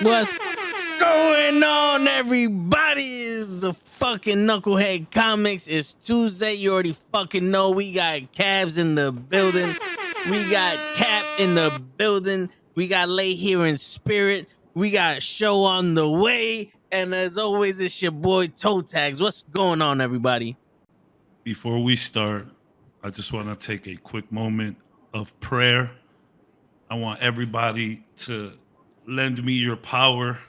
What's going on, everybody? It's the fucking Knucklehead Comics. It's Tuesday. You already fucking know. We got Cabs in the building. We got Cap in the building. We got Lay here in spirit. We got a show on the way. And as always, it's your boy Toe Tags. What's going on, everybody? Before we start, I just want to take a quick moment of prayer. I want everybody to lend me your power.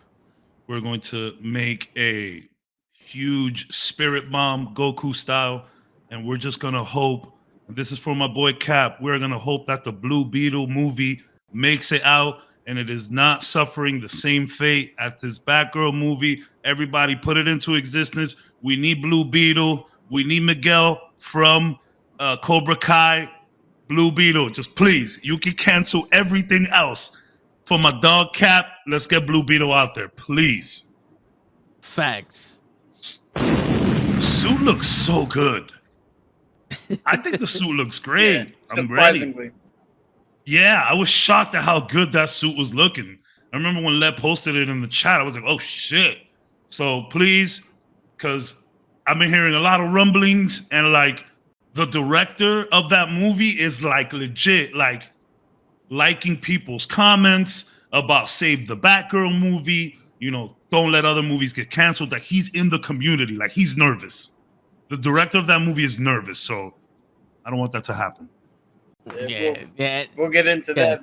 We're going to make a huge spirit bomb, Goku style, and we're just going to hope, and this is for my boy Cap, we're going to hope that the Blue Beetle movie makes it out and it is not suffering the same fate as this Batgirl movie. Everybody put it into existence. We need Blue Beetle. We need Miguel from Cobra Kai. Blue Beetle, just please, you can cancel everything else. For my dog Cap, let's get Blue Beetle out there, please. Facts. Suit looks so good. I think the suit looks great. Yeah, I'm ready. Yeah, I was shocked at how good that suit was looking. I remember when Led posted it in the chat, I was like, oh shit. So please, because I've been hearing a lot of rumblings, and like the director of that movie is like legit, like liking people's comments about Save the Batgirl movie, you know, don't let other movies get canceled. Like he's in the community, like he's nervous. The director of that movie is nervous, so I don't want that to happen. We'll get into that.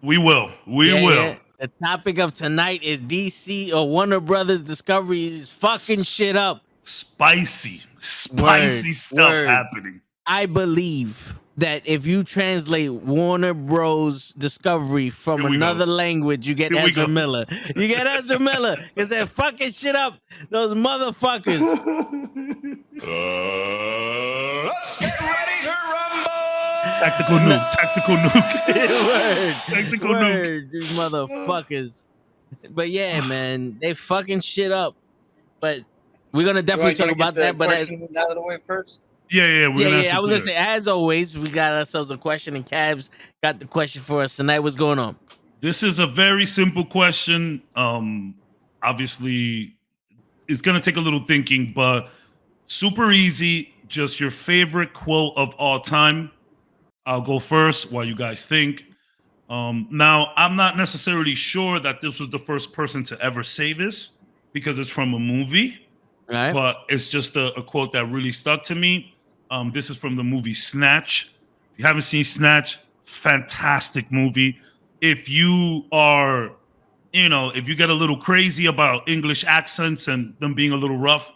We will. We will. Yeah. The topic of tonight is DC or Warner Brothers Discovery is fucking shit up. Spicy stuff happening. I believe that if you translate Warner Bros. Discovery from another language, you get Ezra Miller. You get Ezra Miller because they're fucking shit up. Those motherfuckers. Let's get ready to rumble. Tactical nuke. Tactical nuke. Word. Tactical Word. nuke. These motherfuckers. But yeah, man, they fucking shit up. But we're gonna definitely talk about that. But out of the way first. Yeah. I was gonna say, as always, we got ourselves a question, and Cabs got the question for us tonight. What's going on? This is a very simple question. Obviously, it's gonna take a little thinking, but super easy. Just your favorite quote of all time. I'll go first while you guys think. Now, I'm not necessarily sure that this was the first person to ever say this because it's from a movie. Right. But it's just a quote that really stuck to me. This is from the movie Snatch. If you haven't seen Snatch, fantastic movie. If you are, if you get a little crazy about English accents and them being a little rough,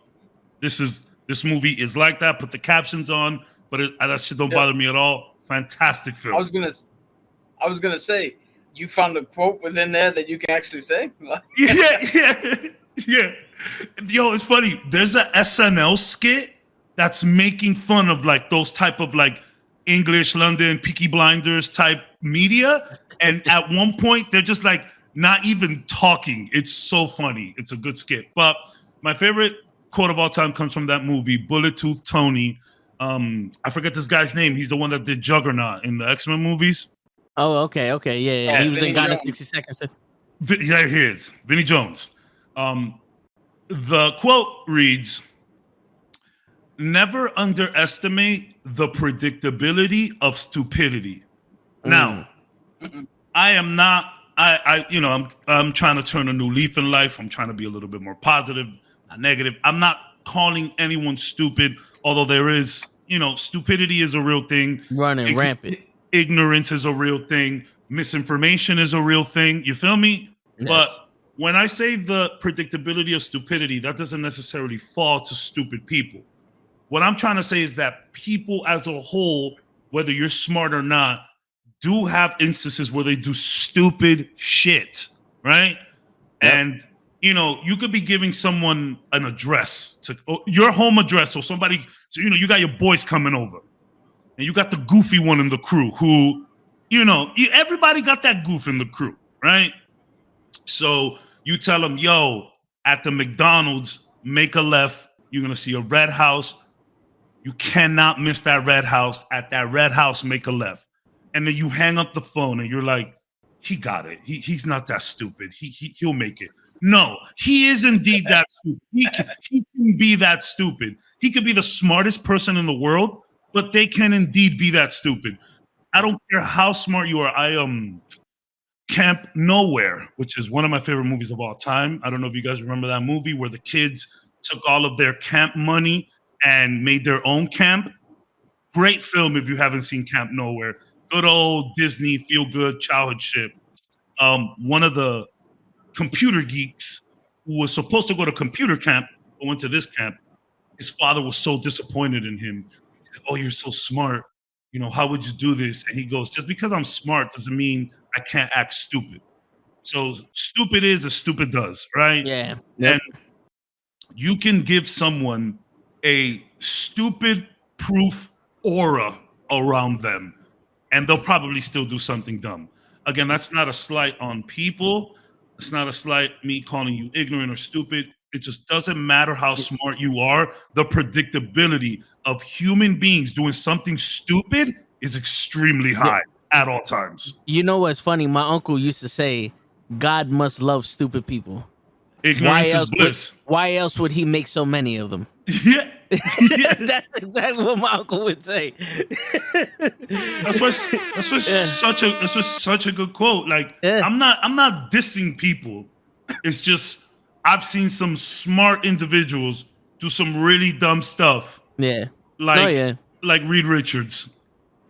this movie is like that. Put the captions on, but that shit don't bother me at all. Fantastic film. I was gonna say, you found a quote within there that you can actually say. Yeah. Yo, it's funny. There's a SNL skit that's making fun of like those type of like English London Peaky Blinders type media, and at one point they're just like not even talking. It's so funny. It's a good skit. But my favorite quote of all time comes from that movie, Bullet Tooth Tony. I forget this guy's name. He's the one that did Juggernaut in the X-Men movies. Oh, okay, yeah. He was in Gone in 60 Seconds. Yeah, here he is, Vinnie Jones. The quote reads, "Never underestimate the predictability of stupidity." Now, I am not. I'm trying to turn a new leaf in life. I'm trying to be a little bit more positive, not negative. I'm not calling anyone stupid, although there is, stupidity is a real thing. Running rampant. Ignorance is a real thing. Misinformation is a real thing. You feel me? Yes. But when I say the predictability of stupidity, that doesn't necessarily fall to stupid people. What I'm trying to say is that people as a whole, whether you're smart or not, do have instances where they do stupid shit, right? Yep. And, you could be giving someone an address, your home address, or somebody, so, you got your boys coming over, and you got the goofy one in the crew who, everybody got that goof in the crew, right? So you tell them, yo, at the McDonald's, make a left. You're going to see a red house. You cannot miss that red house. At that red house, make a left. And then you hang up the phone and you're like, he got it. He's not that stupid. He'll make it. No, he is indeed that stupid. He can be that stupid. He could be the smartest person in the world, but they can indeed be that stupid. I don't care how smart you are. Camp Nowhere, which is one of my favorite movies of all time. I don't know if you guys remember that movie where the kids took all of their camp money and made their own camp. Great film if you haven't seen Camp Nowhere. Good old Disney feel-good childhood shit. One of the computer geeks who was supposed to go to computer camp but went to this camp. His father was so disappointed in him. He said, "Oh, you're so smart. You know, how would you do this?" And he goes, "Just because I'm smart doesn't mean I can't act stupid." So stupid is as stupid does, right? Yeah. Yep. And you can give someone a stupid proof aura around them, and they'll probably still do something dumb. Again, that's not a slight on people. It's not a slight me calling you ignorant or stupid. It just doesn't matter how smart you are. The predictability of human beings doing something stupid is extremely high at all times. You know what's funny? My uncle used to say, "God must love stupid people. Ignorance is bliss." Why else would he make so many of them?" Yeah. That's exactly what my uncle would say. That's such a good quote. Like, I'm not dissing people. It's just I've seen some smart individuals do some really dumb stuff. Yeah. Like Reed Richards.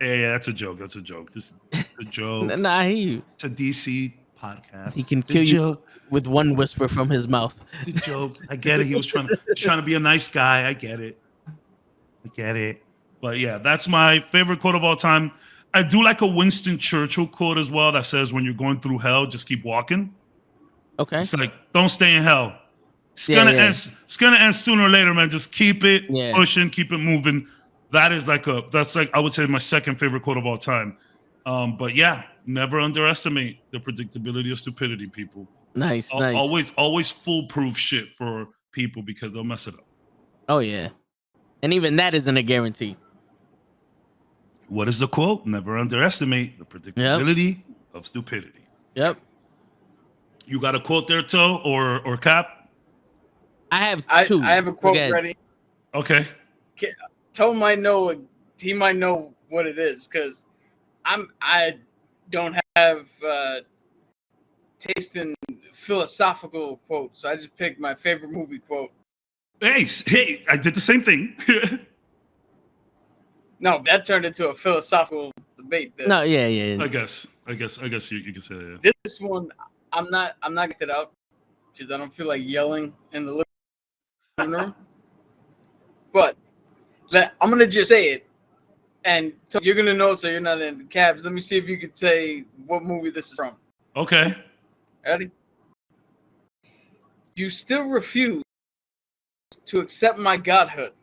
Yeah, that's a joke. That's a joke. This is a joke. Nah, I hear you. It's a DC podcast. He can kill you with one whisper from his mouth. It's a joke. I get it. He was trying to be a nice guy. I get it. But yeah, that's my favorite quote of all time. I do like a Winston Churchill quote as well that says, "When you're going through hell, just keep walking." Okay. It's like, don't stay in hell. It's gonna end. It's gonna end sooner or later, man. Just keep it pushing, keep it moving. That's like I would say my second favorite quote of all time. But yeah, never underestimate the predictability of stupidity, people. Nice. Always foolproof shit for people because they'll mess it up. Oh yeah, and even that isn't a guarantee. What is the quote? Never underestimate the predictability of stupidity. Yep. You got a quote there, Toe or Cap? I have two. I have a quote ready. Okay. Toe might know. He might know what it is because I don't have taste in philosophical quotes, so I just picked my favorite movie quote. Hey, I did the same thing. No, that turned into a philosophical debate. There. No, yeah. I guess you could say that. Yeah. This one, I'm not getting it out because I don't feel like yelling in the living room. But I'm gonna just say it, and you're gonna know, so you're not in the cabs. Let me see if you could say what movie this is from. Okay. Ready? You still refuse to accept my godhood.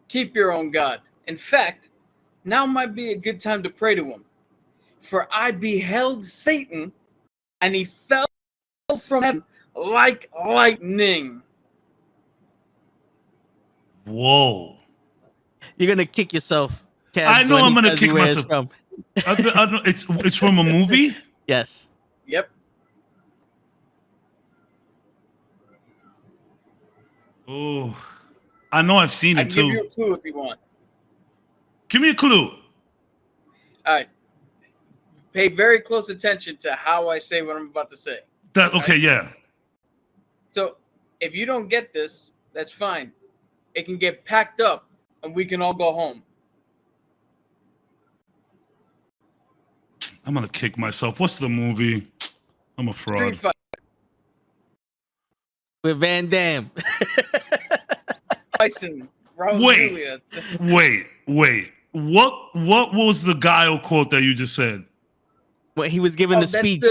Keep your own God. In fact, now might be a good time to pray to him. For I beheld Satan, and he fell from heaven like lightning. Whoa. You're gonna kick yourself, Cavs. I know I'm gonna kick myself. From. It's from a movie? Yes. Yep. Oh, I know I've seen it too. I'll give you a clue if you want. Give me a clue. All right. Pay very close attention to how I say what I'm about to say. Okay, yeah. So if you don't get this, that's fine. It can get packed up and we can all go home. I'm gonna kick myself. What's the movie? I'm a fraud. Street Fighter. With Van Damme. Tyson. Wait. What was the guile quote that you just said? When he was giving the speech.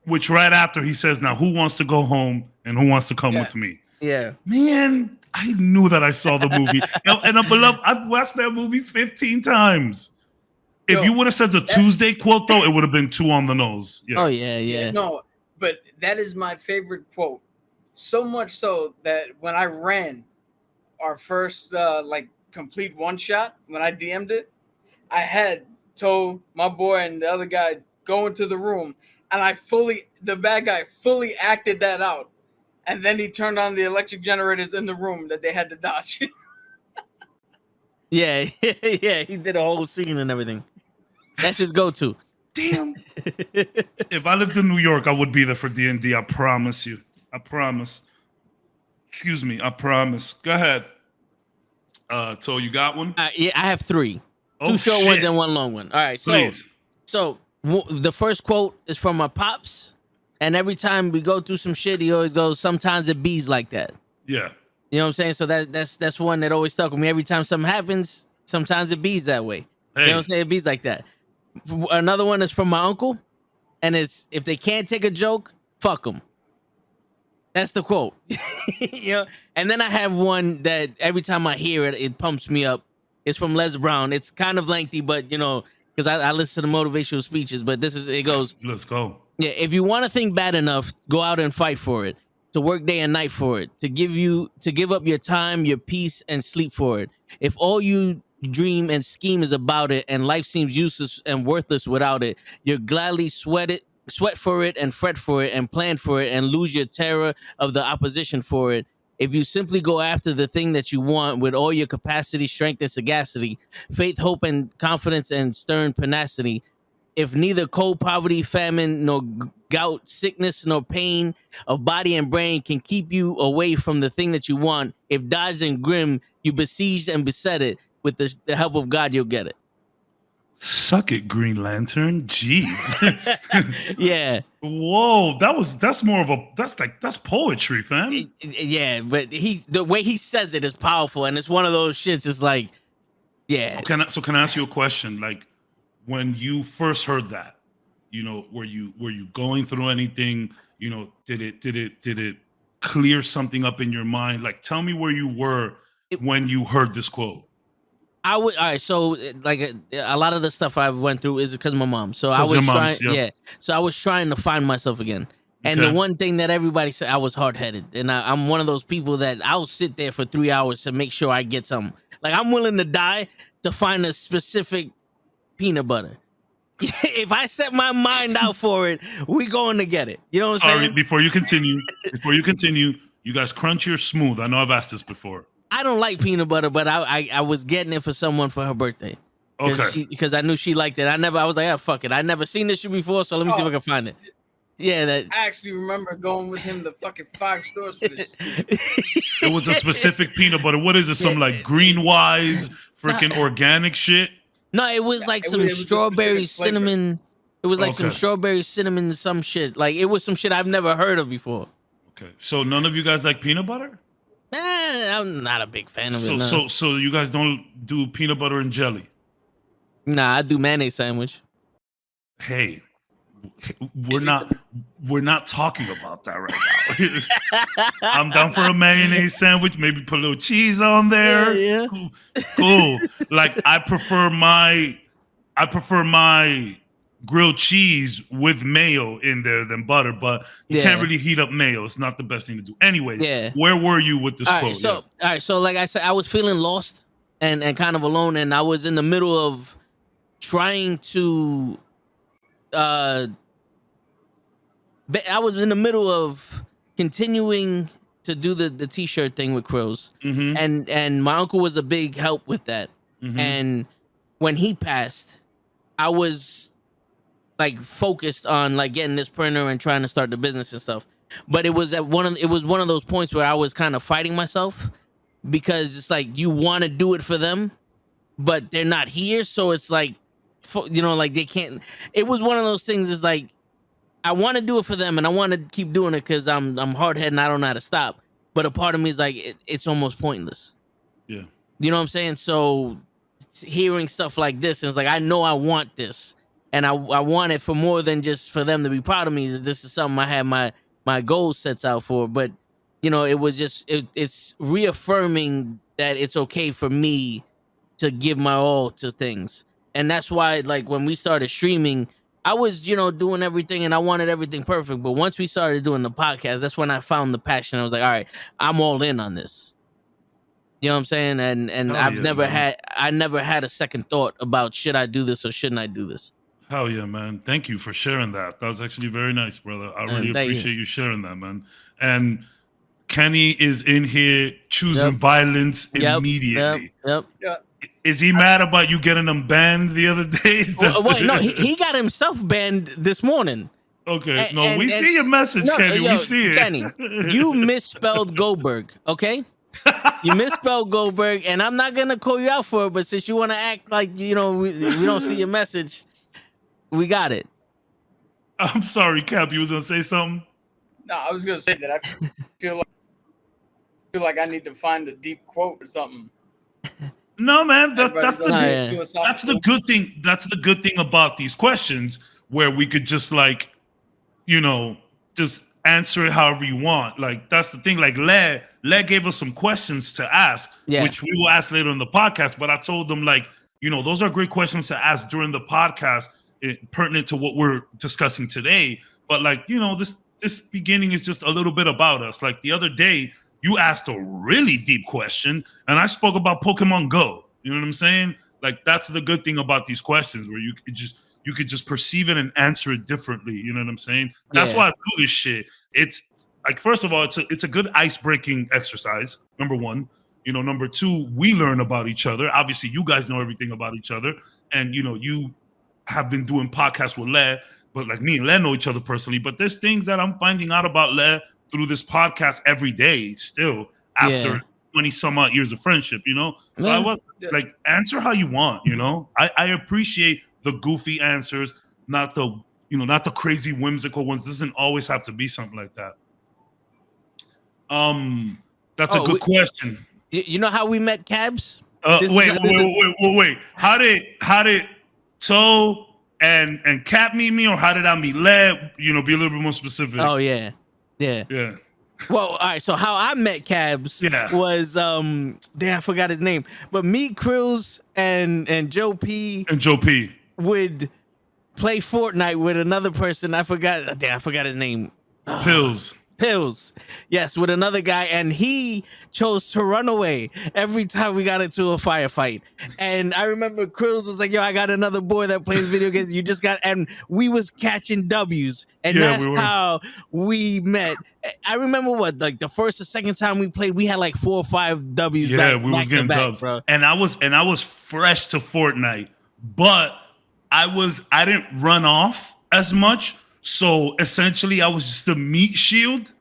Which right after he says, "Now who wants to go home and who wants to come with me?" Yeah. Man, I knew that I saw the movie. And I've watched that movie 15 times. If you would have said the Tuesday quote, though, it would have been 2 on the nose. Yeah. Oh, yeah. No, but that is my favorite quote. So much so that when I ran our first complete one shot, when I DM'd it, I had Toe, my boy, and the other guy go into the room, and the bad guy fully acted that out. And then he turned on the electric generators in the room that they had to dodge. Yeah, yeah, he did a whole scene and everything. That's his go-to. Damn. If I lived in New York, I would be there for D&D. I promise you. I promise. Excuse me. I promise. Go ahead. So you got one? Yeah, I have 3. Oh, 2 short shit. ones and 1 long one. All right, Please. So the first quote is from my pops, and every time we go through some shit, he always goes, "Sometimes it bees like that." Yeah. You know what I'm saying? So that's one that always stuck with me. Every time something happens, sometimes it bees that way. Hey. You know what I'm saying? It bees like that. Another one is from my uncle, and it's, "If they can't take a joke, fuck them." That's the quote. You know? And then I have one that every time I hear it, it pumps me up. It's from Les Brown. It's kind of lengthy, but you know, because I listen to motivational speeches, but it goes, Let's go. yeah, if you want to think bad enough, go out and fight for it. To work day and night for it. To give up your time, your peace, and sleep for it. If all you dream and scheme is about it, and life seems useless and worthless without it, you'll gladly sweat for it, and fret for it, and plan for it, and lose your terror of the opposition for it. If you simply go after the thing that you want with all your capacity, strength, and sagacity, faith, hope, and confidence, and stern tenacity, if neither cold, poverty, famine, nor gout, sickness, nor pain of body and brain can keep you away from the thing that you want, if dodged and grim, you besieged and beset it, with the help of God, you'll get it. Suck it, Green Lantern. Jeez. Yeah. Whoa, that's poetry, fam. Yeah, but the way he says it is powerful, and it's one of those shits. It's like, yeah. So can I ask you a question? Like, when you first heard that, you know, were you going through anything? You know, did it clear something up in your mind? Like, tell me where you were when you heard this quote. All right. So, like, a lot of the stuff I went through is because of my mom. So I was trying, So I was trying to find myself again. And the one thing that everybody said, I was hard-headed, and I'm one of those people that I'll sit there for 3 hours to make sure I get something. Like, I'm willing to die to find a specific peanut butter. If I set my mind out for it, we going to get it. You know what I'm saying? Before you continue, you guys crunchy or smooth? I know I've asked this before. I don't like peanut butter, but I was getting it for someone for her birthday. Okay. Because I knew she liked it. I was like, oh, fuck it. I never seen this shit before, so let me see if I can find it. Yeah, I actually remember going with him to fucking 5 stores for this. It was a specific peanut butter. What is it? Some like Green Wise freaking organic shit? No, it was like some strawberry cinnamon. It was like some strawberry cinnamon, some shit. Like, it was some shit I've never heard of before. Okay. So none of you guys like peanut butter? I'm not a big fan of it. No. So you guys don't do peanut butter and jelly? Nah, I do mayonnaise sandwich. Hey, we're not talking about that right now. I'm down for a mayonnaise sandwich. Maybe put a little cheese on there. Yeah. Cool. Like, I prefer my grilled cheese with mayo in there than butter, but you can't really heat up mayo. It's not the best thing to do. Anyways, where were you with this quote? All right, so like I said, I was feeling lost and kind of alone, and I was in the middle of trying to I was in the middle of continuing to do the t-shirt thing with Crows. Mm-hmm. And my uncle was a big help with that. Mm-hmm. And when he passed, I was like focused on like getting this printer and trying to start the business and stuff. But it was one of those points where I was kind of fighting myself, because it's like you want to do it for them, but they're not here, so it's like, you know, like they can't. It was one of those things. It's like, I want to do it for them, and I want to keep doing it because I'm hard-headed and I don't know how to stop. But a part of me is like, it's almost pointless. Yeah. You know what I'm saying? So hearing stuff like this, it's like, I know I want this, and I want it for more than just for them to be proud of me. This is something I had my goals sets out for. But, you know, it was just, it's reaffirming that it's okay for me to give my all to things. And that's why, like, when we started streaming, I was, you know, doing everything and I wanted everything perfect. But once we started doing the podcast, that's when I found the passion. I was like, all right, I'm all in on this. You know what I'm saying? And Hell I've yeah, never man. never had a second thought about should I do this or shouldn't I do this. Hell yeah, man. Thank you for sharing that. That was actually very nice, brother. I really Thank you. appreciate you sharing that, man. And Kenny is in here choosing Yep. violence immediately. Yep. Yeah. Is he mad about you getting him banned the other day? Wait, no, he got himself banned this morning. Okay. And- No, and- we and- see your message, No, Kenny. yo, We see it. Kenny, you misspelled Goldberg, okay? You misspelled Goldberg, and I'm not gonna call you out for it, but since you want to act like we don't see your message, we got it. I'm sorry, Cap. You was gonna say something? No, I was gonna say that I feel like I need to find a deep quote or something. No, man. That's Everybody's the on yeah. this philosophical- That's the good thing. That's the good thing about these questions, where we could just like, just answer it however you want. Like that's the thing. Like Le gave us some questions to ask, Yeah. which we will ask later in the podcast. But I told them like, those are great questions to ask during the podcast, pertinent to what we're discussing today. But like, this beginning is just a little bit about us. Like the other day, you asked a really deep question, and I spoke about Pokemon Go. You know what I'm saying? Like that's the good thing about these questions, where you could just perceive it and answer it differently. You know what I'm saying? That's Yeah. why I do this shit. It's like, first of all, it's a good ice-breaking exercise. Number one. Number two, we learn about each other. Obviously, you guys know everything about each other, and you have been doing podcasts with Le, but like me and Le know each other personally. But there's things that I'm finding out about Le through this podcast every day, still after 20 some odd years of friendship. So I was like, answer how you want. I appreciate the goofy answers, not the crazy whimsical ones. Doesn't always have to be something like that. That's a good question. You know how we met, Cabs? Wait. How did Toe and Cap meet me, or how did I meet Le? Be a little bit more specific. Oh yeah. Well, all right. So how I met Cabs was damn, I forgot his name. But me, Krills, and Joe P would play Fortnite with another person. I forgot his name. Pills, yes, with another guy, and he chose to run away every time we got into a firefight. And I remember Krills was like, "Yo, I got another boy that plays video games. You just got," and we was catching W's, and that's how we met. I remember like the first or second time we played, we had like 4 or 5 W's. Yeah, we was getting dubs, bro. And I was fresh to Fortnite, but I didn't run off as much. So essentially, I was just a meat shield.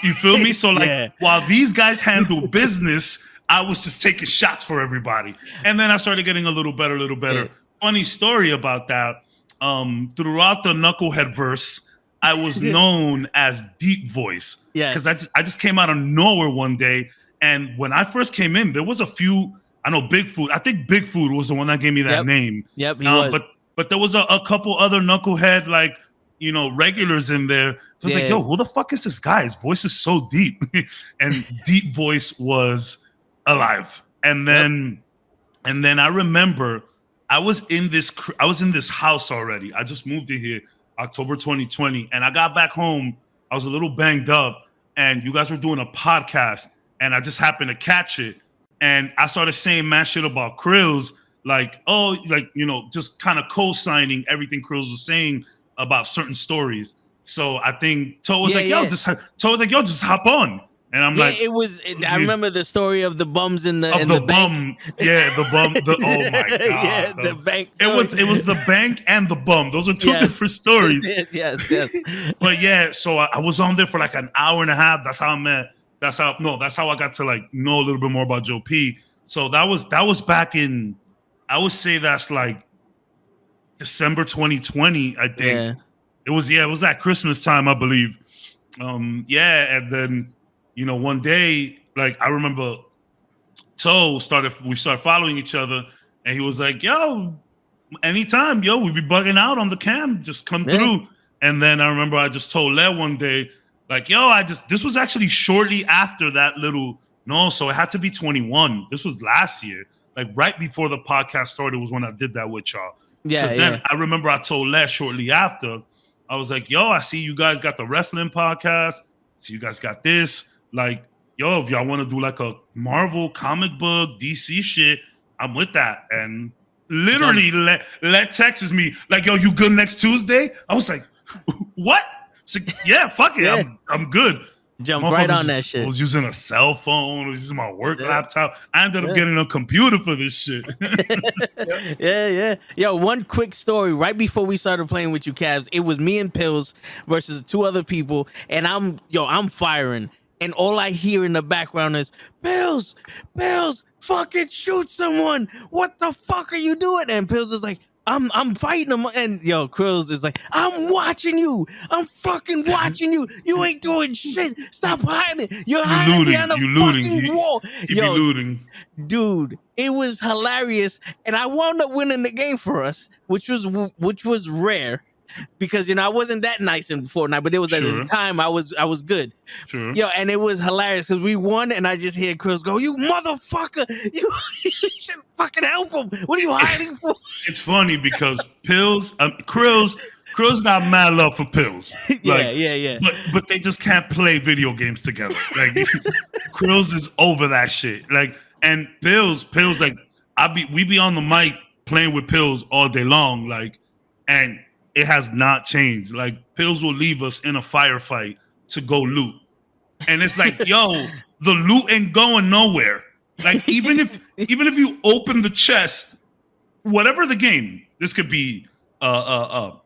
You feel me? So like, while these guys handle business, I was just taking shots for everybody. And then I started getting a little better. Yeah. Funny story about that. Throughout the Knucklehead verse, I was known as Deep Voice. Yeah. Because I just came out of nowhere one day. And when I first came in, there was a few. I know Bigfoot. I think Bigfoot was the one that gave me that name. Yep. He was. But there was a couple other Knucklehead like, regulars in there. So I was like, yo, who the fuck is this guy? His voice is so deep. And Deep Voice was alive. And then I remember I was in this house already. I just moved in here October 2020. And I got back home. I was a little banged up. And you guys were doing a podcast. And I just happened to catch it. And I started saying mad shit about Krills. Like, just kind of co-signing everything Krills was saying about certain stories. So I think Toe was just hop on. And I'm like, I remember the story of the bums in the bank. Yeah, the bum. Oh my god. Yeah, the bank. It was the bank and the bum. Those are two different stories. Yes. But yeah, so I was on there for like an hour and a half. That's how I met. That's how I got to like know a little bit more about Joe P. So that was back in, I would say that's like December 2020, I think. Yeah. It was at Christmas time, I believe. And then, one day, like I remember we started following each other, and he was like, yo, anytime, we be bugging out on the cam, just come through. And then I remember I just told Le one day, like, yo, this was actually shortly after that so it had to be 21. This was last year. Like right before the podcast started was when I did that with y'all. Then I remember I told Les shortly after, I was like, yo, I see you guys got the wrestling podcast. See you guys got this. Like, yo, if y'all want to do like a Marvel comic book, DC shit, I'm with that. And literally let texts me like, yo, you good next Tuesday? I was like, what? So, yeah, fuck it. Yeah. I'm good. Jump right on that shit. I was using a cell phone. I was using my work laptop. I ended up getting a computer for this shit. Yeah. Yo, one quick story. Right before we started playing with you, Cavs, it was me and Pills versus 2 other people, and I'm firing, and all I hear in the background is Pills, fucking shoot someone. What the fuck are you doing? And Pills is like, I'm fighting him, and yo, Krills is like, I'm watching you. I'm fucking watching you. You ain't doing shit. Stop hiding. You're hiding behind a fucking wall. He be looting. Dude, it was hilarious, and I wound up winning the game for us, which was rare, because I wasn't that nice in Fortnite, but it was at the time I was good. Sure. Yo, and it was hilarious because we won, and I just hear Chris go, "You motherfucker! You should fucking help him. What are you hiding for?" It's funny because Pills, Krill's got mad love for Pills. Yeah. But they just can't play video games together. Like Krills is over that shit. Like, and Pills, like we be on the mic playing with Pills all day long. Like, and it has not changed. Like, Pills will leave us in a firefight to go loot. And it's like, yo, the loot ain't going nowhere. Like, even if you open the chest, whatever the game, this could be massively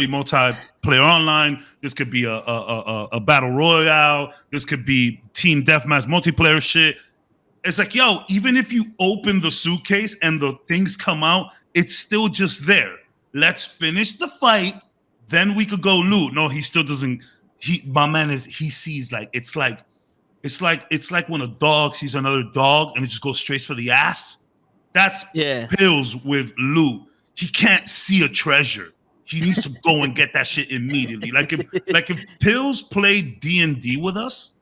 multiplayer online. This could be a battle royale. This could be team deathmatch multiplayer shit. It's like, yo, even if you open the suitcase and the things come out, it's still just there. Let's finish the fight, then we could go loot. No, he still doesn't. He sees like it's like when a dog sees another dog and it just goes straight for the ass. That's Pills with loot. He can't see a treasure. He needs to go and get that shit immediately. Like if Pills played D&D with us,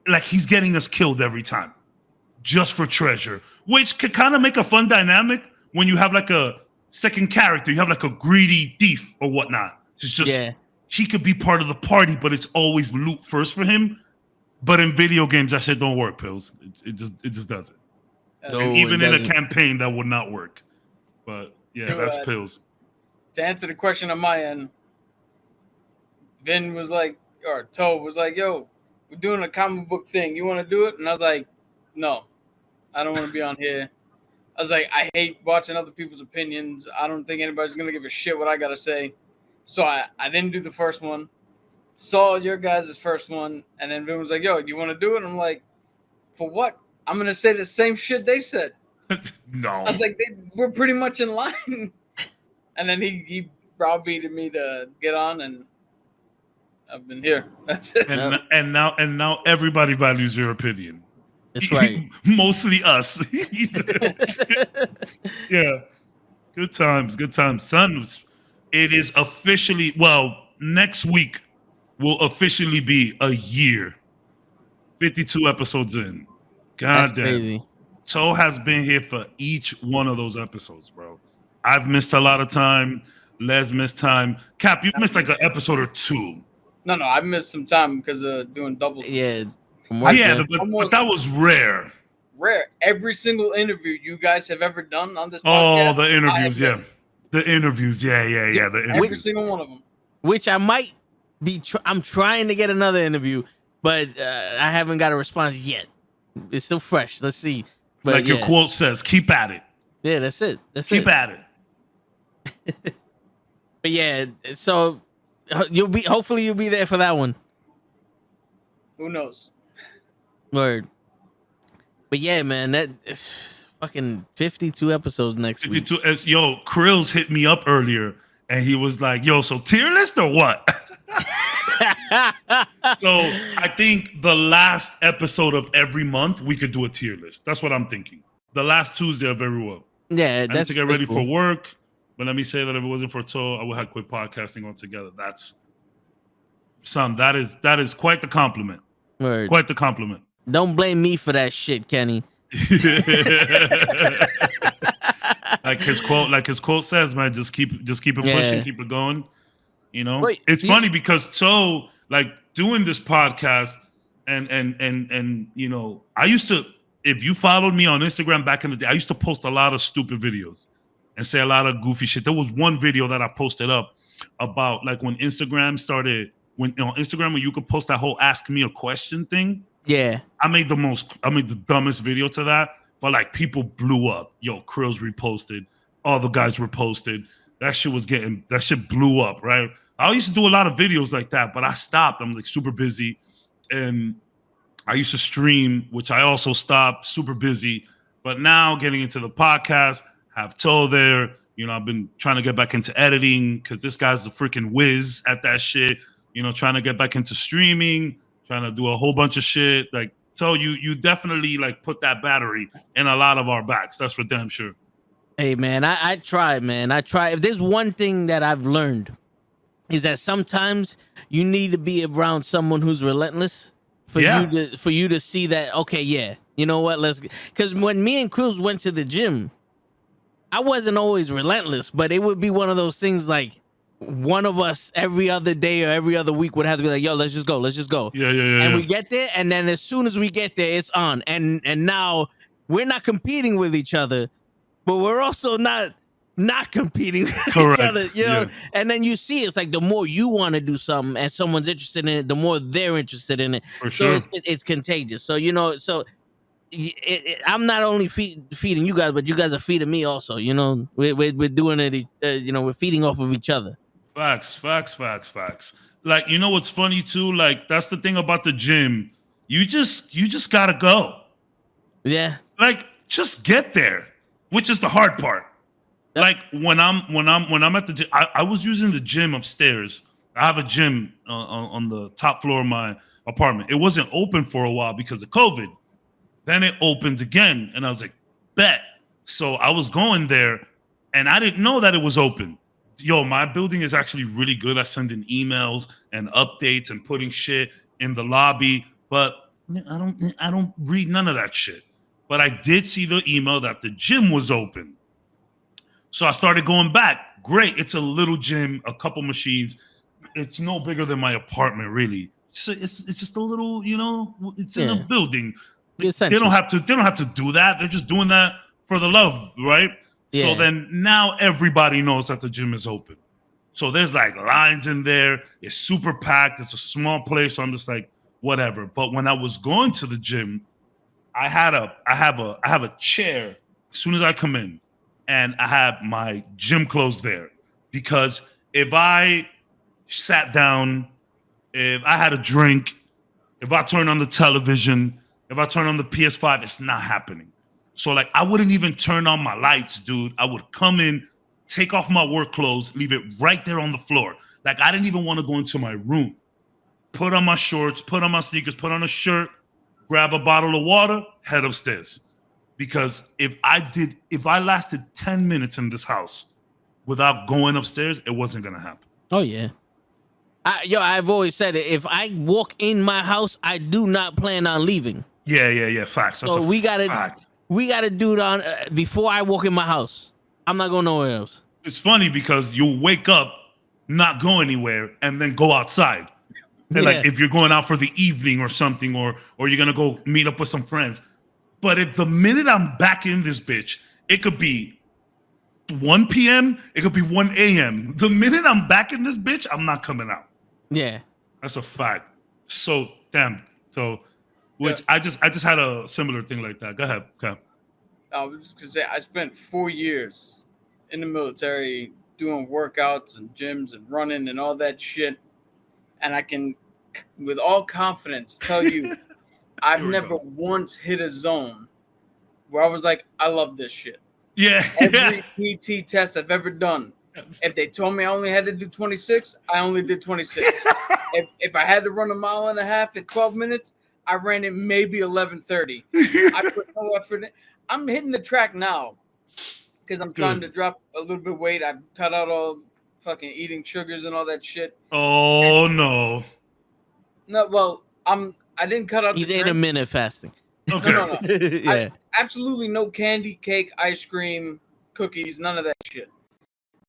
like he's getting us killed every time, just for treasure, which could kind of make a fun dynamic when you have like a second character. You have like a greedy thief or whatnot. It's just he could be part of the party, but it's always loot first for him. But in video games, that shit don't work, Pills. It just doesn't. And even in a campaign, that would not work. But yeah, that's Pills. To answer the question on my end, Vin was like, or Toe was like, yo, we're doing a comic book thing. You want to do it? And I was like, no, I don't want to be on here. I was like, I hate watching other people's opinions. I don't think anybody's going to give a shit what I got to say. So I didn't do the first one. Saw your guys' first one. And then Vin was like, yo, do you want to do it? And I'm like, for what? I'm going to say the same shit they said. No. I was like, we're pretty much in line. And then he browbeated me to get on, and I've been here. That's it. And now everybody values your opinion. That's right. Mostly us. Yeah. Good times. Son, it is officially, next week will officially be a year. 52 episodes in. God damn. Crazy. Toe has been here for each one of those episodes, bro. I've missed a lot of time. Les missed time. Cap, you missed like an episode or two. No, I missed some time because of doing double. Yeah. But that was rare. Rare. Every single interview you guys have ever done on this podcast. Oh, the interviews, yeah. The interviews, yeah. The interviews. Every single one of them. Which I might be. I'm trying to get another interview, but I haven't got a response yet. It's still fresh. Let's see. But like your quote says, keep at it. Yeah, that's it. Keep at it. But yeah, so hopefully you'll be there for that one. Who knows? Word. But yeah, man, that is fucking 52 episodes next week. 52. Yo, Krills hit me up earlier and he was like, yo, so tier list or what? So I think the last episode of every month we could do a tier list. That's what I'm thinking. The last Tuesday of every month. Yeah, I need to get ready for work. But let me say that if it wasn't for Toe, I would have quit podcasting altogether. That is quite the compliment. Word. Quite the compliment. Don't blame me for that shit, Kenny. like his quote says, man, just keep it pushing, keep it going. You know, Wait, it's funny because Toe, like doing this podcast and you know, I used to, if you followed me on Instagram back in the day, I used to post a lot of stupid videos and say a lot of goofy shit. There was one video that I posted up about like when Instagram started, when on Instagram when you could post that whole ask me a question thing. Yeah. I made the dumbest video to that, but like people blew up. Yo, Krills reposted, all the guys reposted. That shit blew up, right? I used to do a lot of videos like that, but I stopped. I'm like super busy. And I used to stream, which I also stopped, super busy. But now getting into the podcast, have Toe there. You know, I've been trying to get back into editing because this guy's a freaking whiz at that shit. You know, trying to get back into streaming, trying to do a whole bunch of shit. Like, Toe, you definitely like put that battery in a lot of our backs. That's for damn sure. Hey, man, I try, man. I try. If there's one thing that I've learned is that sometimes you need to be around someone who's relentless for you to see that, okay, yeah, you know what, because when me and Cruz went to the gym, I wasn't always relentless, but it would be one of those things like one of us every other day or every other week would have to be like, yo, let's just go. Yeah. And we get there, and then as soon as we get there, it's on. And now we're not competing with each other, but we're also not competing with each other, you know. And then you see it's like the more you want to do something and someone's interested in it, the more they're interested in it. For sure. So it's contagious. So, you know, I'm not only feeding you guys, but you guys are feeding me also. You know, we're doing it. You know, we're feeding off of each other. Facts. Like, you know what's funny too? Like, that's the thing about the gym. You just gotta go. Yeah. Like, just get there, which is the hard part. Yep. Like when I'm at the gym, I was using the gym upstairs. I have a gym on the top floor of my apartment. It wasn't open for a while because of COVID. Then it opened again, and I was like, bet. So I was going there, and I didn't know that it was open. Yo, my building is actually really good at sending emails and updates and putting shit in the lobby, but I don't read none of that shit. But I did see the email that the gym was open. So I started going back. Great. It's a little gym, a couple machines. It's no bigger than my apartment, really. So it's just a little, you know, it's in a building. They don't have to do that. They're just doing that for the love, right? Yeah. So then now everybody knows that the gym is open. So there's like lines in there. It's super packed. It's a small place. So I'm just like, whatever. But when I was going to the gym, I have a chair as soon as I come in, and I have my gym clothes there. Because if I sat down, if I had a drink, if I turned on the television, if I turn on the PS5, it's not happening. So like I wouldn't even turn on my lights, dude. I would come in, take off my work clothes, leave it right there on the floor. Like I didn't even want to go into my room. Put on my shorts, put on my sneakers, put on a shirt, grab a bottle of water, head upstairs. Because if I lasted 10 minutes in this house without going upstairs, it wasn't gonna happen. Oh yeah. I've always said it. If I walk in my house, I do not plan on leaving. Yeah. Facts. That's so we fact. gotta do it on before I walk in my house. I'm not going nowhere else. It's funny because you'll wake up, not go anywhere, and then go outside. And like if you're going out for the evening or something, or you're gonna go meet up with some friends. But at the minute I'm back in this bitch, it could be 1 p.m., it could be 1 a.m. The minute I'm back in this bitch, I'm not coming out. Yeah. That's a fact. So damn. So which I just had a similar thing like that. Go ahead. Okay. I was just gonna say I spent 4 years in the military doing workouts and gyms and running and all that shit. And I can with all confidence tell you I've never once hit a zone where I was like, I love this shit. Yeah. Every PT test I've ever done, if they told me I only had to do 26, I only did 26. if I had to run a mile and a half in 12 minutes, I ran it maybe 11:30. I put no effort in. I'm hitting the track now because I'm trying to drop a little bit of weight. I've cut out all fucking eating sugars and all that shit. Oh, no. No, well, I didn't cut out. He's the intermittent fasting. Okay. No. Yeah. Absolutely no candy, cake, ice cream, cookies, none of that shit.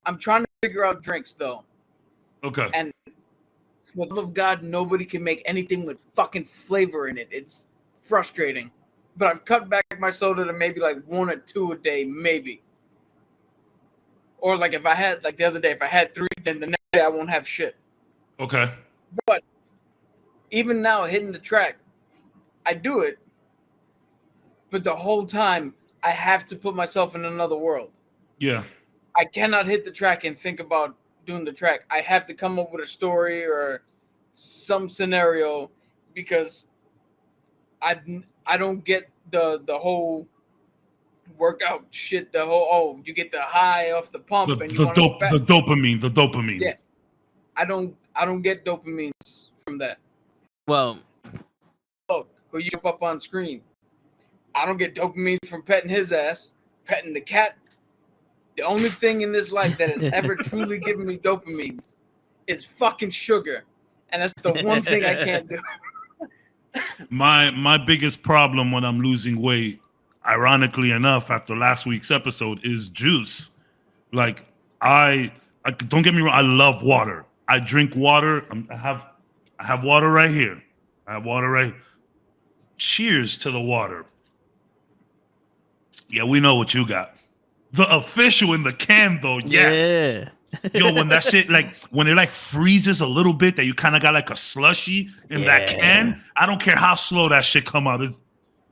I'm trying to figure out drinks though. Okay. And For the love of God, nobody can make anything with fucking flavor in it. It's frustrating. But I've cut back my soda to maybe like 1 or 2 a day, maybe. Or like if I had, like the other day, if I had 3, then the next day I won't have shit. Okay. But even now, hitting the track, I do it. But the whole time, I have to put myself in another world. Yeah. I cannot hit the track and think about doing the track. I have to come up with a story or some scenario because I don't get the whole workout shit. The whole you get the high off the pump The and you want the dopamine. Yeah, I don't get dopamine from that. Well, Look, who you jump up on screen. I don't get dopamine from petting his ass, petting the cat. The only thing in this life that has ever truly given me dopamine is fucking sugar, and that's the one thing I can't do. My biggest problem when I'm losing weight, ironically enough, after last week's episode, is juice. Like I don't get me wrong, I love water. I drink water. I have water right here. I have water right here. Cheers to the water. Yeah, we know what you got. The official in the can, though. Yes. yeah. Yo, when that shit, like, when it like freezes a little bit, that you kind of got like a slushy in that can. I don't care how slow that shit come out. It's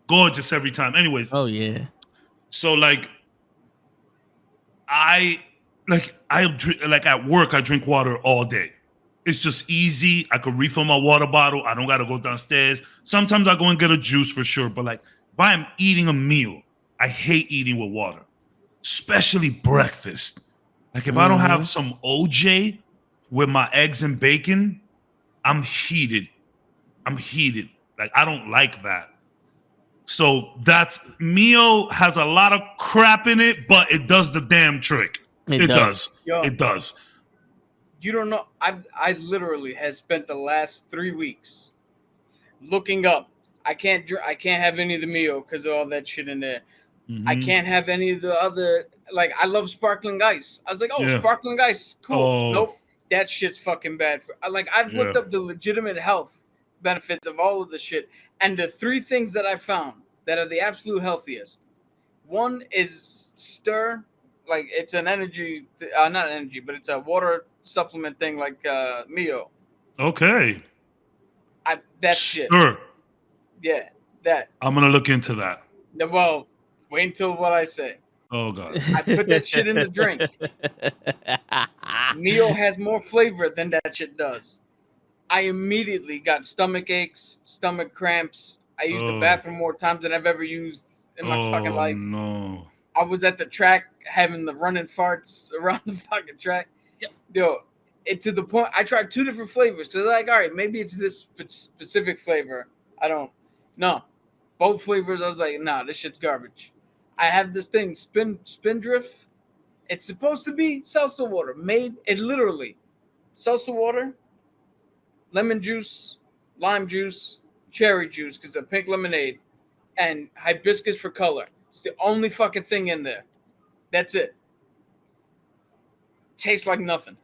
gorgeous every time. Anyways. Oh yeah. So like, I drink, like at work, I drink water all day. It's just easy. I could refill my water bottle. I don't got to go downstairs. Sometimes I go and get a juice for sure. But like, if I'm eating a meal, I hate eating with water, especially breakfast. Like if I don't have some OJ with my eggs and bacon, I'm heated. Like I don't like that. So that's Mio has a lot of crap in it, but it does the damn trick. It does. Yo. It does. You don't know. I literally has spent the last 3 weeks looking up. I can't have any of the Mio because of all that shit in there. Mm-hmm. I can't have any of the other. Like I love sparkling ice. I was like, oh, sparkling ice, cool. Oh. Nope, that shit's fucking bad. Like I've looked up the legitimate health benefits of all of the shit, and the 3 things that I found that are the absolute healthiest. One is Stir, like it's an energy, not energy, but it's a water supplement thing like Mio. Okay. That shit. Sure. Yeah, that. I'm gonna look into that. Well, wait until what I say. Oh God. I put that shit in the drink. Mio has more flavor than that shit does. I immediately got stomach aches, stomach cramps. I used the bathroom more times than I've ever used in my fucking life. No. I was at the track having the running farts around the fucking track. Yo, it to the point I tried 2 different flavors. So like, all right, maybe it's this specific flavor. No. Both flavors, I was like, nah, this shit's garbage. I have this thing, Spindrift. It's supposed to be salsa water. It literally, salsa water, lemon juice, lime juice, cherry juice, because it's a pink lemonade, and hibiscus for color. It's the only fucking thing in there. That's it. Tastes like nothing.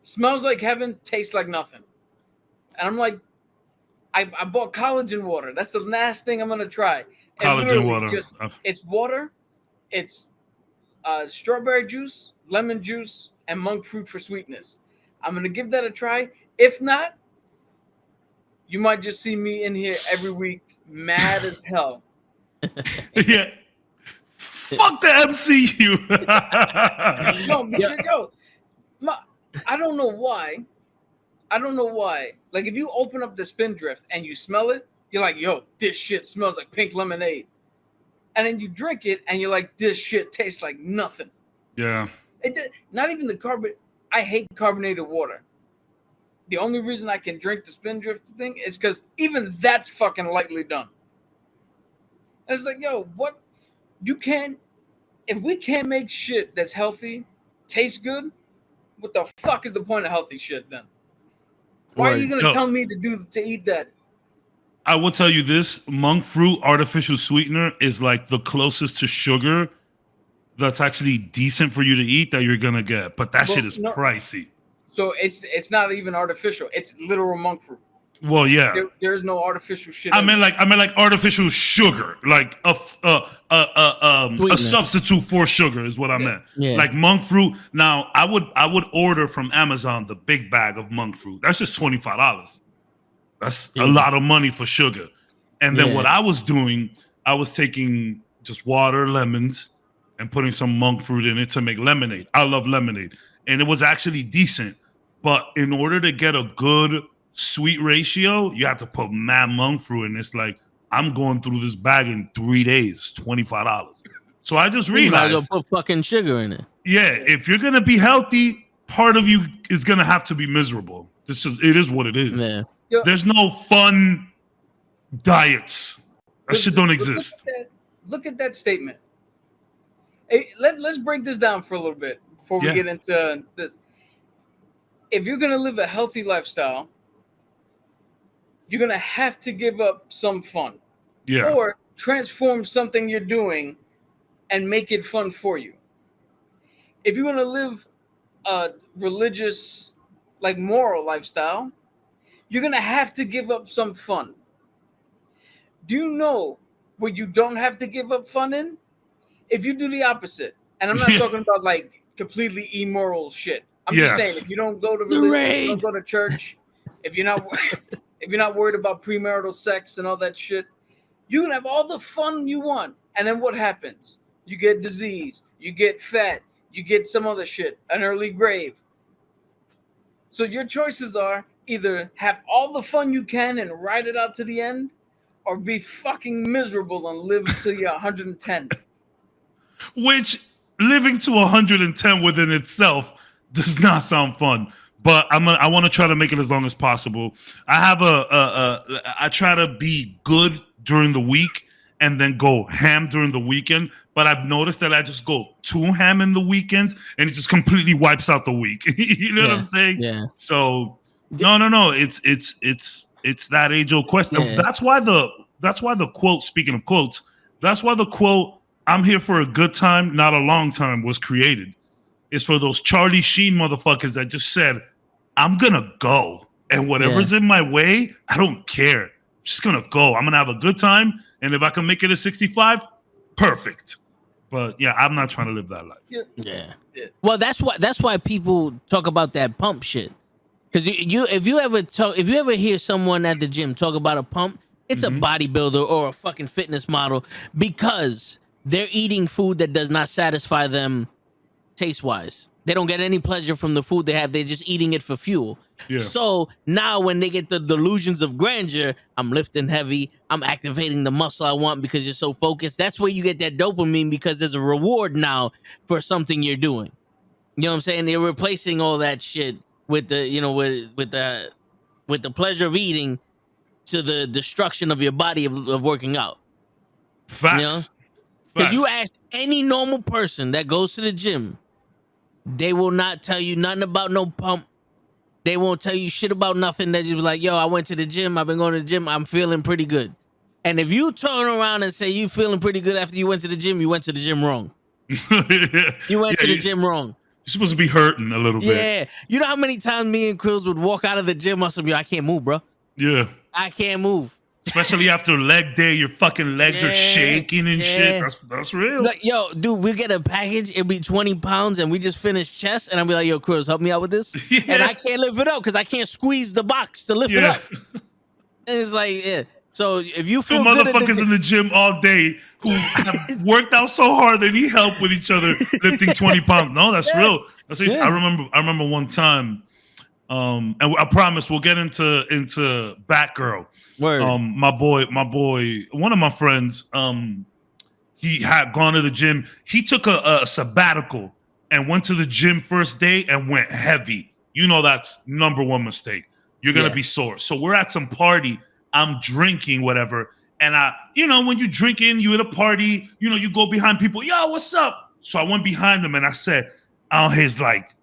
Smells like heaven, tastes like nothing. And I'm like, I bought collagen water. That's the last thing I'm gonna try. Collagen water. It's water. It's strawberry juice, lemon juice, and monk fruit for sweetness. I'm gonna give that a try. If not, you might just see me in here every week, mad as hell. Yeah. Fuck the MCU. No, I don't know why. Like, if you open up the Spindrift and you smell it, you're like, yo, this shit smells like pink lemonade. And then you drink it and you're like, this shit tastes like nothing. Yeah. Not even the carbon. I hate carbonated water. The only reason I can drink the Spindrift thing is because even that's fucking lightly done. And it's like, yo, what? You can't. If we can't make shit that's healthy taste good, what the fuck is the point of healthy shit then? Why are you gonna tell me to eat that? I will tell you this: monk fruit artificial sweetener is like the closest to sugar that's actually decent for you to eat that you're gonna get. But that shit is pricey. So it's not even artificial. It's literal monk fruit. Well, yeah. There's no artificial shit. I mean like artificial sugar, like a substitute for sugar is what I meant. Yeah. Like monk fruit. Now I would order from Amazon the big bag of monk fruit. That's just $25. That's a lot of money for sugar. And then what I was doing, I was taking just water, lemons, and putting some monk fruit in it to make lemonade. I love lemonade, and it was actually decent. But in order to get a good sweet ratio, you have to put mad monk fruit in. It's like I'm going through this bag in 3 days, $25. So I just realized, you gotta go put fucking sugar in it. Yeah, if you're gonna be healthy, part of you is gonna have to be miserable. It is what it is. Yeah. There's no fun diets. That shit don't exist. Look at that statement. Hey, let's break this down for a little bit before we get into this. If you're gonna live a healthy lifestyle, you're gonna have to give up some fun, or transform something you're doing and make it fun for you. If you want to live a religious, like moral lifestyle, you're gonna have to give up some fun. Do you know what you don't have to give up fun in? If you do the opposite, and I'm not talking about like completely immoral shit. I'm just saying, if you don't go to religion, you don't go to church, if you're not worried about premarital sex and all that shit, you can have all the fun you want. And then what happens? You get disease, you get fat, you get some other shit, an early grave. So your choices are either have all the fun you can and ride it out to the end, or be fucking miserable and live until you're 110. Which living to 110 within itself does not sound fun. But I want to try to make it as long as possible. I have I try to be good during the week and then go ham during the weekend. But I've noticed that I just go too ham in the weekends and it just completely wipes out the week. You know what I'm saying? Yeah. So no. It's that age-old question. Yeah. That's why the quote. Speaking of quotes, that's why the quote "I'm here for a good time, not a long time" was created. It's for those Charlie Sheen motherfuckers that just said, I'm gonna go, and whatever's in my way, I don't care. I'm just gonna go. I'm gonna have a good time, and if I can make it at 65, perfect. But yeah, I'm not trying to live that life. Yeah. Well, that's why people talk about that pump shit. Because if you ever hear someone at the gym talk about a pump, it's a bodybuilder or a fucking fitness model, because they're eating food that does not satisfy them taste-wise. They don't get any pleasure from the food they have. They're just eating it for fuel. Yeah. So now when they get the delusions of grandeur, I'm lifting heavy, I'm activating the muscle I want because you're so focused. That's where you get that dopamine, because there's a reward now for something you're doing. You know what I'm saying? They're replacing all that shit with the, with the pleasure of eating to the destruction of your body of working out. Facts. You know? Because you ask any normal person that goes to the gym, they will not tell you nothing about no pump. They won't tell you shit about nothing. They just be like, yo, I went to the gym. I've been going to the gym. I'm feeling pretty good. And if you turn around and say you feeling pretty good after you went to the gym, you went to the gym wrong. You went to the gym wrong. You're supposed to be hurting a little bit. Yeah. You know how many times me and Krills would walk out of the gym on some, yo, I can't move, bro. Yeah. I can't move. Especially after leg day, your fucking legs are shaking and shit. That's real. Like, yo, dude, we get a package. It'll be 20 pounds, and we just finished chest. And I'll be like, yo, Krills, help me out with this. And I can't lift it up because I can't squeeze the box to lift it up. And it's like, So if you feel good motherfuckers in the gym all day who have worked out so hard they need help with each other lifting 20 pounds. No, that's real. I remember one time. And I promise we'll get into Batgirl. Word. My boy, one of my friends, he had gone to the gym. He took a sabbatical and went to the gym first day and went heavy. You know that's number one mistake. You're gonna be sore. So we're at some party. I'm drinking whatever, and when you drinking, you at a party. You go behind people. Yo, what's up? So I went behind them and I said, "Oh, his like,"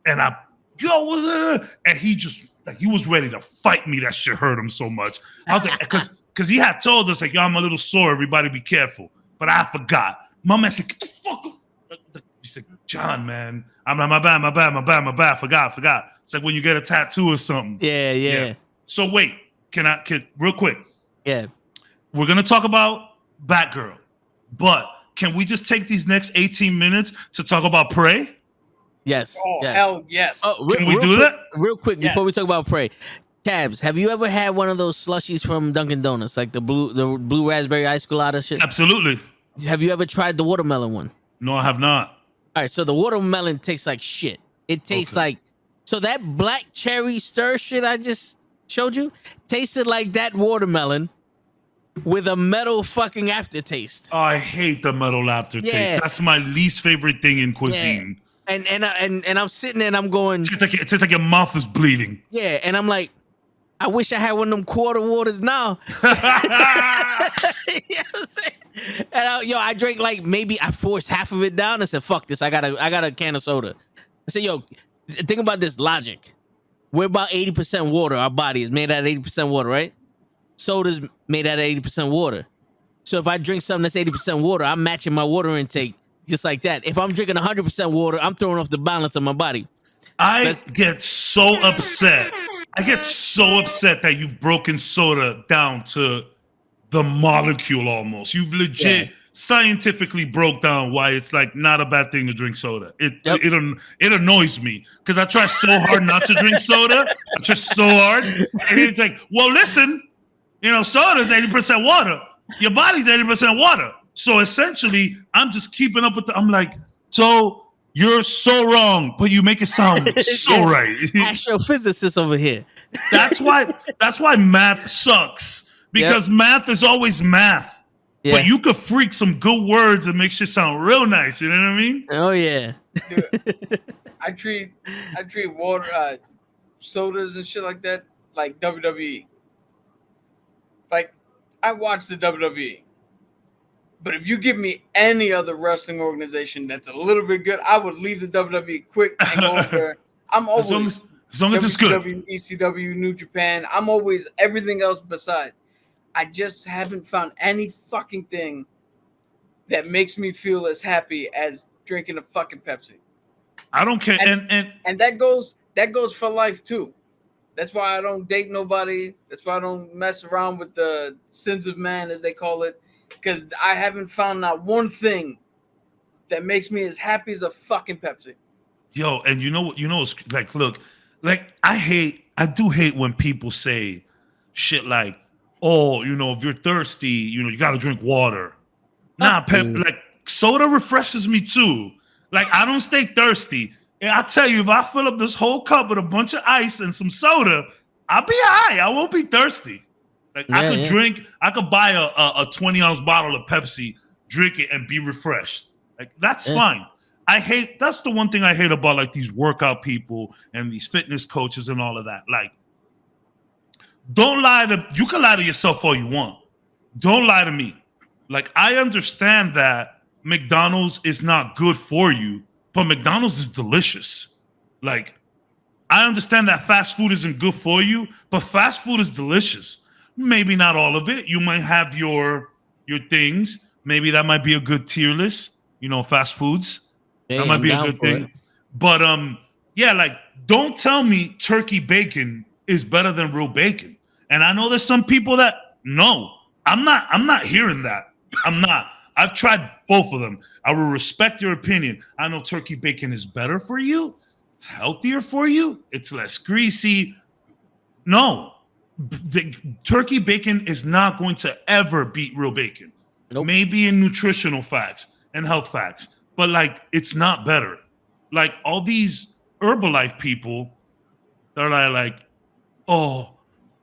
and I. Yo, what's up? And he just he was ready to fight me. That shit hurt him so much. I was like, because he had told us like, yo, I'm a little sore. Everybody be careful. But I forgot. My man said, get the fuck up. He said, John, man. I'm like, my bad. Forgot. It's like when you get a tattoo or something. Yeah. So wait, can real quick? Yeah. We're gonna talk about Batgirl, but can we just take these next 18 minutes to talk about Prey? Yes. Oh, yes. hell yes. Oh, Can we do that? Real quick before we Yes. talk about Prey. Cabs, have you ever had one of those slushies from Dunkin' Donuts, like the blue raspberry ice colada shit? Absolutely. Have you ever tried the watermelon one? No, I have not. All right, so the watermelon tastes like shit. It tastes Okay. like, so that black cherry stir shit I just showed you tasted like that watermelon with a metal fucking aftertaste. I hate the metal aftertaste. Yeah. That's my least favorite thing in cuisine. And I'm sitting there and I'm going, It tastes like your mouth is bleeding. yeah, and I'm like, I wish I had one of them quarter waters now. You know what I'm saying? And I drank like, maybe I forced half of it down and said, fuck this, I got a can of soda. I said, yo, think about this logic. We're about 80% water. Our body is made out of 80% water, right? Soda's made out of 80% water. So if I drink something that's 80% water, I'm matching my water intake just like that. If I'm drinking 100% water, I'm throwing off the balance of my body. I get so upset. I get so upset that you've broken soda down to the molecule almost. You've legit scientifically broke down why it's like not a bad thing to drink soda. It annoys me because I try so hard not to drink soda. I try so hard. And it's like, well, listen, soda's 80% water. Your body's 80% water. So essentially, I'm just keeping up with I'm like, so you're so wrong, but you make it sound so right. Astrophysicist over here. That's why math sucks. Because math is always math. Yeah. But you could freak some good words and make shit sound real nice. You know what I mean? Oh yeah. Dude, I treat water, sodas and shit like that like WWE. Like, I watch the WWE. But if you give me any other wrestling organization that's a little bit good, I would leave the WWE quick and go over there. I'm always as long as it's good. ECW, New Japan. I'm always everything else beside. I just haven't found any fucking thing that makes me feel as happy as drinking a fucking Pepsi. I don't care. And that goes for life too. That's why I don't date nobody. That's why I don't mess around with the sins of man, as they call it. Because I haven't found not one thing that makes me as happy as a fucking Pepsi. Yo, and it's like, look, like I do hate when people say shit like, oh, if you're thirsty, you got to drink water. Nah, like soda refreshes me too. Like I don't stay thirsty. And I tell you, if I fill up this whole cup with a bunch of ice and some soda, I'll be all right. I won't be thirsty. Like I could buy a 20-ounce bottle of Pepsi, drink it, and be refreshed. Like that's fine. That's the one thing I hate about like these workout people and these fitness coaches and all of that. Like, you can lie to yourself all you want. Don't lie to me. Like, I understand that McDonald's is not good for you, but McDonald's is delicious. Like, I understand that fast food isn't good for you, but fast food is delicious. Maybe not all of it. You might have your things. Maybe that might be a good tier list. Fast foods. That might be a good thing. But like, don't tell me turkey bacon is better than real bacon. And I know there's some people that no, I'm not hearing that. I'm not. I've tried both of them. I will respect your opinion. I know turkey bacon is better for you. It's healthier for you. It's less greasy. No. Turkey bacon is not going to ever beat real bacon. Nope. Maybe in nutritional facts and health facts, but like it's not better. Like all these Herbalife people, they're like, oh,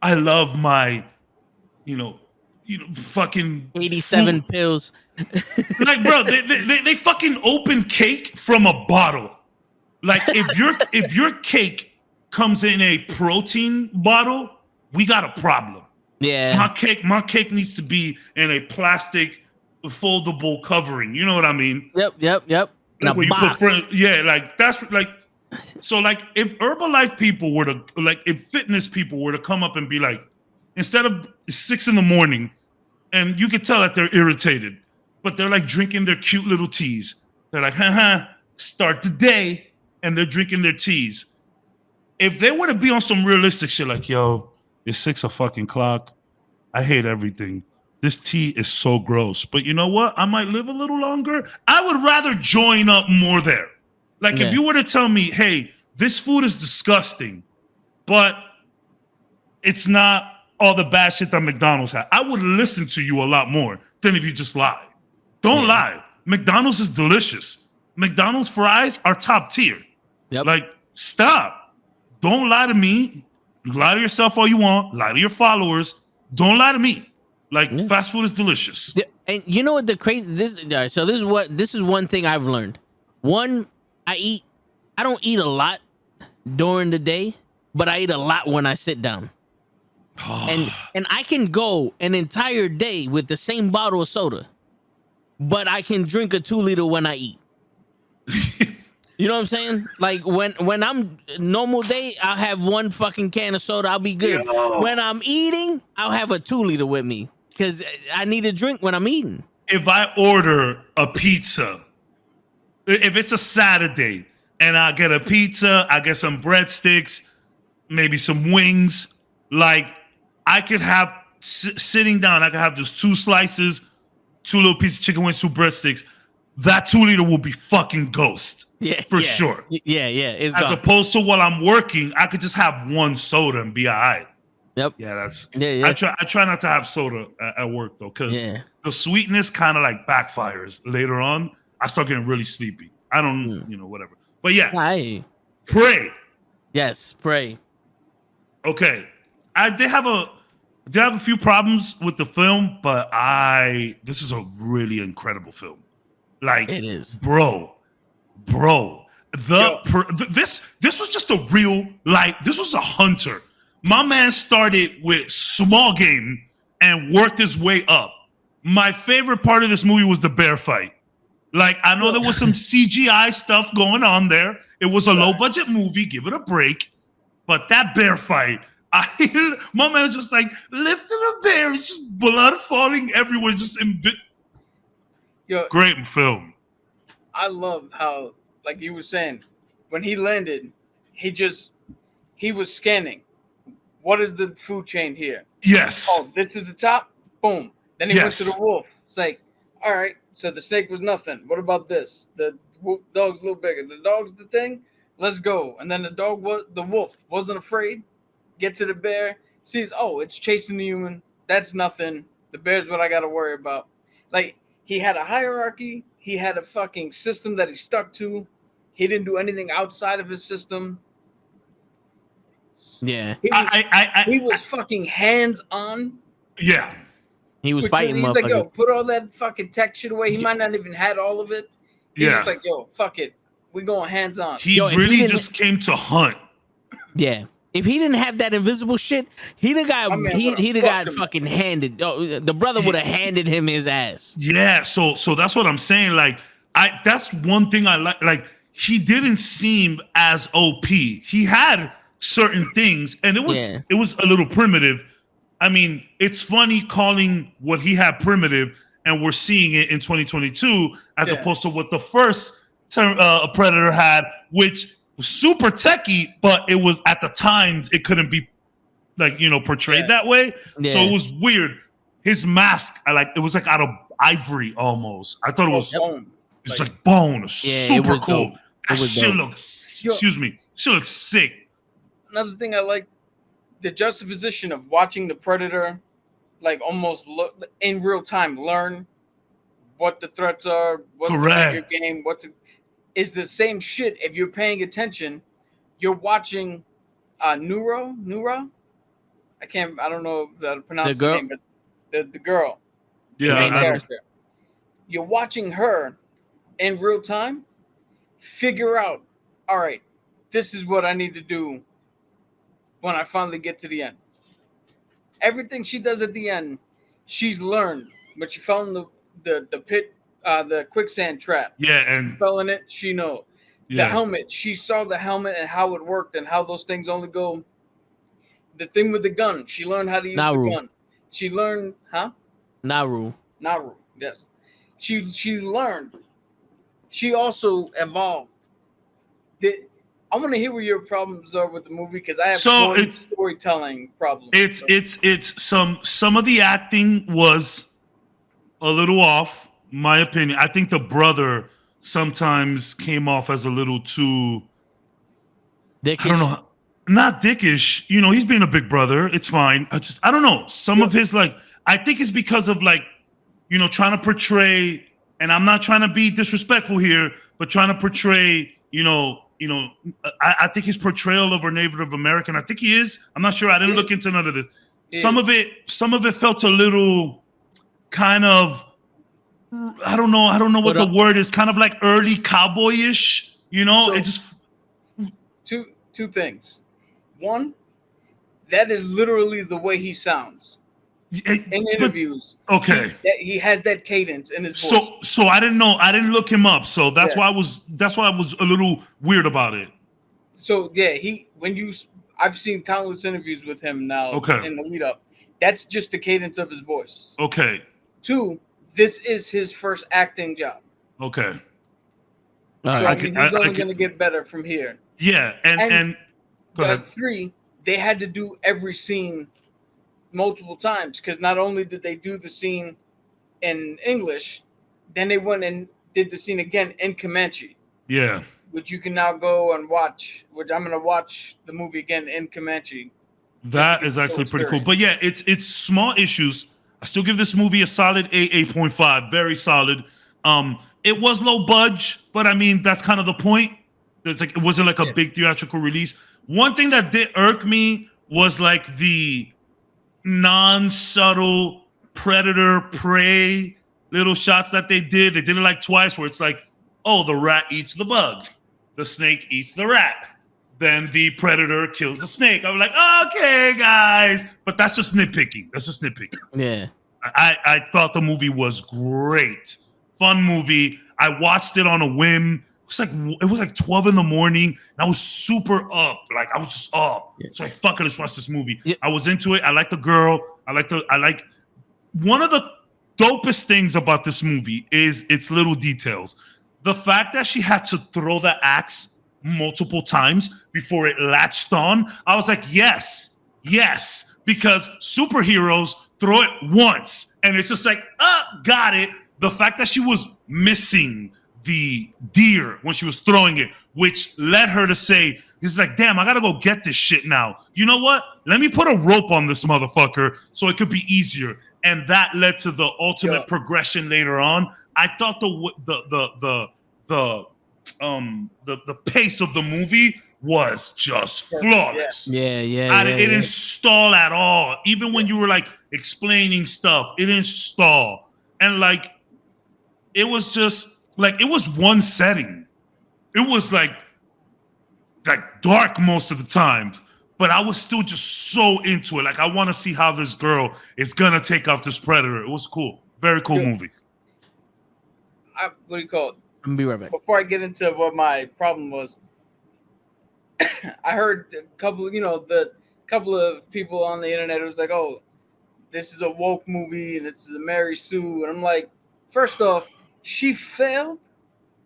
I love my, fucking 87 food. pills. Like, bro, they fucking open cake from a bottle. Like if your cake comes in a protein bottle, we got a problem. Yeah. My cake needs to be in a plastic foldable covering. You know what I mean? Yep. Like when you put like that's like so like if Herbalife people were to like if fitness people were to come up and be like, instead of 6 a.m, and you could tell that they're irritated, but they're like drinking their cute little teas. They're like, start the day and they're drinking their teas. If they were to be on some realistic shit like, yo, it's 6 o'clock. I hate everything. This tea is so gross. But you know what? I might live a little longer. I would rather join up more there. Like if you were to tell me, hey, this food is disgusting, but it's not all the bad shit that McDonald's had, I would listen to you a lot more than if you just lie. Don't lie. McDonald's is delicious. McDonald's fries are top tier. Yep. Like, stop. Don't lie to me. Lie to yourself all you want. Lie to your followers. Don't lie to me. Like, fast food is delicious. And you know what the crazy this is one thing I've learned. One, I don't eat a lot during the day, but I eat a lot when I sit down. and I can go an entire day with the same bottle of soda, but I can drink a 2-liter when I eat. You know what I'm saying? Like when I'm normal day, I'll have one fucking can of soda. I'll be good. Yo. When I'm eating, I'll have a 2-liter with me because I need a drink when I'm eating. If I order a pizza, if it's a Saturday and I get a pizza, I get some breadsticks, maybe some wings, like I could have sitting down, I could have just 2 slices, 2 little pieces of chicken wings, 2 breadsticks. That 2-liter will be fucking ghost. For sure. Yeah. It's As gone. opposed to while I'm working, I could just have 1 soda and be all right. Yep. Yeah, that's. Yeah. I try not to have soda at work though, because the sweetness kind of like backfires later on. I start getting really sleepy. I don't, whatever. But yeah, pray. Yes, pray. Okay, I did have a few problems with the film, but this is a really incredible film. Like it is, bro. This was just a real, like, this was a hunter. My man started with small game and worked his way up. My favorite part of this movie was the bear fight. Like, I know there was some CGI stuff going on there. It was a low budget movie. Give it a break. But that bear fight, my man was just like lifting a bear, it's just blood falling everywhere. Just great film. I love how, like you were saying, when he landed, he was scanning. What is the food chain here? Yes. Oh, this is the top. Boom. Then he went to the wolf. It's like, all right. So the snake was nothing. What about this? The dog's a little bigger. The dog's the thing. Let's go. And then the wolf wasn't afraid. Get to the bear. Sees, oh, it's chasing the human. That's nothing. The bear's what I got to worry about. Like, he had a hierarchy. He had a fucking system that he stuck to. He didn't do anything outside of his system. Yeah. He was fucking hands-on. Yeah. He was fighting He's motherfuckers. like, yo, put all that fucking tech shit away. He might not even had all of it. He's just like, yo, fuck it. We going hands-on. He really just came to hunt. Yeah. If he didn't have that invisible shit, he'd have got fucking handed. Oh, the brother would have handed him his ass. Yeah, so that's what I'm saying. Like, that's one thing I like. Like, he didn't seem as OP. He had certain things, and it was a little primitive. I mean, it's funny calling what he had primitive, and we're seeing it in 2022 as opposed to what the first Predator had, which was super techie, but it was at the times it couldn't be like, portrayed that way. Yeah. So it was weird. His mask, it was like out of ivory almost. I thought it was bone. It's like bone. Super cool. Dope. That shit looks sick. Another thing I like, the juxtaposition of watching the Predator, like almost look in real time, learn what the threats are, what's the game, is the same shit. If you're paying attention, you're watching Nura. I don't know how to pronounce the name, but the girl. Yeah. The main character. You're watching her in real time figure out, all right, this is what I need to do when I finally get to the end. Everything she does at the end, she's learned. When she fell in the pit, the quicksand trap. Yeah, and fell in it, she know. Yeah. The helmet, she saw the helmet and how it worked and how those things only go. The thing with the gun, she learned how to use the gun. She learned, Naru, yes. She learned. she also evolved. I want to hear what your problems are with the movie because I have one storytelling problem. It's some of the acting was a little off, my opinion. I think the brother sometimes came off as a little too Dickish. I don't know, not dickish. You know, he's being a big brother. It's fine. I don't know. Some of his I think it's because of trying to portray, and I'm not trying to be disrespectful here, but trying to portray, I think his portrayal of our Native American, I think he is. I'm not sure. I didn't look into none of this. Some of it felt a little kind of, I don't know what the word is, kind of like early cowboyish, So, it just two things. One, that is literally the way he sounds in interviews. Okay, he has that cadence in his voice. So I didn't know. I didn't look him up. So that's why I was a little weird about it. So yeah, I've seen countless interviews with him now. Okay. In the lead up, that's just the cadence of his voice. Okay. Two, this is his first acting job. Okay. So he's only going to get better from here. Yeah, and go ahead. Three, they had to do every scene multiple times because not only did they do the scene in English, then they went and did the scene again in Comanche. Yeah. Which you can now go and watch. Which I'm going to watch the movie again in Comanche. That is actually pretty cool. But yeah, it's small issues. I still give this movie a solid 8.5. Very solid. It was low budge, but I mean that's kind of the point. It wasn't like a big theatrical release. One thing that did irk me was like the non-subtle predator prey little shots that they did. They did it like twice where it's like, oh, the rat eats the bug. The snake eats the rat. Then the predator kills the snake. I was like, okay, guys. But that's just nitpicking. Yeah. I thought the movie was great. Fun movie. I watched it on a whim. It was like 12 in the morning. And I was super up. Like I was just up. Yeah. So fuck it, let's watch this movie. Yeah. I was into it. I like the girl. I like one of the dopest things about this movie is its little details. The fact that she had to throw the axe multiple times before it latched on. I was like, yes, because superheroes throw it once and it's just like, got it. The fact that she was missing the deer when she was throwing it, which led her to say, he's like, damn, I gotta go get this shit now. You know what? Let me put a rope on this motherfucker so it could be easier. And that led to the ultimate progression later on. I thought the pace of the movie was just flawless. Yeah. It didn't stall at all. Even when you were like explaining stuff, it didn't stall. And like, it was just like, it was one setting. It was like dark most of the times, but I was still just so into it. Like, I want to see how this girl is going to take out this predator. It was cool. Very cool movie. What do you call it? I'm gonna be right back. Before I get into what my problem was, I heard a couple of people on the internet was like, "Oh, this is a woke movie and it's a Mary Sue," and I'm like, first off, she failed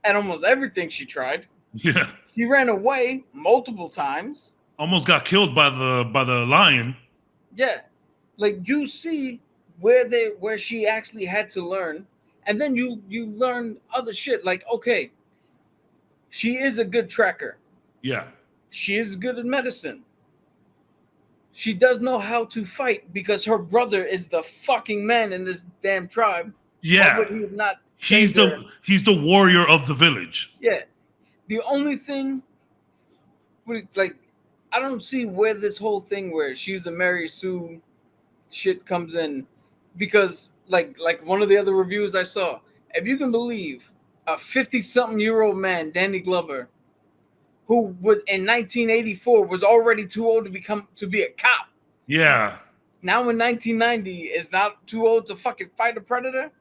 at almost everything she tried. Yeah, she ran away multiple times. Almost got killed by the lion. Yeah, like you see where she actually had to learn. And then you learn other shit. Like, okay, she is a good tracker. Yeah. She is good at medicine. She does know how to fight because her brother is the fucking man in this damn tribe. Yeah. Would he not he's the warrior of the village. Yeah. The only thing, like, I don't see where this whole thing where she's a Mary Sue shit comes in, because like one of the other reviews I saw, if you can believe, a 50-something-year-old man, Danny Glover, who was in 1984 was already too old to be a cop. Yeah. Now in 1990 is not too old to fucking fight a predator.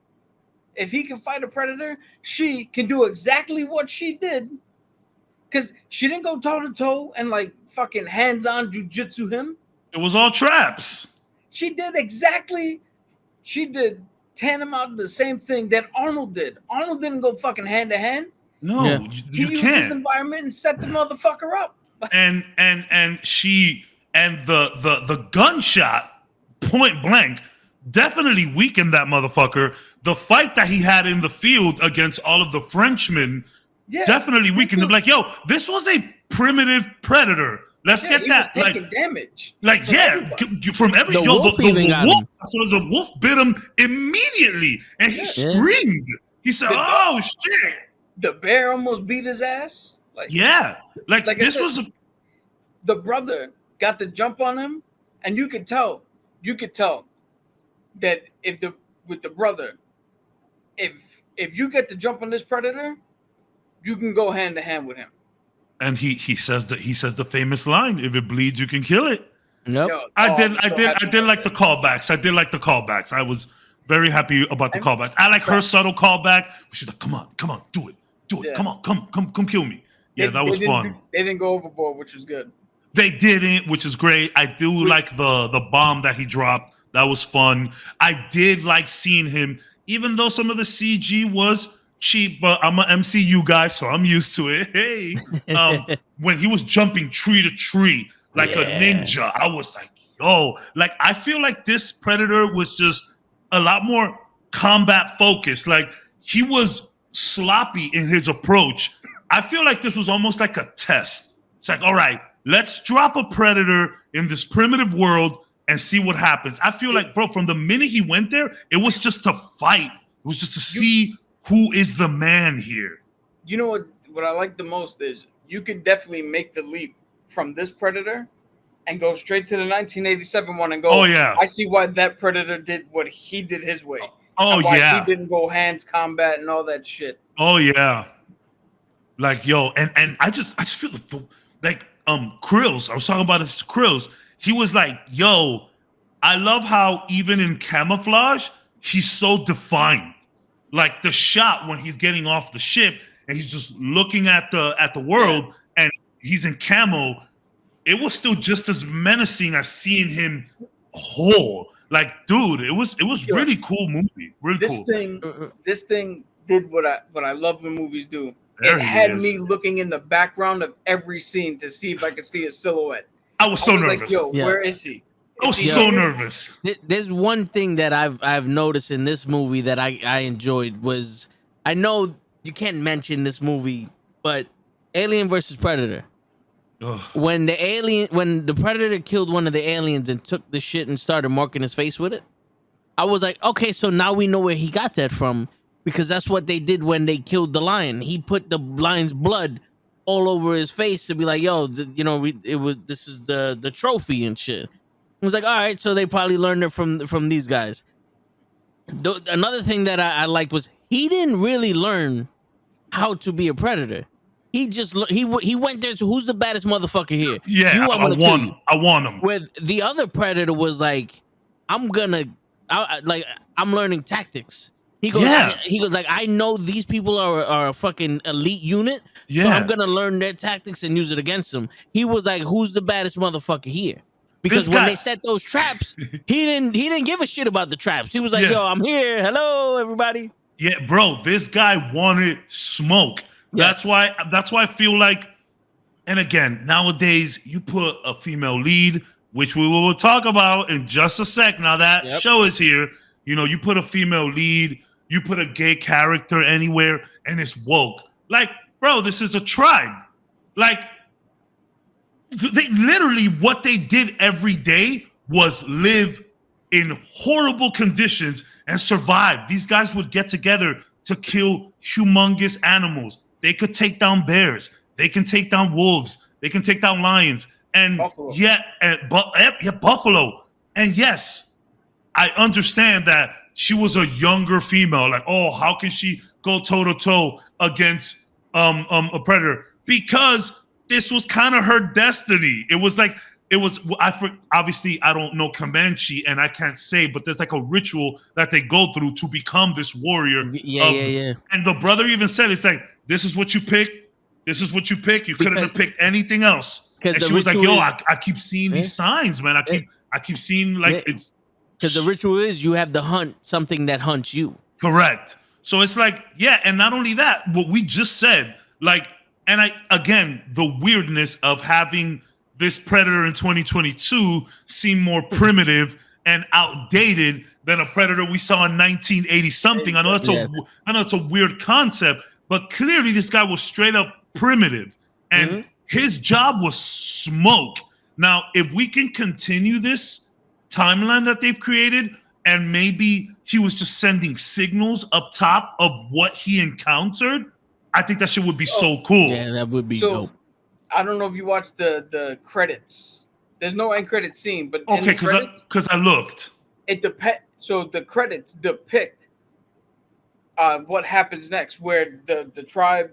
If he can fight a predator, she can do exactly what she did. Because she didn't go toe-to-toe and like fucking hands-on jujitsu him. It was all traps. She did tantamount the same thing that Arnold did. Arnold didn't go fucking hand to hand. No, Yeah. He you used his can't. environment and set the motherfucker up. And the gunshot point blank definitely weakened that motherfucker. The fight that he had in the field against all of the Frenchmen definitely weakened him. Like, yo, this was a primitive predator. Let's get he that. was taking damage. From every The wolf even got wolf. him. So the wolf bit him immediately, and he screamed. He said, "Oh shit!" The bear almost beat his ass. Like this was the brother got the jump on him, and you could tell that with the brother, if you get the jump on this predator, you can go hand to hand with him. And he says the famous line, "If it bleeds, you can kill it." Nope. Yo, I did like the callbacks. I did like the callbacks. I was very happy about the callbacks. I like her subtle callback. She's like, come on, do it. Yeah. Come on, come kill me. Yeah, that was fun. They didn't go overboard, which was good. They didn't, which is great. I do like the bomb that he dropped. That was fun. I did like seeing him, even though some of the CG was cheap, but I'm an MCU guy, so I'm used to it. Hey, when he was jumping tree to tree like a ninja, I was like, yo, like I feel like this Predator was just a lot more combat focused. Like he was sloppy in his approach. I feel like this was almost like a test. It's like, all right, let's drop a Predator in this primitive world and see what happens. I feel like, bro, from the minute he went there, it was just to fight. It was just to see who is the man here. You know what I like the most is you can definitely make the leap from this Predator and go straight to the 1987 one and go, oh yeah, I see why that Predator did what he did his way. Oh why yeah, he didn't go hands combat and all that shit. Oh yeah, like yo, and I just feel like Krills. I was talking about this Krills. He was like, yo, I love how even in camouflage he's so defined. Like the shot when he's getting off the ship and he's just looking at the world and he's in camo, it was still just as menacing as seeing him whole. Like, dude, it was really cool movie. Really cool. This thing did what I love when movies do. There it had me looking in the background of every scene to see if I could see a silhouette. I was so nervous. Like, yo, where is he? I was so nervous. There's one thing that I've noticed in this movie that I enjoyed was, I know you can't mention this movie, but Alien versus Predator. Ugh. When the Predator killed one of the aliens and took the shit and started marking his face with it, I was like, okay, so now we know where he got that from, because that's what they did when they killed the lion. He put the lion's blood all over his face to be like, yo, this is the trophy and shit. I was like, all right, so they probably learned it from these guys. Another thing that I liked was he didn't really learn how to be a predator. He just he went there to, who's the baddest motherfucker here? Yeah, I want him. Where the other predator was like, I'm learning tactics. He goes, like, I know these people are a fucking elite unit, so I'm gonna learn their tactics and use it against them. He was like, who's the baddest motherfucker here? Because when they set those traps, he didn't give a shit about the traps. He was like, yo, I'm here. Hello, everybody. Yeah, bro, this guy wanted smoke. Yes. That's why I feel like, and again, nowadays you put a female lead, which we will talk about in just a sec. Now that show is here, you put a female lead, you put a gay character anywhere, and it's woke. Like, bro, this is a tribe. Like, they literally, what they did every day was live in horrible conditions and survive. These guys would get together to kill humongous animals. They could take down bears. They can take down wolves. They can take down lions. And Buffalo. Buffalo. And yes, I understand that she was a younger female. Like, oh, how can she go toe to toe against a predator? Because this was kind of her destiny. Obviously I don't know Comanche and I can't say, but there's like a ritual that they go through to become this warrior. Yeah. And the brother even said, it's like, this is what you pick. This is what you pick. You couldn't have picked anything else. And she was like, yo, I keep seeing these signs, man. I keep seeing like it's. Because the ritual is you have to hunt something that hunts you. Correct. So it's like, yeah, and not only that, what we just said, like, and again, the weirdness of having this Predator in 2022 seem more primitive and outdated than a Predator we saw in 1980 something. I know it's a weird concept, but clearly this guy was straight up primitive, and his job was smoke. Now, if we can continue this timeline that they've created, and maybe he was just sending signals up top of what he encountered, I think that shit would be so cool. Yeah, that would be dope. I don't know if you watched the credits. There's no end credit scene, but okay, because I looked. So the credits depict what happens next, where the tribe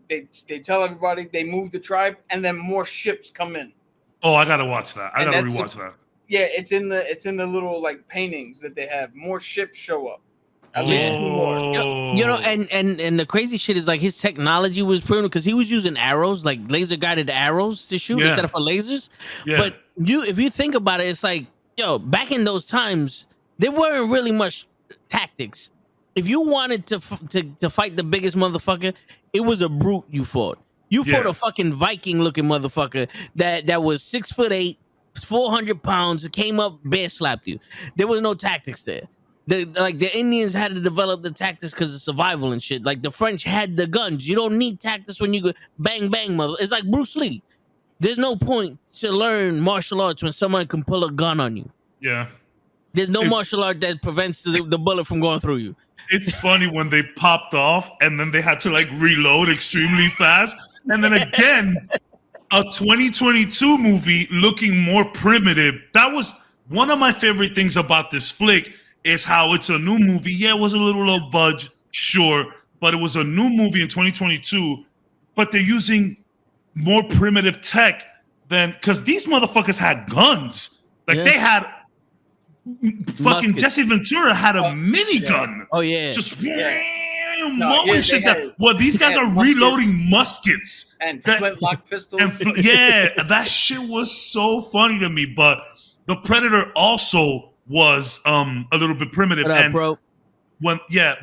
they tell everybody, they move the tribe, and then more ships come in. Oh, I gotta watch that. I gotta rewatch that. Yeah, it's in the little like paintings that they have. More ships show up. At least 2 more. You know, and the crazy shit is like his technology was proven because he was using arrows, like laser guided arrows to shoot instead of for lasers. Yeah. But if you think about it, it's like, yo, back in those times, there weren't really much tactics. If you wanted to fight the biggest motherfucker, it was a brute you fought. You fought a fucking Viking looking motherfucker that was 6'8", 400 pounds, came up, bear slapped you. There was no tactics there. The Indians had to develop the tactics because of survival and shit. Like the French had the guns. You don't need tactics when you go bang bang, mother. It's like Bruce Lee. There's no point to learn martial arts when someone can pull a gun on you. Yeah. There's no martial art that prevents the bullet from going through you. It's funny when they popped off and then they had to like reload extremely fast. And then again, a 2022 movie looking more primitive. That was one of my favorite things about this flick, is how it's a new movie. Yeah, it was a little low budget, sure, but it was a new movie in 2022. But they're using more primitive tech than, because these motherfuckers had guns. Like they had fucking Muskets. Jesse Ventura had a minigun. Oh yeah, just mowing shit down. Well, these guys are reloading muskets and flintlock pistols. That shit was so funny to me. But the Predator also was a little bit primitive. What up, bro?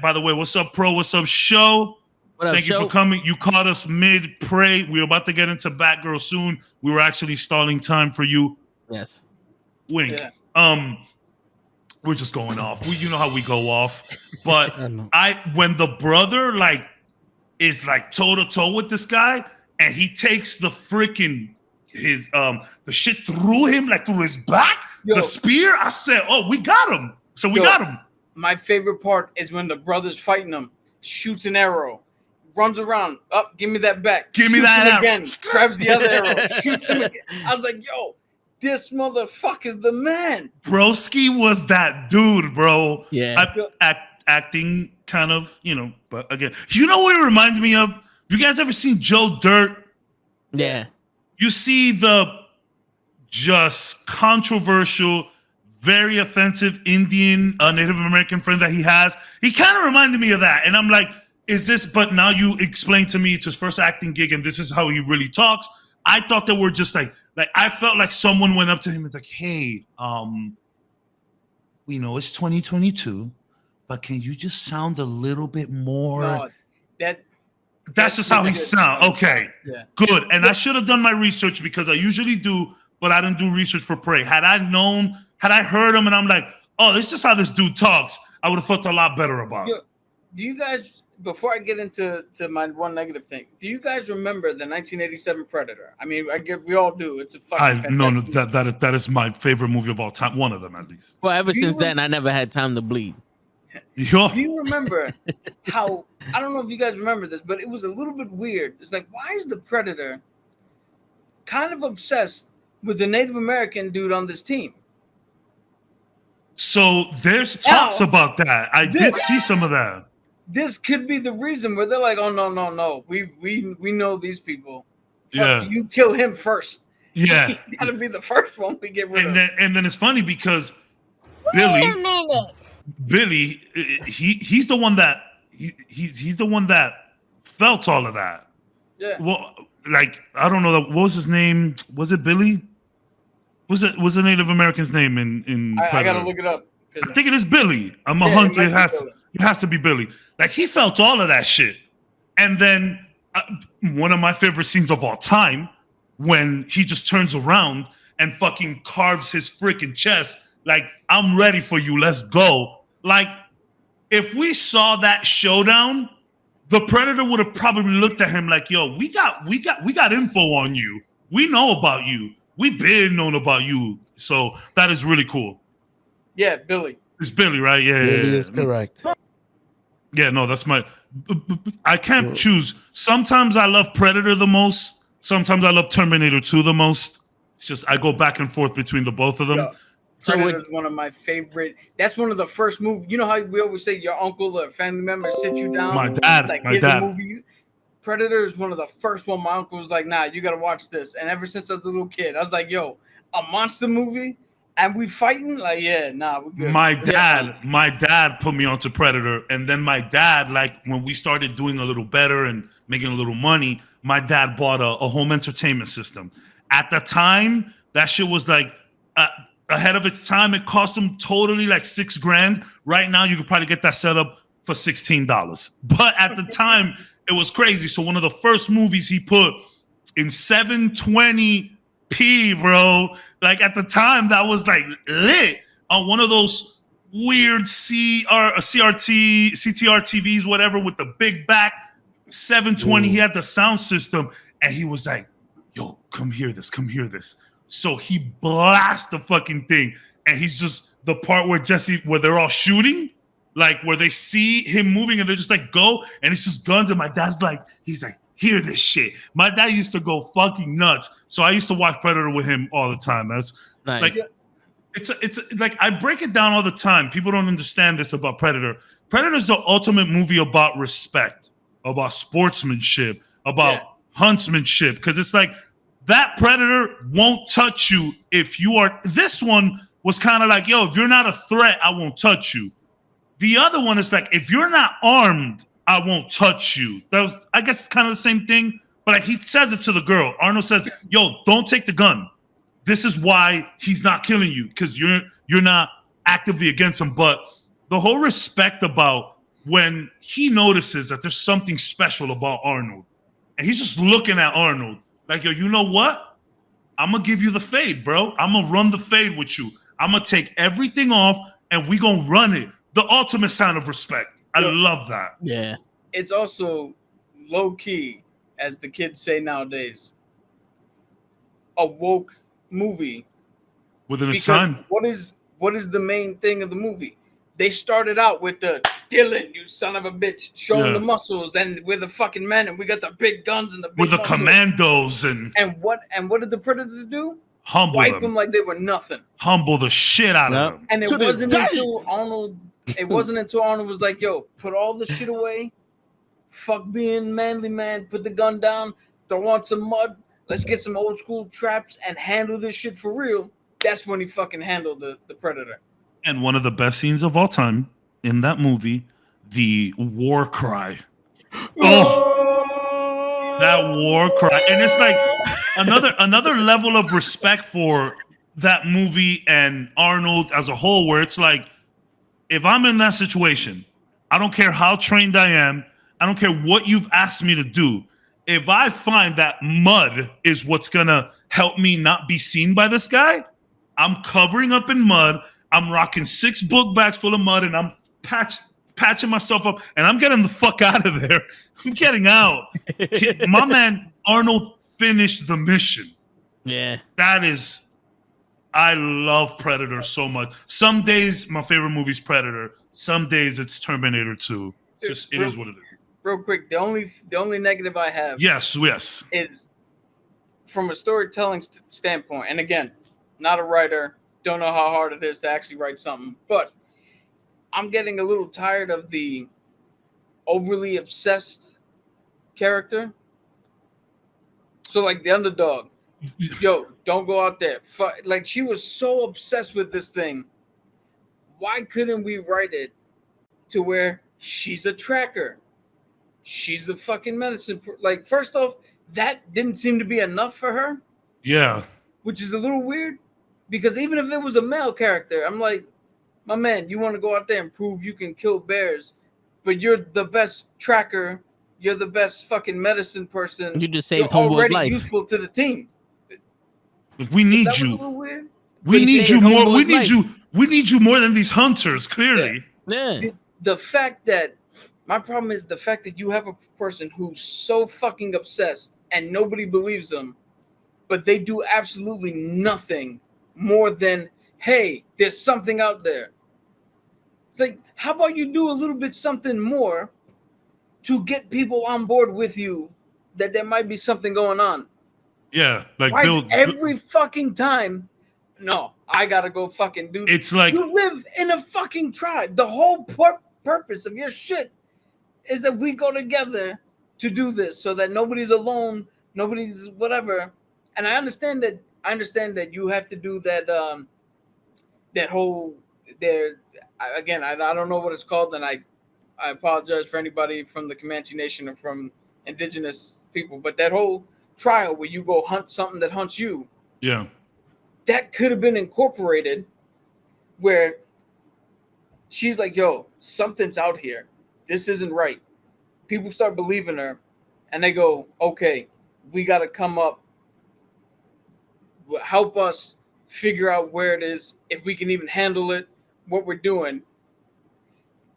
By the way, what's up, Pro? What's up, Show? Thank you for coming. You caught us mid-prey. We were about to get into Batgirl soon. We were actually stalling time for you. Yes. Wink. Yeah. We're just going off. You know how we go off. But when the brother like is like toe to toe with this guy, and he takes the freaking the shit through him, like through his back, the spear. I said, "Oh, we got him." So we got him. My favorite part is when the brother's fighting him, shoots an arrow, runs around, up, give me that back, give me that arrow again, grabs the other arrow, shoots him again. I was like, "Yo, this motherfucker's the man." Broski was that dude, bro. Yeah. Acting kind of, but again, you know what it reminded me of? You guys ever seen Joe Dirt? Yeah. You see the just controversial, very offensive Indian, Native American friend that he has. He kind of reminded me of that. And I'm like, is this, but now you explain to me it's his first acting gig and this is how he really talks. I thought that we're just like I felt like someone went up to him and was like, "Hey, we know it's 2022, but can you just sound a little bit more?" No, that's just how he sounds. Okay, good. And I should have done my research because I usually do, but I didn't do research for Prey. Had I heard him and I'm like, "Oh, this is just how this dude talks," I would have felt a lot better about it. Do you guys? Before I get into my one negative thing, do you guys remember the 1987 Predator? I mean, we all do. It's a fucking that is my favorite movie of all time. One of them, at least. Well, ever since then, I never had time to bleed. Do you remember how? I don't know if you guys remember this, but it was a little bit weird. It's like, why is the Predator kind of obsessed with the Native American dude on this team? So there's talks about that. I did see some of that. This could be the reason where they're like, "Oh no, we know these people. You kill him first. Yeah, he's got to be the first one we get rid of." And then it's funny because Wait a minute. Billy, he's the one that he's the one that felt all of that. Yeah. Well, like I don't know, what was his name? Was it Billy? Was the Native American's name in I gotta look it up. I think it is Billy. I'm 100. It has to be Billy. Like, he felt all of that shit. And then one of my favorite scenes of all time, when he just turns around and fucking carves his freaking chest. Like, I'm ready for you. Let's go. Like, if we saw that showdown, the Predator would have probably looked at him like, yo, we got info on you. We know about you. We've been known about you. So that is really cool. Yeah, Billy. It's Billy, right? Yeah. Billy is correct. Yeah, no, that's my. I can't choose. Sometimes I love Predator the most. Sometimes I love Terminator 2 the most. It's just I go back and forth between the both of them. Yeah. Predator is one of my favorite. That's one of the first movies. You know how we always say your uncle or family member sit you down? My dad. Like, my here's dad. a movie. Predator is one of the first one. My uncle was like, nah, you got to watch this. And ever since I was a little kid, I was like, yo, a monster movie? And we fighting? Like, yeah, nah, we're good. My dad put me onto Predator, and then my dad, like, when we started doing a little better and making a little money, my dad bought a home entertainment system. At the time, that shit was like ahead of its time. It cost him totally like $6,000. Right now, you could probably get that set up for $16. But at the time, it was crazy. So one of the first movies he put in 720p, bro. Like, at the time, that was like lit on one of those weird CRT, CTR TVs, whatever, with the big back. 720. He had the sound system, and he was like, yo, come hear this. So he blasts the fucking thing, and he's just the part where they're all shooting, like where they see him moving, and they're just like, go, and it's just guns, and my dad's like, he's like, hear this shit. My dad used to go fucking nuts. So I used to watch Predator with him all the time. That's Nice. like, it's like, I break it down all the time. People don't understand this about Predator. Predator is the ultimate movie about respect, about sportsmanship, about huntsmanship. Because it's like, that Predator won't touch you if you are. This one was kind of like, yo, if you're not a threat, I won't touch you. The other one is like, if you're not armed, I won't touch you. That was, I guess it's kind of the same thing, but like, he says it to the girl. Arnold says, yo, don't take the gun. This is why he's not killing you, because you're not actively against him. But the whole respect about when he notices that there's something special about Arnold, and he's just looking at Arnold like, yo, you know what? I'm going to give you the fade, bro. I'm going to run the fade with you. I'm going to take everything off, and we going to run it. The ultimate sign of respect. I love that. Yeah. It's also low key, as the kids say nowadays, a woke movie. Within its time. What is the main thing of the movie? They started out with the Dylan, you son of a bitch, showing the muscles, and we're the fucking men, and we got the big guns and the big with the muscles. Commandos and what did the Predator do? Humble Wipe them like they were nothing. Humble the shit out of them. And it wasn't until Arnold. It wasn't until Arnold was like, yo, put all the shit away. Fuck being manly man. Put the gun down. Throw on some mud. Let's get some old school traps and handle this shit for real. That's when he fucking handled the Predator. And one of the best scenes of all time in that movie, the war cry. Oh, that war cry. And it's like another level of respect for that movie and Arnold as a whole, where it's like, if I'm in that situation, I don't care how trained I am. I don't care what you've asked me to do. If I find that mud is what's going to help me not be seen by this guy, I'm covering up in mud. I'm rocking 6 book bags full of mud, and I'm patching myself up, and I'm getting the fuck out of there. I'm getting out. My man Arnold finished the mission. Yeah. That is... I love Predator so much. Some days my favorite movie is Predator. Some days it's Terminator 2. It's just it is what it is. Real quick, the only negative I have yes is from a storytelling standpoint. And again, not a writer, don't know how hard it is to actually write something, but I'm getting a little tired of the overly obsessed character. So like the underdog. Yo, don't go out there. Like, she was so obsessed with this thing. Why couldn't we write it to where she's a tracker? She's the fucking medicine. Like, first off, that didn't seem to be enough for her. Yeah. Which is a little weird, because even if it was a male character, I'm like, my man, you want to go out there and prove you can kill bears, but you're the best tracker. You're the best fucking medicine person. You just saved You're Homeboy's already life. useful to the team. We Is need that a you. little weird? We They need saved you more. We Homeboy's need life. you. We need you more than these hunters. Clearly. Yeah. The fact that my problem is the fact that you have a person who's so fucking obsessed and nobody believes them, but they do absolutely nothing more than, hey, there's something out there. It's like, how about you do a little bit something more to get people on board with you that there might be something going on? Yeah, like Why is build. every fucking time? No, I gotta go fucking do. It's like You live in a fucking tribe. The whole purpose of your shit is that we go together to do this, so that nobody's alone, nobody's whatever. And I understand that. I understand that you have to do that. That whole there. Again, I don't know what it's called, and I apologize for anybody from the Comanche Nation or from indigenous people, but that whole trial where you go hunt something that hunts you, yeah. that could have been incorporated where she's like, yo, something's out here. This isn't right. People start believing her and they go, okay, we got to come up, help us figure out where it is, if we can even handle it, what we're doing.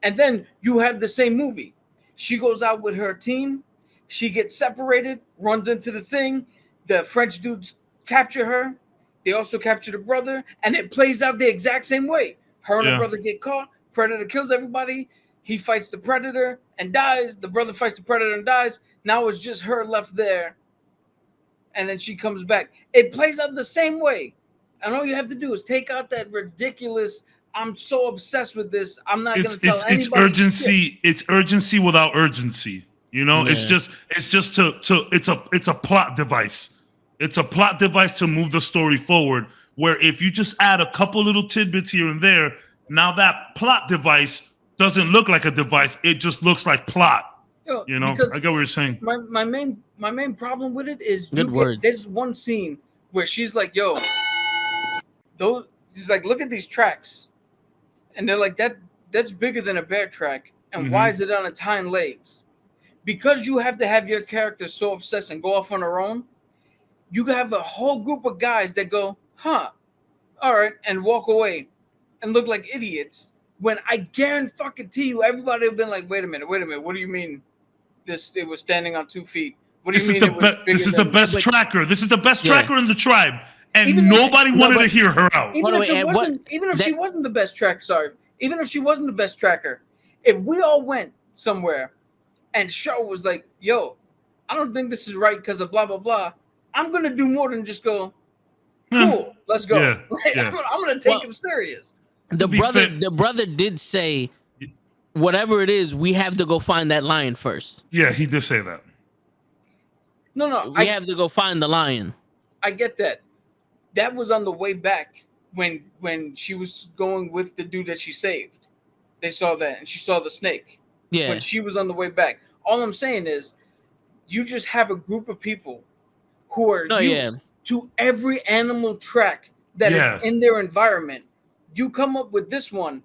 And then you have the same movie. She goes out with her team. She gets separated, runs into the thing. The French dudes capture her. They also capture the brother. And it plays out the exact same way. Her and the brother get caught. Predator kills everybody. He fights the Predator and dies. The brother fights the Predator and dies. Now it's just her left there. And then she comes back. It plays out the same way. And all you have to do is take out that ridiculous, I'm so obsessed with this, I'm not going to tell anybody. It's urgency. Shit. It's urgency without urgency. You know, Yeah. it's just it's a plot device. It's a plot device to move the story forward. Where if you just add a couple little tidbits here and there, now that plot device doesn't look like a device. It just looks like plot. You know, I get what you're saying. My main problem with it is Good words. There's one scene where she's like, yo, she's like, look at these tracks. And they're like, that's bigger than a bear track. And why is it on its hind legs? Because you have to have your character so obsessed and go off on her own, you have a whole group of guys that go, huh, all right, and walk away and look like idiots. When I guarantee you, everybody have been like, wait a minute, what do you mean it was standing on 2 feet? What do you mean This is the best tracker. This is the best tracker in the tribe. And Even nobody wanted to hear her out. Even if she wasn't the best tracker, if we all went somewhere and Shaw was like, yo, I don't think this is right because of blah, blah, blah, I'm going to do more than just go, cool, let's go. Yeah. I'm going to take him serious. The brother did say, whatever it is, we have to go find that lion first. Yeah, he did say that. No, we have to go find the lion. I get that. That was on the way back when she was going with the dude that she saved. They saw that, and she saw the snake. Yeah. When she was on the way back. All I'm saying is, you just have a group of people who are used to every animal track that is in their environment. You come up with this one,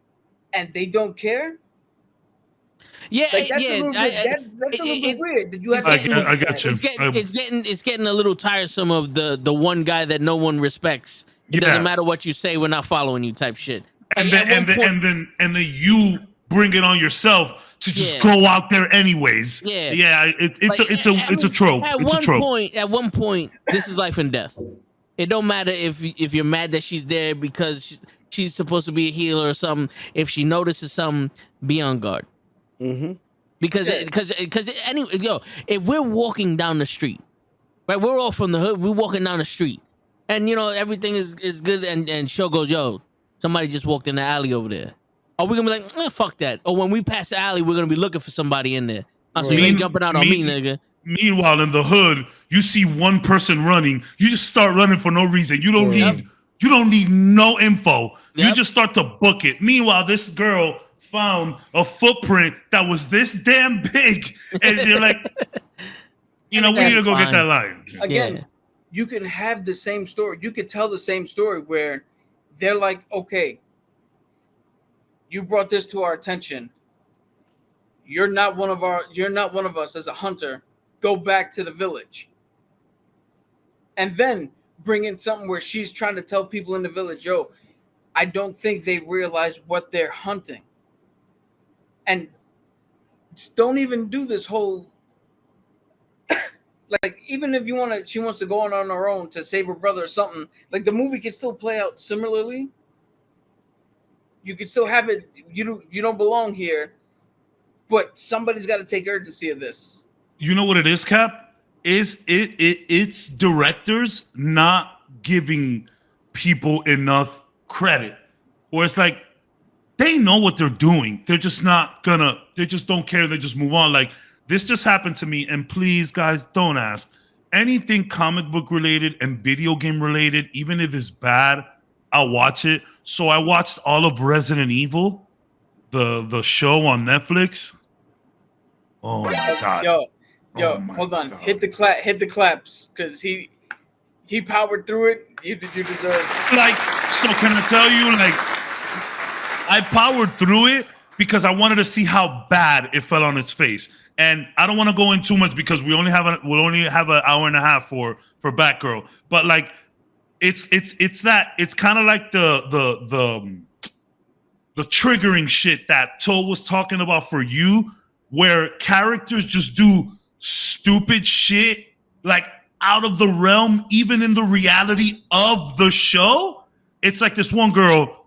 and they don't care. Yeah, like, that's a little bit weird. That you have to I got you. It's getting a little tiresome of the one guy that no one respects. It doesn't matter what you say, we're not following you type shit. And then you bring it on yourself to just go out there anyways. Yeah. It's a trope. At one point, this is life and death. It don't matter if you're mad that she's there because she's supposed to be a healer or something. If she notices something, be on guard. Mm-hmm. Because anyway, if we're walking down the street, right, we're all from the hood, we're walking down the street, and everything is good, and Show goes, yo, somebody just walked in the alley over there. Are we gonna be like, fuck that? Or when we pass the alley, we're gonna be looking for somebody in there. So you ain't jumping out on me, nigga. Meanwhile, in the hood, you see one person running, you just start running for no reason. You don't need no info. Yep. You just start to book it. Meanwhile, this girl found a footprint that was this damn big, and they're like, we need to go get that lion. Again, you can have the same story. You could tell the same story where they're like, okay, you brought this to our attention. you're not one of us as a hunter. Go back to the village. And then bring in something where she's trying to tell people in the village, yo, I don't think they realize what they're hunting. And just don't even do this whole like, even if she wants to go on her own to save her brother or something, like the movie can still play out similarly. You can still have it, you don't belong here, but somebody's got to take urgency of this. You know what it is, Cap? It's directors not giving people enough credit. Or it's like, they know what they're doing. They're just not gonna, they just don't care. They just move on. Like, this just happened to me. And please, guys, don't ask. Anything comic book related and video game related, even if it's bad, I'll watch it. So I watched all of Resident Evil, the show on Netflix. Oh my God. Yo, Oh my hold on. God. Hit the claps, because he powered through it. You deserve. Like, so can I tell you, like, I powered through it because I wanted to see how bad it fell on its face. And I don't want to go in too much because we'll only have an hour and a half for Batgirl. But like, it's kind of like the triggering shit that Toe was talking about for you, where characters just do stupid shit like out of the realm, even in the reality of the show. It's like this one girl,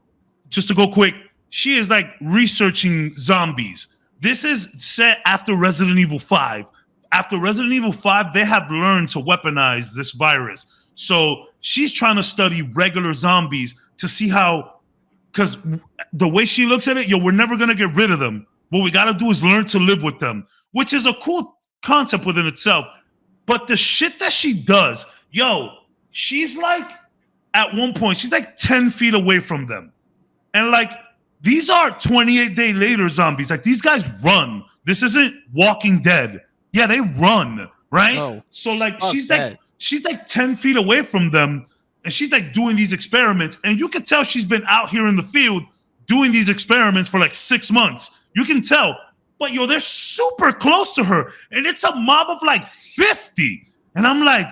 just to go quick, she is like researching zombies. This is set after Resident Evil 5. After Resident Evil 5, they have learned to weaponize this virus. So she's trying to study regular zombies to see how, because the way she looks at it, we're never going to get rid of them. What we got to do is learn to live with them, which is a cool concept within itself. But the shit that she does, she's like, at one point, she's like 10 feet away from them. And like, these are 28-day later zombies. Like, these guys run. This isn't Walking Dead. Yeah, they run, right? Oh, so like, that. she's like 10 feet away from them, and she's like doing these experiments. And you can tell she's been out here in the field doing these experiments for like 6 months. You can tell. But they're super close to her. And it's a mob of like 50. And I'm like,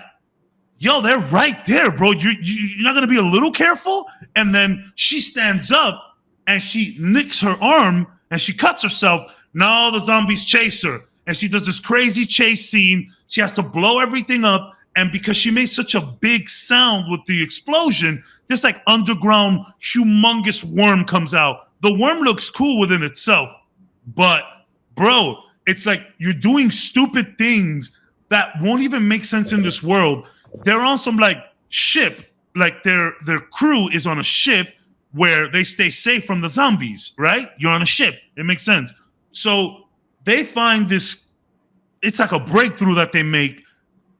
they're right there, bro. You're not going to be a little careful? And then she stands up and she nicks her arm and she cuts herself. Now the zombies chase her. And she does this crazy chase scene. She has to blow everything up. And because she made such a big sound with the explosion, this like underground humongous worm comes out. The worm looks cool within itself. But, bro, it's like you're doing stupid things that won't even make sense in this world. They're on some like ship. Like their crew is on a ship where they stay safe from the zombies, right? You're on a ship. It makes sense. So they find this, it's like a breakthrough that they make,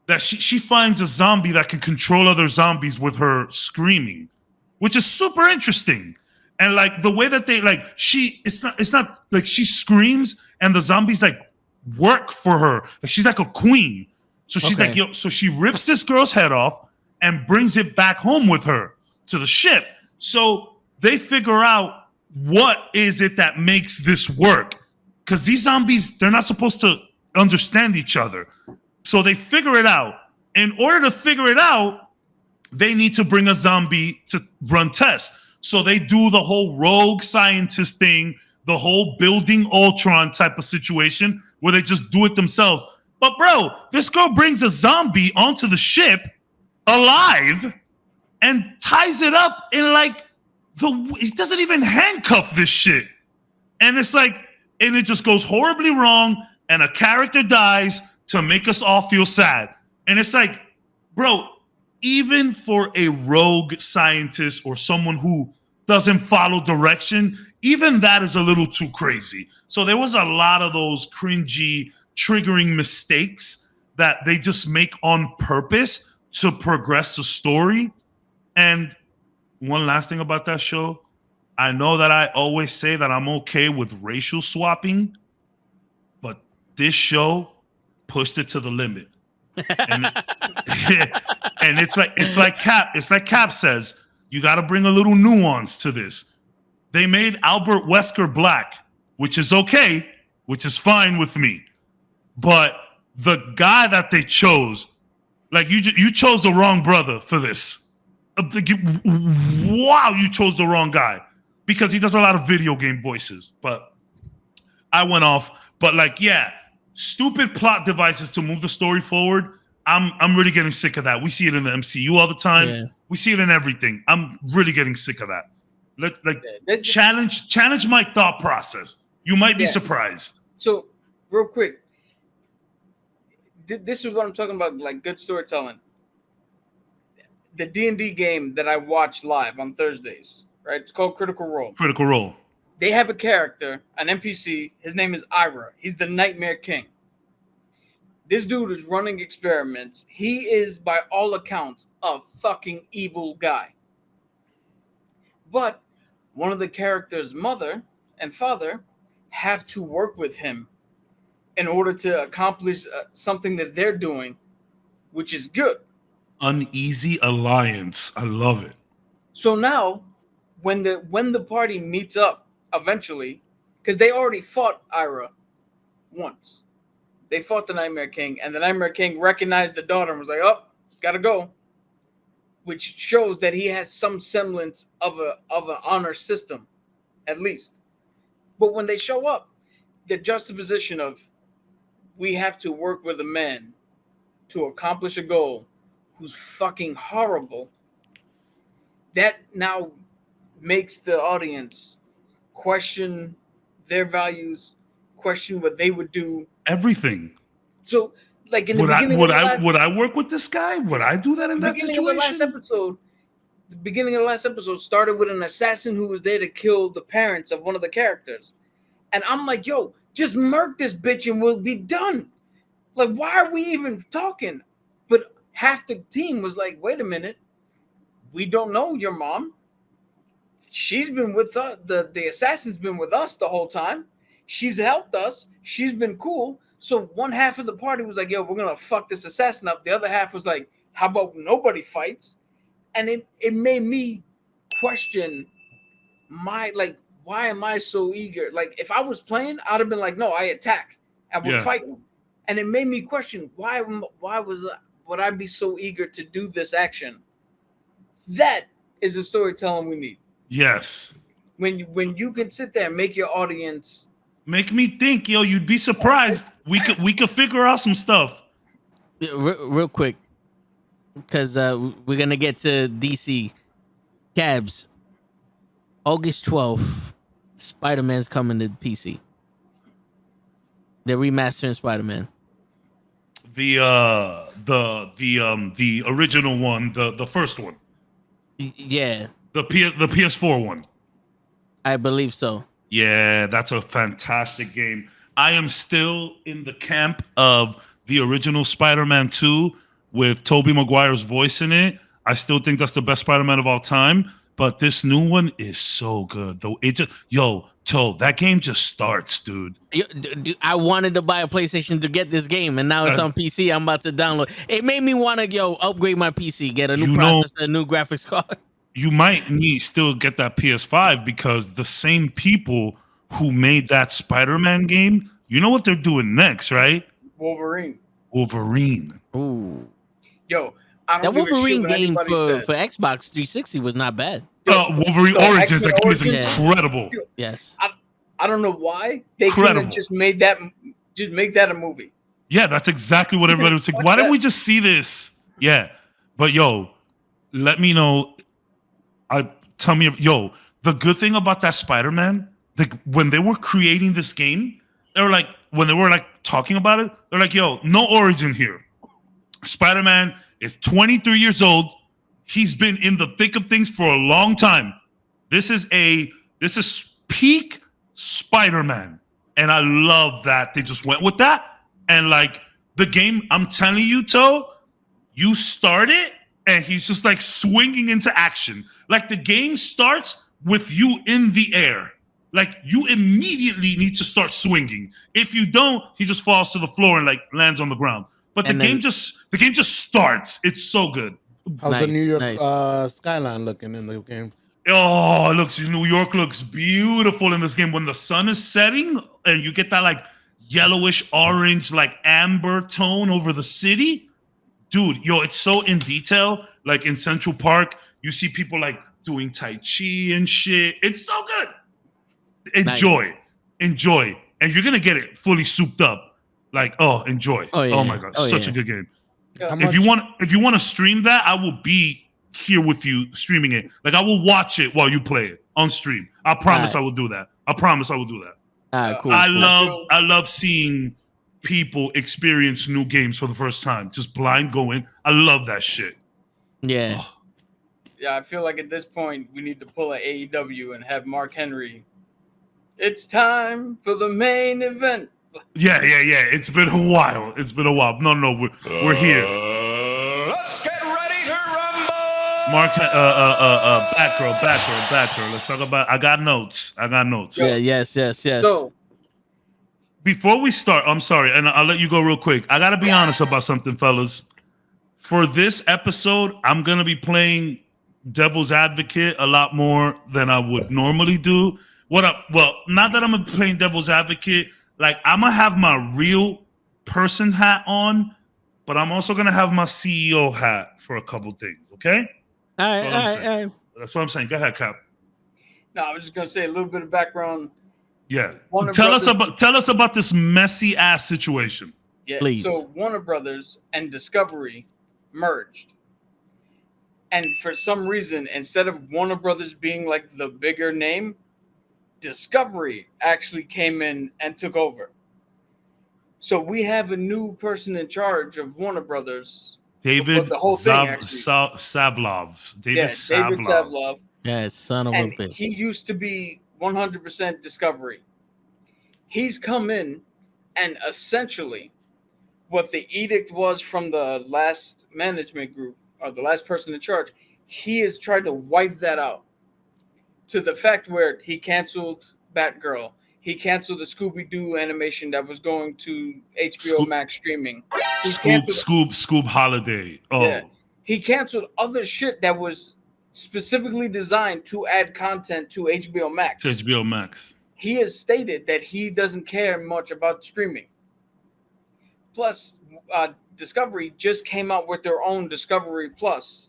that she finds a zombie that can control other zombies with her screaming, which is super interesting. And like the way that they like, it's not like she screams and the zombies like work for her. Like she's like a queen. So she's like, so she rips this girl's head off and brings it back home with her to the ship. So they figure out what is it that makes this work. Because these zombies, they're not supposed to understand each other. So they figure it out. In order to figure it out, they need to bring a zombie to run tests. So they do the whole rogue scientist thing, the whole building Ultron type of situation where they just do it themselves. But bro, this girl brings a zombie onto the ship alive and ties it up in like it doesn't even handcuff this shit. And it's like, and it just goes horribly wrong and a character dies to make us all feel sad. And it's like, bro, even for a rogue scientist or someone who doesn't follow direction, even that is a little too crazy. So there was a lot of those cringy, triggering mistakes that they just make on purpose to progress the story. And one last thing about that show, I know that I always say that I'm okay with racial swapping, but this show pushed it to the limit. And, and it's like Cap says, you got to bring a little nuance to this. They made Albert Wesker black, which is okay, which is fine with me. But the guy that they chose, like you chose the wrong brother for this. Wow, you chose the wrong guy because he does a lot of video game voices. But I went off. But like, yeah, stupid plot devices to move the story forward. I'm really getting sick of that. We see it in the MCU all the time. Yeah. We see it in everything. I'm really getting sick of that. Challenge my thought process. You might be surprised. So, real quick, this is what I'm talking about, like good storytelling. The D&D game that I watch live on Thursdays, right? It's called Critical Role. Critical Role. They have a character, an NPC. His name is Ira. He's the Nightmare King. This dude is running experiments. He is, by all accounts, a fucking evil guy. But one of the character's mother and father have to work with him in order to accomplish something that they're doing, which is good. Uneasy alliance. I love it. So now, when the party meets up eventually, because they already fought Ira once. They fought the Nightmare King, and the Nightmare King recognized the daughter and was like, "Oh, gotta go," which shows that he has some semblance of an honor system, at least. But when they show up, the juxtaposition of we have to work with a man to accomplish a goal who's fucking horrible, that now makes the audience question their values, question what they would do. Everything. So, like in the would beginning, would I work with this guy? Would I do that in that situation? The beginning of the last episode started with an assassin who was there to kill the parents of one of the characters, and I'm like, "Yo, just murk this bitch and we'll be done." Like, why are we even talking? But half the team was like, "Wait a minute, we don't know your mom. She's been with us. The assassin's been with us the whole time. She's helped us. She's been cool." So one half of the party was like, "Yo, we're gonna fuck this assassin up." The other half was like, "How about nobody fights?" And it made me question why am I so eager? Like, if I was playing, I'd have been like, "No, I attack and would fight them." And it made me question why would I be so eager to do this action? That is the storytelling we need. Yes. When you can sit there and make your audience. Make me think, yo. You'd be surprised. We could figure out some stuff. Yeah, real quick, because we're gonna get to DC. Cabs. August 12th, Spider-Man's coming to PC. They're remastering Spider-Man. The original one, the first one. Yeah. The PS4 one. I believe so. Yeah, that's a fantastic game. I am still in the camp of the original Spider-Man 2 with Tobey Maguire's voice in it. I still think that's the best Spider-Man of all time. But this new one is so good. Though that game just starts, dude. I wanted to buy a PlayStation to get this game, and now it's on PC. I'm about to download. It made me want to upgrade my PC, get a new processor, a new graphics card. You might still get that PS5 because the same people who made that Spider-Man game, you know what they're doing next, right? Wolverine. Ooh. Yo, I don't that Wolverine game for says. Xbox 360 was not bad. Wolverine Origins, that game is incredible. Yes. I don't know why they couldn't just make that a movie. Yeah, that's exactly what everybody was like. Why didn't we just see this? Yeah. But yo, let me know. The good thing about that Spider-Man, when they were creating this game, they were like, when they were like talking about it, they're like, yo, no origin here. Spider-Man is 23 years old. He's been in the thick of things for a long time. This is peak Spider-Man. And I love that they just went with that. And like the game, I'm telling you, Toe, you start it and he's just like swinging into action. Like the game starts with you in the air. Like you immediately need to start swinging. If you don't, he just falls to the floor and like lands on the ground. But the game just starts. It's so good. How's the New York skyline looking in the game? Oh, New York looks beautiful in this game when the sun is setting and you get that like yellowish orange, like amber tone over the city. Dude, yo, it's so in detail. Like in Central Park, you see people like doing Tai Chi and shit. It's so good. Enjoy. And you're going to get it fully souped up. Like, enjoy. Oh, yeah. Oh my God. Such a good game. Yeah. If you want to stream that, I will be here with you streaming it. Like I will watch it while you play it on stream. I promise I will do that. I promise I will do that. All right, cool. I love seeing people experience new games for the first time. Just blind going. I love that shit. Yeah. Oh. Yeah, I feel like at this point we need to pull an AEW and have Mark Henry. It's time for the main event. Yeah. It's been a while. No, we're here. Let's get ready to rumble. Mark, Batgirl. Let's talk about. I got notes. Yeah. Yes. So, Before we start, I'm sorry, and I'll let you go real quick. I gotta be honest about something, fellas. For this episode, I'm gonna be playing Devil's Advocate a lot more than I would normally do. Well, not that I'm gonna be playing Devil's Advocate. Like I'm gonna have my real person hat on, but I'm also gonna have my CEO hat for a couple things. Okay? All right. That's what I'm saying. Go ahead, Cap. no, I was just gonna say a little bit of background. Yeah. Warner Tell us Brothers- about this messy ass situation. Yeah. Please. So Warner Brothers and Discovery merged, and for some reason, instead of Warner Brothers being like the bigger name, Discovery actually came in and took over. So we have a new person in charge of Warner Brothers. David The whole thing, actually. Savlov. David David Savlov. Savlov. Yeah, son of a And bitch. he used to be 100% Discovery. He's come in, and essentially what the edict was from the last management group, or the last person in charge, he has tried to wipe that out. To the fact where he canceled Batgirl. He canceled the Scooby-Doo animation that was going to HBO Max streaming. Scoob Holiday. Oh. Yeah. He canceled other shit that was specifically designed to add content to HBO Max. HBO Max. He has stated that he doesn't care much about streaming. Plus, Discovery just came out with their own Discovery Plus.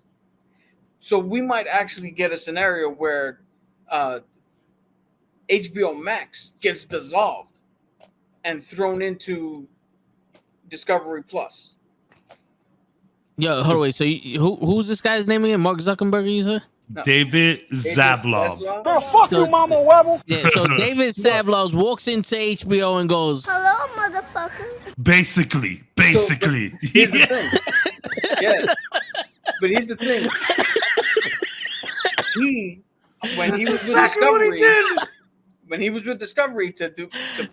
So we might actually get a scenario where HBO Max gets dissolved and thrown into Discovery Plus. Yo, hold on, wait. So who's this guy's name again? Mark Zuckerberg, you said? No. David Zavlov. Bro, fuck you, Mama Webble. Yeah, so David Savlov walks into HBO and goes, Hello, motherfucker. Basically. Here's the thing. Yeah. But here's the thing. When he was with Discovery to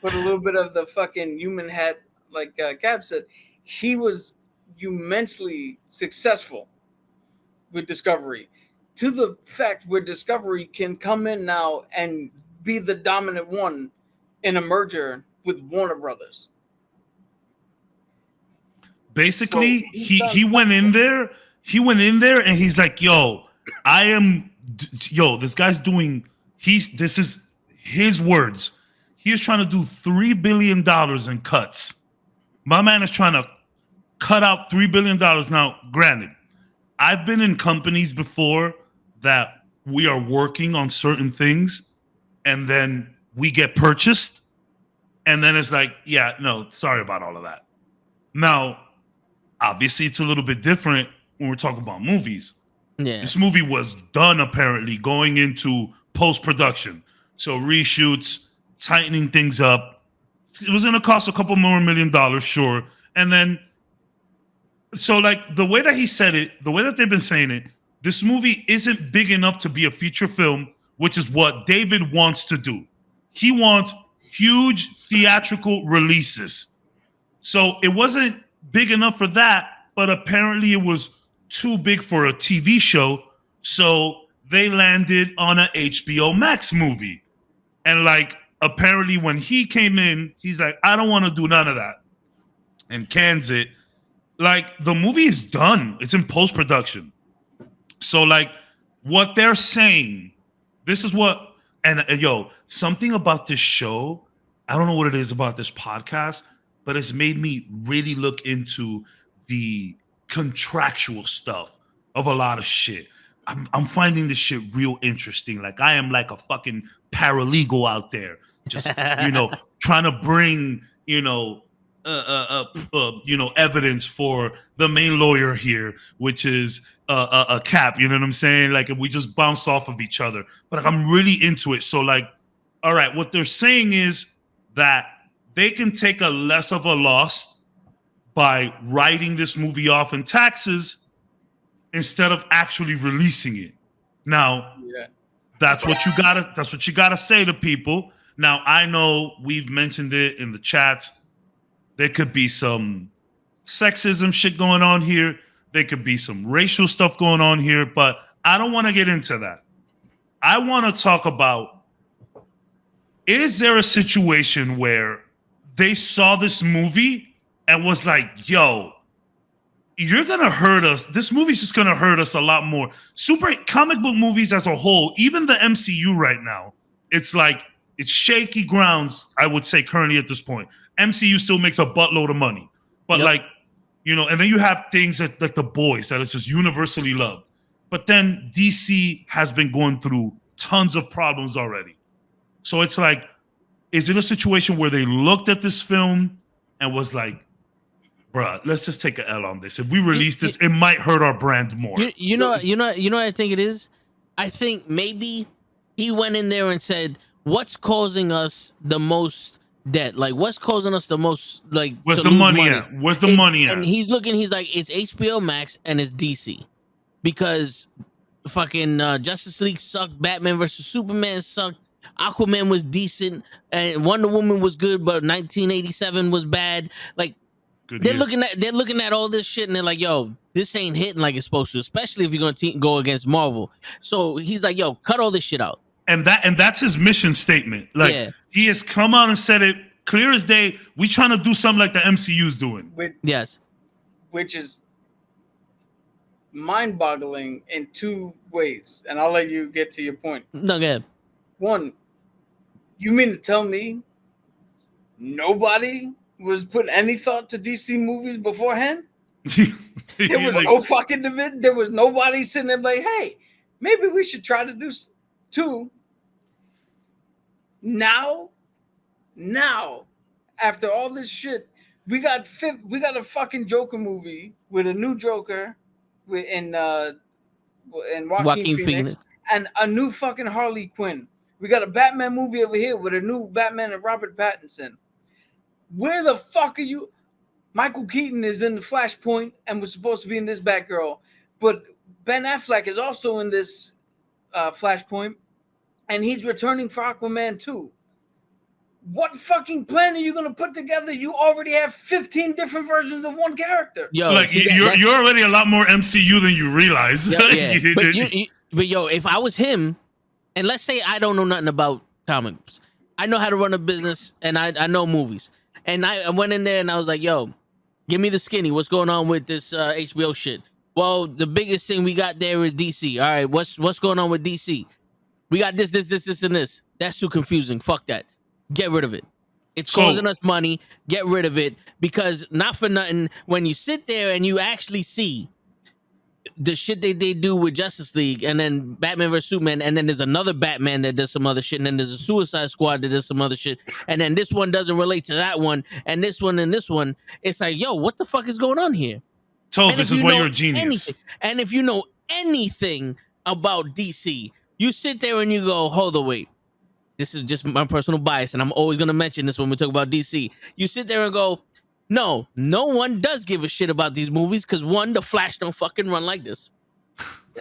put a little bit of the fucking human hat, like Cap said, he was immensely successful with Discovery, to the fact where Discovery can come in now and be the dominant one in a merger with Warner Brothers. Basically, So he went in there. He went in there and he's like, "Yo, this guy's doing. This is his words. He is trying to do $3 billion in cuts. My man is trying to cut out $3 billion. Now, granted, I've been in companies before that we are working on certain things, and then we get purchased, and then it's like, yeah, no, sorry about all of that. Now, obviously, it's a little bit different when we're talking about movies. yeah. This movie was done apparently going into post-production. So reshoots, tightening things up. It was going to cost a couple more $1 million, sure. And then, so like the way that he said it, the way that they've been saying it, this movie isn't big enough to be a feature film, which is what David wants to do. He wants huge theatrical releases. So it wasn't big enough for that, but apparently it was too big for a TV show. So they landed on an HBO Max movie. And like, apparently when he came in, he's like, I don't want to do none of that. And cans it. Like, the movie is done. It's in post-production. So like, what they're saying, this is what, and yo, something about this show I don't know what it is about this podcast, but it's made me really look into the contractual stuff of a lot of shit. I'm finding this shit real interesting. Like I am like a fucking paralegal out there, just trying to bring evidence for the main lawyer here, which is a Cap. You know what I'm saying? Like we just bounce off of each other. But like, I'm really into it. So like, all right, what they're saying is that they can take a less of a loss by writing this movie off in taxes instead of actually releasing it. Now, that's what you gotta say to people. Now, I know we've mentioned it in the chats. There could be some sexism shit going on here. There could be some racial stuff going on here, but I don't want to get into that. I want to talk about, is there a situation where they saw this movie and was like, yo, you're going to hurt us. This movie's just going to hurt us a lot more. Super comic book movies as a whole, even the MCU right now, it's like, it's shaky grounds, I would say, currently at this point. MCU still makes a buttload of money. But and then you have things that, like The Boys, that is just universally loved. But then DC has been going through tons of problems already. So it's like, is it a situation where they looked at this film and was like, bruh, let's just take an L on this. If we release this, it might hurt our brand more. You know what I think it is? I think maybe he went in there and said, what's causing us the most debt? Like, what's causing us the most, like, where's the money at? Where's the money at? And he's looking, he's like, it's HBO Max and it's DC. Because fucking Justice League sucked, Batman versus Superman sucked, Aquaman was decent, and Wonder Woman was good, but 1987 was bad. Like, they're looking at all this shit and they're like, yo, this ain't hitting like it's supposed to, especially if you're gonna go against Marvel. So he's like, yo, cut all this shit out. And that's his mission statement. Like he has come out and said it clear as day. We trying to do something like the MCU's doing. Which is mind-boggling in two ways. And I'll let you get to your point. No, go ahead. One, you mean to tell me nobody was putting any thought to DC movies beforehand? There was no fucking division. There was nobody sitting there like, hey, maybe we should try to do two. Now, after all this shit, we got a fucking Joker movie with a new Joker and Joaquin Phoenix and a new fucking Harley Quinn. We got a Batman movie over here with a new Batman and Robert Pattinson. Where the fuck are you? Michael Keaton is in the Flashpoint and was supposed to be in this Batgirl, but Ben Affleck is also in this Flashpoint, and he's returning for Aquaman 2. What fucking plan are you gonna put together? You already have 15 different versions of one character. Yo, like you're already a lot more MCU than you realize. Yeah. but yo, if I was him, and let's say I don't know nothing about comics, I know how to run a business, and I know movies. And I went in there and I was like, yo, give me the skinny. What's going on with this HBO shit? Well, the biggest thing we got there is DC. All right, what's going on with DC? We got this, and this. That's too confusing. Fuck that. Get rid of it. It's causing us money. Get rid of it. Because not for nothing, when you sit there and you actually see the shit they do with Justice League, and then Batman vs Superman, and then there's another Batman that does some other shit, and then there's a Suicide Squad that does some other shit, and then this one doesn't relate to that one, and this one and this one. It's like, yo, what the fuck is going on here? So this is why you're a genius. And if you know anything about DC, you sit there and you go, hold on, wait. This is just my personal bias, and I'm always going to mention this when we talk about DC. You sit there and go, no one does give a shit about these movies because one, the Flash don't fucking run like this.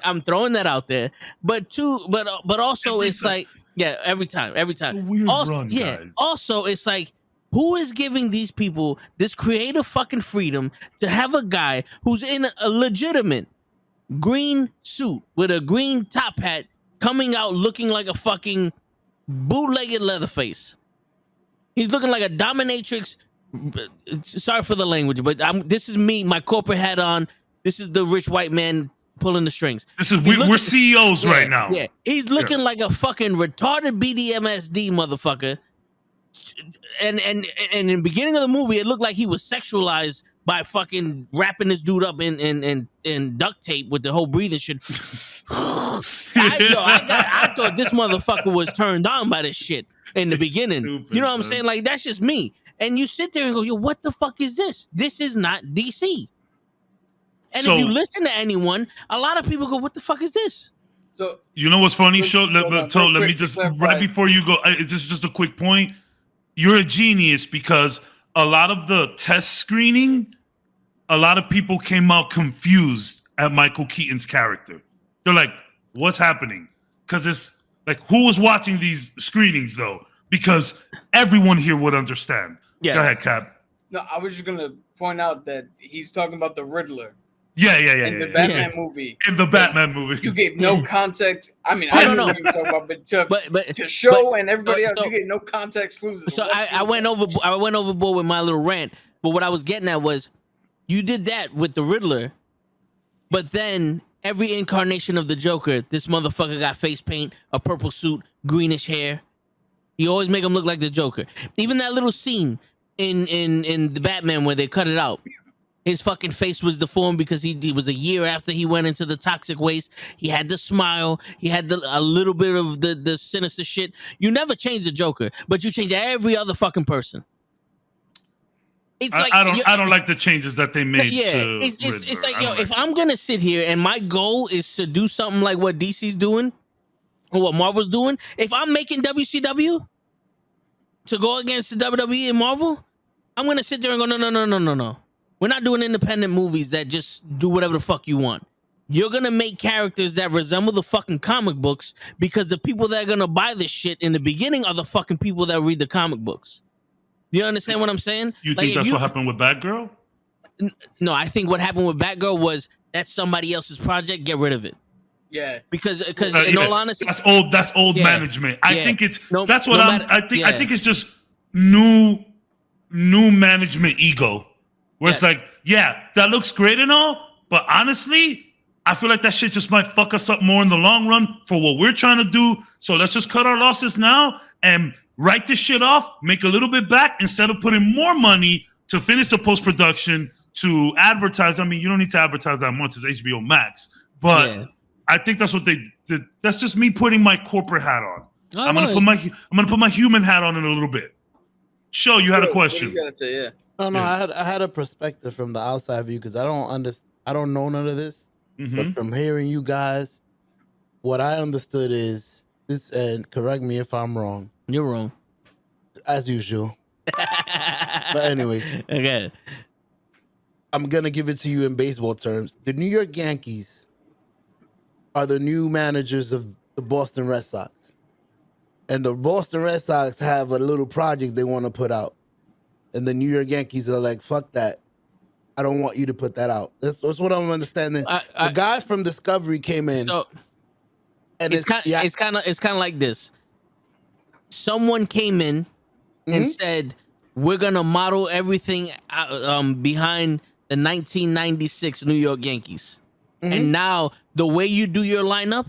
I'm throwing that out there. But two, but also it's like, every time. It's a weird run, guys. Also, it's like, who is giving these people this creative fucking freedom to have a guy who's in a legitimate green suit with a green top hat coming out looking like a fucking bootlegged Leatherface? He's looking like a dominatrix. Sorry for the language, but this is me, my corporate hat on. This is the rich white man pulling the strings. We're CEOs right now. Yeah, he's looking like a fucking retarded BDMSD motherfucker, and in the beginning of the movie, it looked like he was sexualized by fucking wrapping this dude up in duct tape with the whole breathing shit. I thought this motherfucker was turned on by this shit in the beginning. Stupid, you know what I'm son. saying? Like, that's just me. And you sit there and go, yo, what the fuck is this? This is not DC. And So- if you listen to anyone, a lot of people go, what the fuck is this? So You know what's funny, Show? Hold on, Let real me quick to just, clarify. right before you go, this is just a quick point. You're a genius because a lot of the test screening, a lot of people came out confused at Michael Keaton's character. They're like, what's happening? Because it's like, who was watching these screenings though? Because everyone here would understand. Yes. Go ahead, Cap. no, I was just gonna point out that he's talking about the Riddler Yeah. in the Batman movie. In the Batman movie. You gave no context. I mean, I I don't know know. what you were talking about, but But to show but- and everybody else, so- you gave no context clues. So I went overboard with my little rant. But what I was getting at was, you did that with the Riddler, but then every incarnation of the Joker, this motherfucker got face paint, a purple suit, greenish hair. You always make him look like the Joker. Even that little scene in the Batman where they cut it out. His fucking face was deformed because he was a year after he went into the toxic waste. He had the smile. He had a little bit of the sinister shit. You never change the Joker, but you change every other fucking person. It's I don't like the changes that they made. Yeah, to it's Riddler. like, I yo, don't if I'm gonna sit here and my goal is to do something like what DC's doing or what Marvel's doing, if I'm making WCW to go against the WWE and Marvel, I'm gonna sit there and go, no. We're not doing independent movies that just do whatever the fuck you want. You're gonna make characters that resemble the fucking comic books because the people that are gonna buy this shit in the beginning are the fucking people that read the comic books. Do you understand what I'm saying? You Like, think if that's what happened with Batgirl? No, I think what happened with Batgirl was that's somebody else's project. Get rid of it. Yeah, Because in all honesty, that's old Yeah. management. I Yeah. think it's No- that's what no I'm. matter- I think yeah. it's just new management ego, where it's Yes. like, yeah, that looks great and all, but honestly, I feel like that shit just might fuck us up more in the long run for what we're trying to do. So let's just cut our losses now and write this shit off, make a little bit back instead of putting more money to finish the post production to advertise. I mean, you don't need to advertise that much as HBO Max, but. Yeah. I think that's what they did. That's just me putting my corporate hat on. Oh, I'm no, gonna put my human hat on in a little bit. Show you had a question. What do you gotta say? Yeah. No, Yeah. I had a perspective from the outside view because I don't know none of this. Mhm. But from hearing you guys, what I understood is this, and correct me if I'm wrong, You're wrong. as usual. But anyways, Okay. I'm gonna give it to you in baseball terms. The New York Yankees are the new managers of the Boston Red Sox. And the Boston Red Sox have a little project they want to put out. And the New York Yankees are like, fuck that. I don't want you to put that out. That's what I'm understanding. The guy from Discovery came in. So and it's kind of like this. Someone came in and said, we're gonna model everything behind the 1996 New York Yankees. And now the way you do your lineup,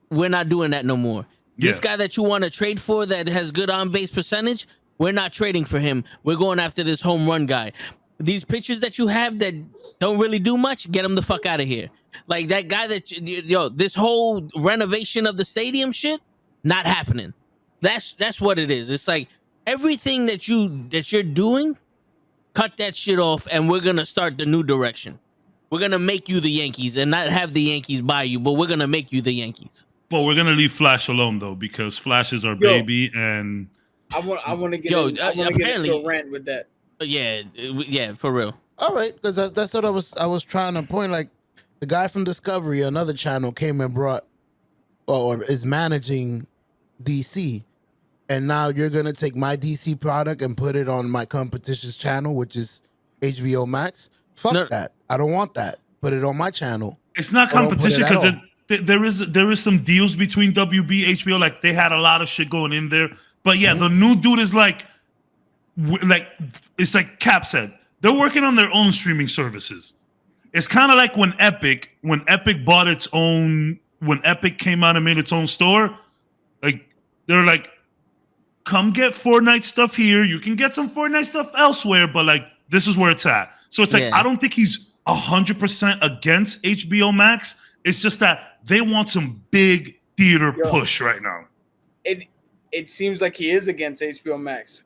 we're not doing that no more. This Yeah. guy that you want to trade for that has good on base percentage, we're not trading for him. We're going after this home run guy. These pitchers that you have that don't really do much, get them the fuck out of here. Like that guy this whole renovation of the stadium shit, not happening. That's what it is. It's like everything that you're doing, cut that shit off, and we're gonna start the new direction. We're gonna make you the Yankees and not have the Yankees buy you, but we're gonna make you the Yankees. Well, we're gonna leave Flash alone though, because Flash is our baby, and I want to get apparently- into a rant with that. Yeah, for real. all right, because that's what I was trying to point. Like the guy from Discovery, another channel, came and brought or is managing DC. And now you're gonna take my DC product and put it on my competition's channel, which is HBO Max. Fuck that. I don't want that. Put it on my channel. it's not I don't put competition it at because there is some deals between WB HBO. Like they had a lot of shit going in there, but yeah, the new dude is like it's like Cap said, they're working on their own streaming services. It's kind of like when Epic bought its own, when Epic came out and made its own store, like they're like, come get Fortnite stuff here. You can get some Fortnite stuff elsewhere, but like this is where it's at. So it's like I don't think he's 100% against HBO Max. It's just that they want some big theater push right now. It seems like he is against HBO Max.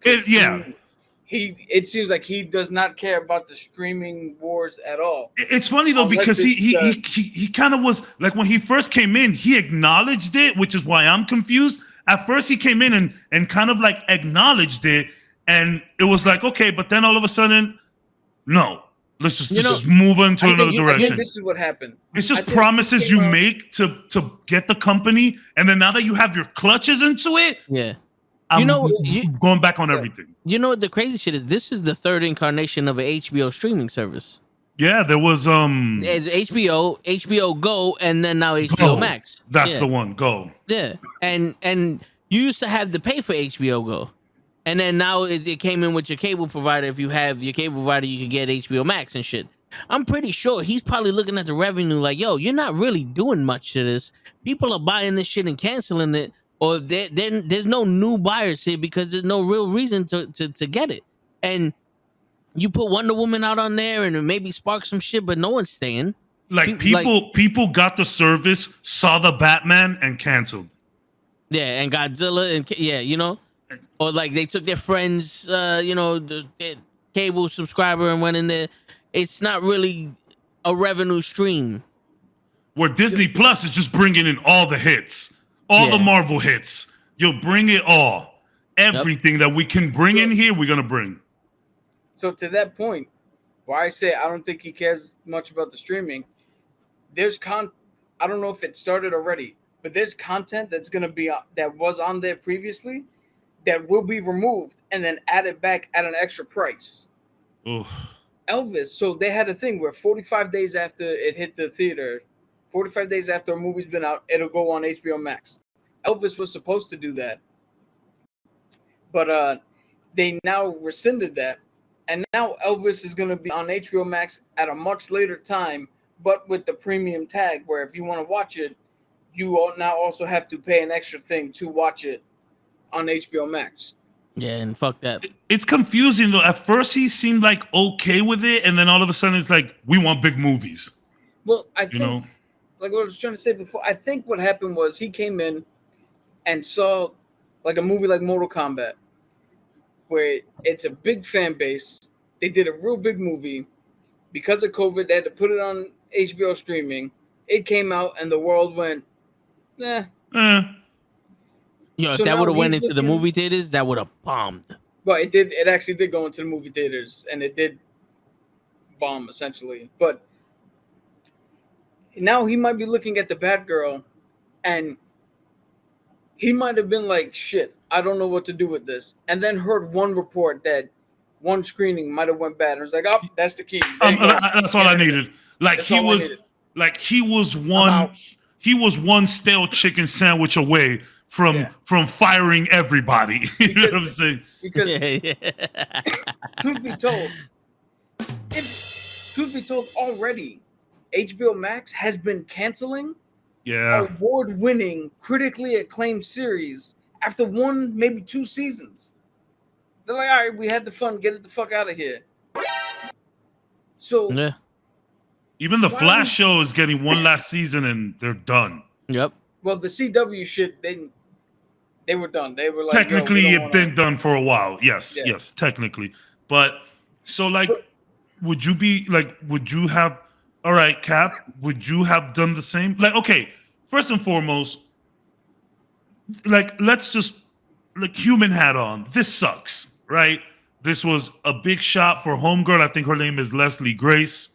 It seems like he does not care about the streaming wars at all. It's funny though, because he kind of was like, when he first came in, he acknowledged it, which is why I'm confused. At first he came in and kind of like acknowledged it, and it was like, okay, but then all of a sudden, no, let's just move into another direction. I think this is what happened. It's just promises you make to get the company, and then now that you have your clutches into it, I'm going back on everything. You know what the crazy shit is? This is the third incarnation of an HBO streaming service. Yeah, there was it's HBO Go, and then now HBO Max. That's the one, Go. Yeah, and you used to have to pay for HBO Go, and then now it came in with your cable provider. If you have your cable provider, you can get HBO Max and shit. I'm pretty sure he's probably looking at the revenue like, yo, you're not really doing much to this. People are buying this shit and canceling it. Or then there's no new buyers here because there's no real reason to get it. And you put Wonder Woman out on there and it maybe spark some shit, but no one's staying. Like people got the service, saw the Batman, and canceled. Yeah, and Godzilla, and or like they took their friends, the cable subscriber and went in there. It's not really a revenue stream. Where Disney Plus is just bringing in all the hits. All the Marvel hits. You'll bring it all. Everything that we can bring in here, we're going to bring. So to that point, where I say I don't think he cares much about the streaming, there's I don't know if it started already, but there's content that's going to be that was on there previously that will be removed and then added back at an extra price. Oof. Elvis, so they had a thing where 45 days after it hit the theater, 45 days after a movie's been out, it'll go on HBO Max. Elvis was supposed to do that. But they now rescinded that. And now Elvis is going to be on HBO Max at a much later time, but with the premium tag, where if you want to watch it, you now also have to pay an extra thing to watch it on HBO Max. Yeah, and fuck that. It's confusing, though. At first, he seemed like okay with it, and then all of a sudden, it's like, we want big movies. Well, I think... Like what I was trying to say before, I think what happened was he came in and saw like a movie like Mortal Kombat, where it's a big fan base. They did a real big movie. Because of COVID, they had to put it on HBO streaming. It came out and the world went, nah. If that would have went into the movie theaters, that would have bombed. Well, it did. It actually did go into the movie theaters, and it did bomb essentially. But now he might be looking at the Batgirl, and he might have been like, shit, I don't know what to do with this. And then heard one report that one screening might have went bad. And was like, oh, that's the key. That's all I needed. Like he was one stale chicken sandwich away from firing everybody. You know what I'm saying? Because truth be told, already HBO Max has been canceling award-winning, critically acclaimed series after one, maybe two seasons. They're like, all right, we had the fun, get it the fuck out of here. So even the Flash show is getting one last season and they're done. Yep. Well, the CW shit, they were done. They were like, technically it been done for a while. Yes, technically. But so like, would you have, all right, Cap, would you have done the same? Like, okay, first and foremost, like, let's just, like, human hat on. This sucks, right? This was a big shot for Homegirl. I think her name is Leslie Grace.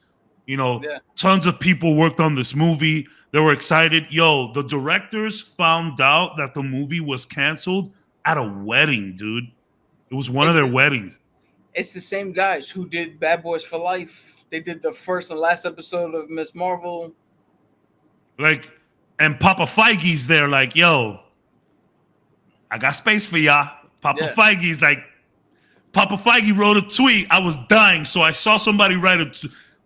You know, tons of people worked on this movie. They were excited. Yo, the directors found out that the movie was canceled at a wedding, dude. It was one of their weddings. It's the same guys who did Bad Boys for Life. They did the first and last episode of Ms. Marvel. Like, and Papa Feige's there like, yo, I got space for y'all. Papa Feige's like, Papa Feige wrote a tweet. I was dying. So I saw somebody write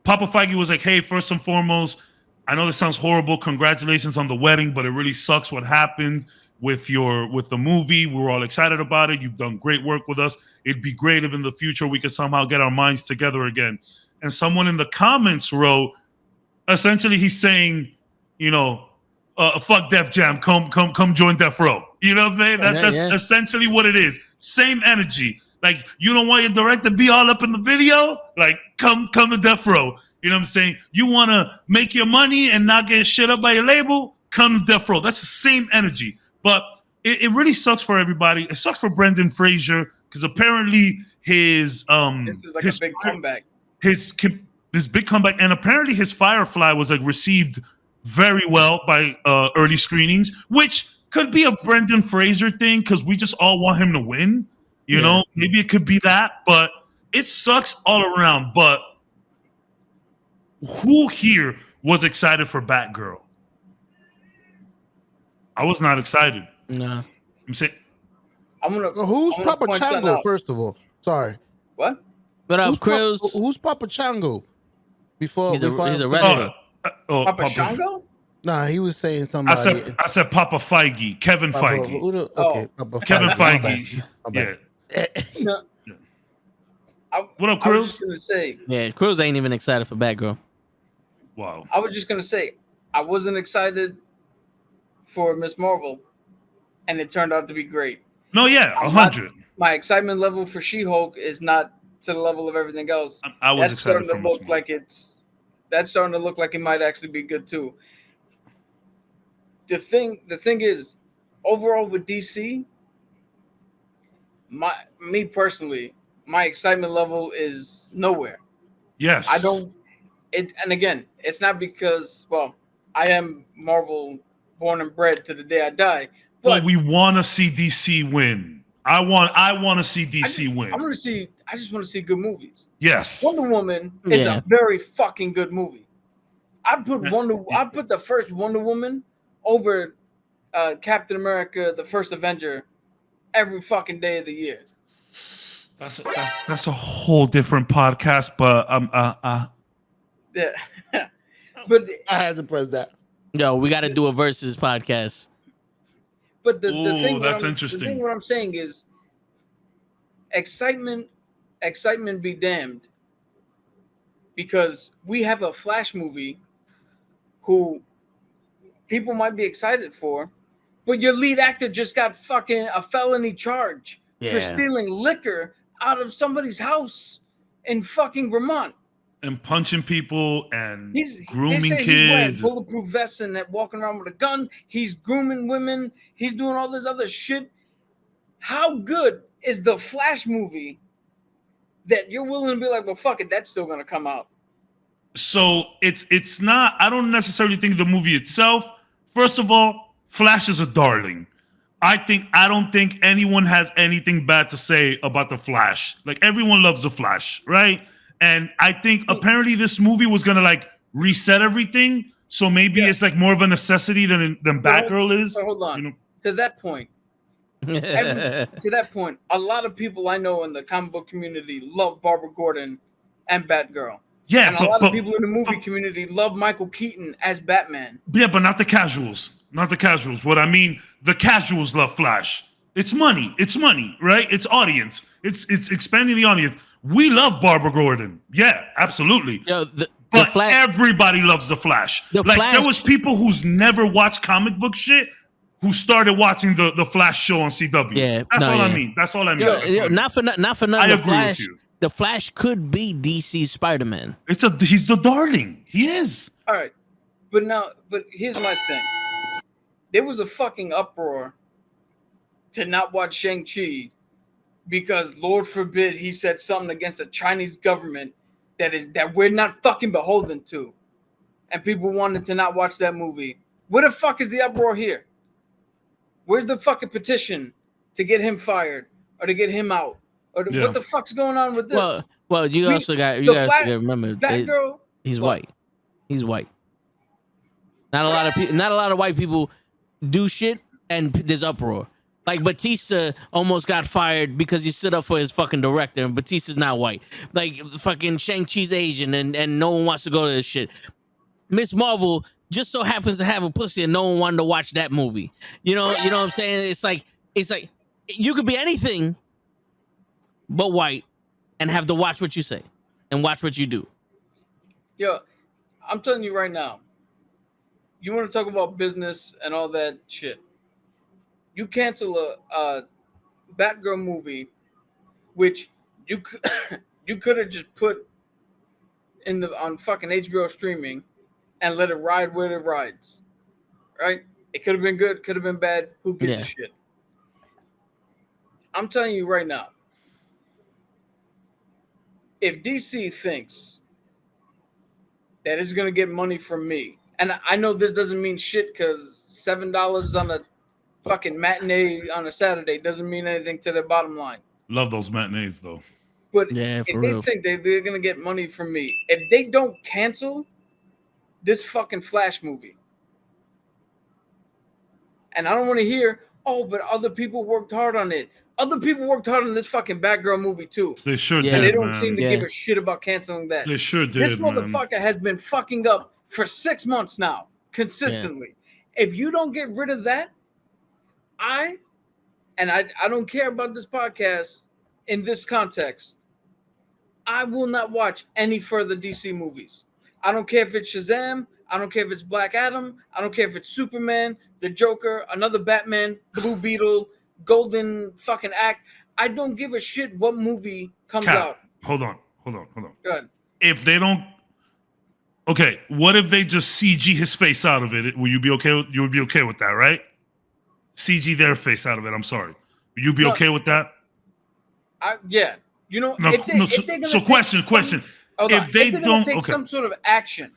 Papa Feige was like, hey, first and foremost, I know this sounds horrible. Congratulations on the wedding, but it really sucks what happened. with the movie. We're all excited about it. You've done great work with us. It'd be great if in the future we could somehow get our minds together again. And someone in the comments wrote, essentially he's saying, fuck Def Jam, come join Def Row. You know what I'm saying? That's essentially what it is. Same energy. Like, you don't want your director to be all up in the video? Like, come to Def Row. You know what I'm saying? You want to make your money and not get shit up by your label? Come to Def Row. That's the same energy. But it really sucks for everybody. It sucks for Brendan Fraser because apparently his this is like a big comeback. His big comeback, and apparently his Firefly was like received very well by early screenings, which could be a Brendan Fraser thing because we just all want him to win. You know, maybe it could be that, but it sucks all around. But who here was excited for Batgirl? I was not excited. No. I'm saying, who's Papa Chango? First of all, sorry. What? What up, Chris? Who's Papa Chango? He's a wrestler. Papa Shango? Nah, he was saying somebody. I said Papa Feige, Kevin Feige. Okay, Papa Kevin Feige. Yeah. No. What up, I was Cruz? just gonna say. Yeah, Cruz ain't even excited for Batgirl. Wow. I was just gonna say I wasn't excited for Miss Marvel, and it turned out to be great. No, yeah, 100. My excitement level for She-Hulk is not to the level of everything else. I was That's excited starting for to look like that's starting to look like it might actually be good too. The thing is, overall with DC, me personally, my excitement level is nowhere. Yes. I don't. And again, it's not because I am Marvel born and bred to the day I die. But we want to see DC win. I want to see DC win. I just want to see good movies. Yes. Wonder Woman is a very fucking good movie. I put the first Wonder Woman over Captain America, the first Avenger, every fucking day of the year. That's a whole different podcast, but Yeah. But I had to press that. Yo, we got to do a versus podcast. But the thing, that's interesting. The thing what I'm saying is, excitement be damned, because we have a Flash movie who people might be excited for, but your lead actor just got fucking a felony charge for stealing liquor out of somebody's house in fucking Vermont. And punching people and grooming they say kids. He's wearing bulletproof vests and walking around with a gun. He's grooming women. He's doing all this other shit. How good is the Flash movie that you're willing to be like, well, fuck it, that's still gonna come out? So it's not. I don't necessarily think the movie itself. First of all, Flash is a darling. I don't think anyone has anything bad to say about the Flash. Like, everyone loves the Flash, right? And I think apparently this movie was gonna like reset everything. So maybe it's like more of a necessity than Batgirl is. Hold on. You know? To that point, a lot of people I know in the comic book community love Barbara Gordon and Batgirl. Yeah, and a lot of people in the movie community love Michael Keaton as Batman. Yeah, but not the casuals. Not the casuals. What I mean, the casuals love Flash. It's money. It's money, right? It's audience. It's expanding the audience. We love Barbara Gordon. Yeah, absolutely. Yo, but everybody loves the Flash. There was people who's never watched comic book shit who started watching the Flash show on CW. Yeah, I mean. That's all I mean. Not for nothing. I agree with you. The Flash could be DC Spider-Man. He's the darling. He is. All right, but here's my thing. There was a fucking uproar to not watch Shang-Chi because, Lord forbid, he said something against the Chinese government that we're not fucking beholden to, and people wanted to not watch that movie. Where the fuck is the uproar here? Where's the fucking petition to get him fired or to get him out? Or what the fuck's going on with this? Well, you guys got to remember, Batgirl, he's white. He's white. Not a lot of white people do shit, and there's uproar. Like, Batista almost got fired because he stood up for his fucking director, and Batista's not white. Like, fucking Shang-Chi's Asian, and no one wants to go to this shit. Miss Marvel just so happens to have a pussy and no one wanted to watch that movie. You know what I'm saying? It's like you could be anything but white and have to watch what you say and watch what you do. Yo, I'm telling you right now, you want to talk about business and all that shit. You cancel a Batgirl movie, which you could have just put on fucking HBO streaming and let it ride where it rides, right? It could have been good, could have been bad. Who gives a shit? I'm telling you right now, if DC thinks that it's gonna get money from me, and I know this doesn't mean shit because $7 on a fucking matinee on a Saturday doesn't mean anything to their bottom line. Love those matinees though. But if they think they're gonna get money from me, if they don't cancel this fucking Flash movie, and I don't want to hear, oh, but other people worked hard on it. Other people worked hard on this fucking Batgirl movie too. They sure did. And they don't seem to give a shit about canceling that. They sure did. This motherfucker has been fucking up for 6 months now, consistently. Yeah. If you don't get rid of that, I don't care about this podcast in this context. I will not watch any further DC movies. I don't care if it's Shazam. I don't care if it's Black Adam. I don't care if it's Superman, the Joker, another Batman, Blue Beetle, Golden fucking Act. I don't give a shit what movie comes out. Hold on. Go ahead. If they don't, okay, what if they just CG his face out of it? Will you be okay? You would be okay with that, right? CG their face out of it. I'm sorry. Will you be okay with that? Yeah. You know, question. If they don't take some sort of action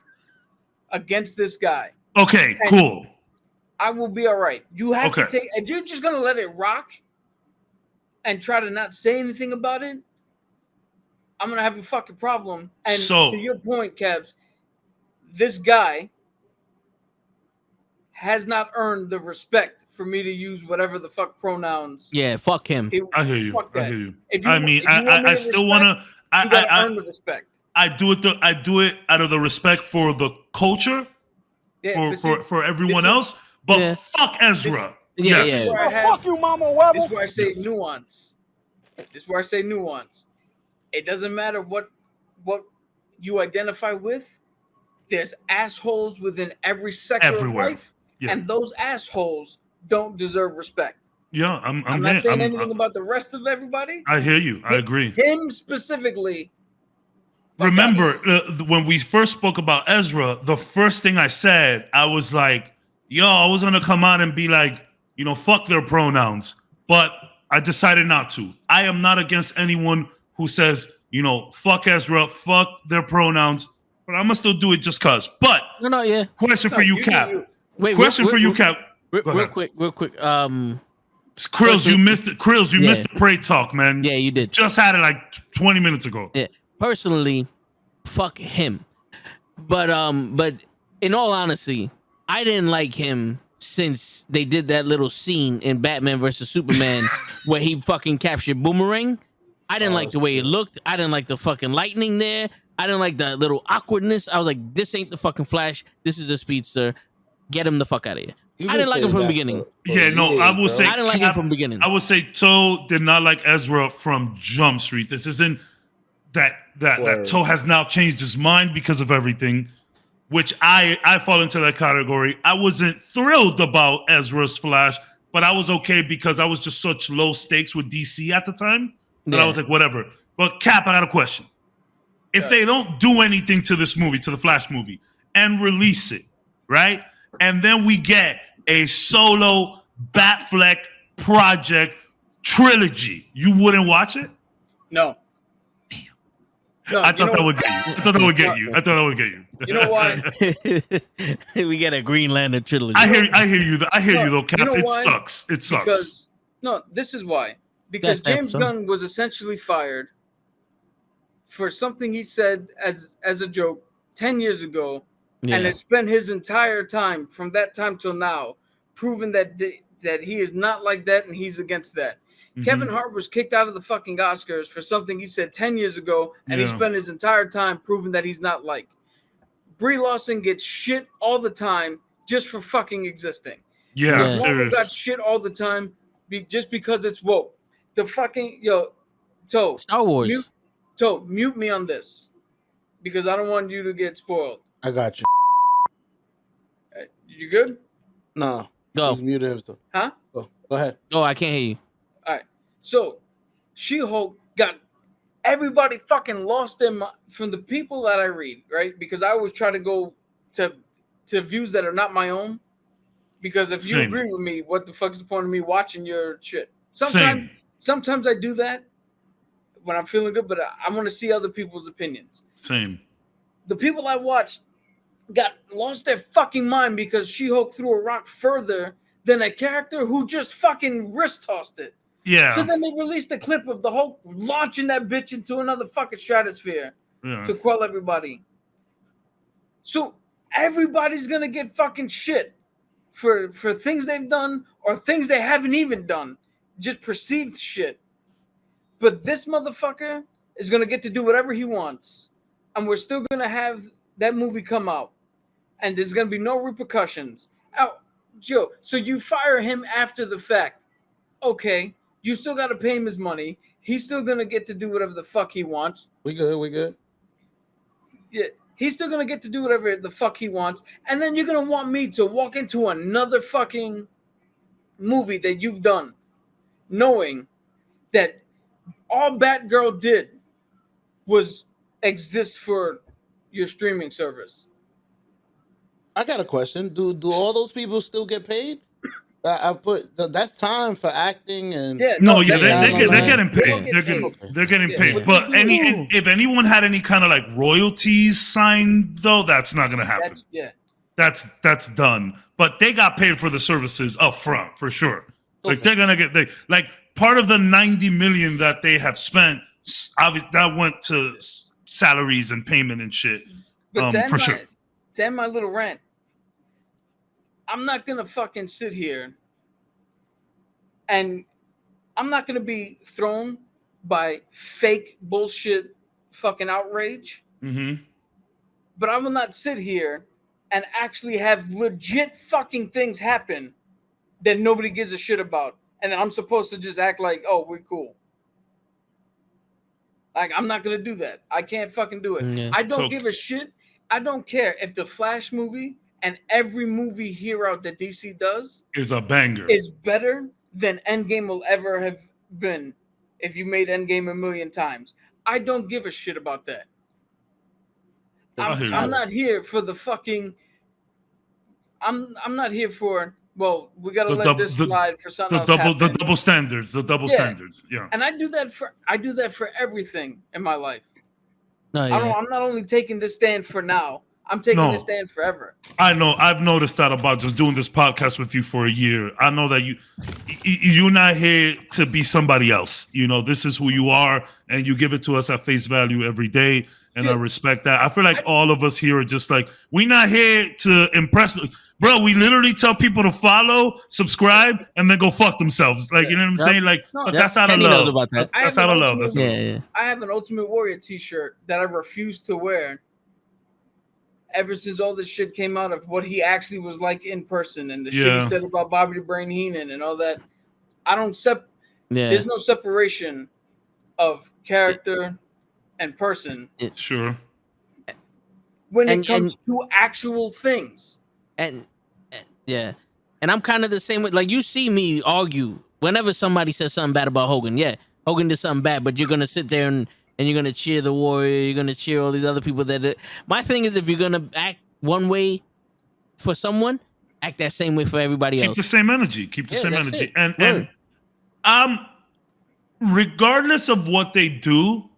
against this guy, okay, cool. I will be all right. You have to take. If you're just gonna let it rock and try to not say anything about it, I'm gonna have a fucking problem. And to your point, Cabs, this guy has not earned the respect for me to use whatever the fuck pronouns. Yeah, fuck him. I hear you. I still wanna. I earn the respect. I do it out of the respect for the culture, for everyone else. But fuck Ezra. Yes. Fuck you, Mama Webber. This is where I say nuance. It doesn't matter what you identify with. There's assholes within every sector of life, and those assholes don't deserve respect. Yeah, I'm not saying anything about the rest of everybody. I hear you. I agree. Him specifically. Remember, when we first spoke about Ezra, the first thing I said, I was like, yo, I was going to come out and be like, fuck their pronouns. But I decided not to. I am not against anyone who says, fuck Ezra, fuck their pronouns. But I'm going to still do it just because. But question for you, Cap. Question for you, Cap. Real quick. Krills, you missed it. Krills, you missed the Pray Talk, man. Yeah, you did. Just had it like 20 minutes ago. Yeah. Personally, fuck him. But in all honesty, I didn't like him since they did that little scene in Batman versus Superman where he fucking captured Boomerang. I didn't like the way it looked. I didn't like the fucking lightning there. I didn't like the little awkwardness. I was like, this ain't the fucking Flash. This is a speedster. Get him the fuck out of here. I didn't like him from the beginning. I will say I didn't like him from the beginning. I would say Toe did not like Ezra from Jump Street. This isn't that Toe has now changed his mind because of everything, which I fall into that category. I wasn't thrilled about Ezra's Flash, but I was okay because I was just such low stakes with DC at the time that I was like, whatever. But Cap, I got a question. If they don't do anything to this movie, to the Flash movie, and release it, right? And then we get a solo Batfleck project trilogy, you wouldn't watch it? No. No, I thought that would get you. I thought that would get you. You know why? We get a Green Lantern trilogy. I hear you. I hear you though, Cap. It sucks. It sucks. This is why. Because James Gunn was essentially fired for something he said as a joke 10 years ago, and has spent his entire time from that time till now proving that he is not like that and he's against that. Kevin Hart was kicked out of the fucking Oscars for something he said 10 years ago, and he spent his entire time proving that he's not like. Brie Larson gets shit all the time just for fucking existing. Yeah, Yeah. Marvel serious. got shit all the time just because it's woke. The fucking Star Wars. mute me on this because I don't want you to get spoiled. I got you. You good? No. Go. He's muted himself. Huh? Go ahead. Oh, I can't hear you. All right. So, She-Hulk got everybody fucking lost their mind from the people that I read, right? Because I always try to go to views that are not my own. Because if you Same. agree with me, what the fuck's the point of me watching your shit? Sometimes I do that when I'm feeling good, but I want to see other people's opinions. Same. The people I watched got lost their fucking mind because She-Hulk threw a rock further than a character who just fucking wrist tossed it. Yeah. So then they released a clip of the Hulk launching that bitch into another fucking stratosphere Yeah. to quell everybody. So everybody's gonna get fucking shit for things they've done or things they haven't even done, just perceived shit. But this motherfucker is gonna get to do whatever he wants, and we're still gonna have that movie come out, and there's gonna be no repercussions. Oh, Joe, so you fire him after the fact? Okay, you still gotta pay him his money. He's still gonna get to do whatever the fuck he wants. We good. Yeah, he's still gonna get to do whatever the fuck he wants, and then you're gonna want me to walk into another fucking movie that you've done, knowing that all Batgirl did was exist for your streaming service. I got a question. Do all those people still get paid? I put that's time for acting and Yeah, No, yeah, they- they're getting they paid. don't get They're getting Yeah, paid. but But they do. if anyone had any kind of like royalties signed, though, that's not gonna happen. That's done. But they got paid for the services up front for sure. Like they're gonna get like part of the 90 million that they have spent. Obviously, that went to salaries and payment and shit. But to sure. end my little rant, I'm not gonna fucking sit here and I'm not gonna be thrown by fake bullshit fucking outrage. Mm-hmm. But I will not sit here and actually have legit fucking things happen that nobody gives a shit about. And then I'm supposed to just act like, oh, we're cool. Like, I'm not going to do that. I can't fucking do it. Yeah. I don't give a shit. I don't care if the Flash movie and every movie hero that DC does Is a banger. is better than Endgame will ever have been if you made Endgame a million times. I don't give a shit about that. I'm not here for the fucking. I'm not here for. Well, we gotta let this slide for something else happen. The double standards. The double standards. Yeah. And I do that for everything in my life. No, yeah. I'm not only taking this stand for now. I'm taking this stand forever. I know. I've noticed that about just doing this podcast with you for a year. I know that you're not here to be somebody else. You know, this is who you are, and you give it to us at face value every day. And I respect that. I feel like all of us here are just like, we're not here to impress. Bro, we literally tell people to follow, subscribe, and then go fuck themselves. Like, you know what I'm saying? Like, but that's out of Kenny knows love. about that. That's out of love. Yeah. I have an Ultimate Warrior t-shirt that I refuse to wear ever since all this shit came out of what he actually was like in person and the shit he said about Bobby the Brain Heenan and all that. I don't There's no separation of character and person. Sure. When it comes to actual things. And I'm kind of the same way. Like, you see me argue whenever somebody says something bad about Hogan. Yeah, Hogan did something bad, but you're gonna sit there and you're gonna cheer the Warrior. You're gonna cheer all these other people my thing is, if you're gonna act one way for someone, act that same way for everybody else. Keep the same energy. Keep the same that's energy. it. And regardless of what they do,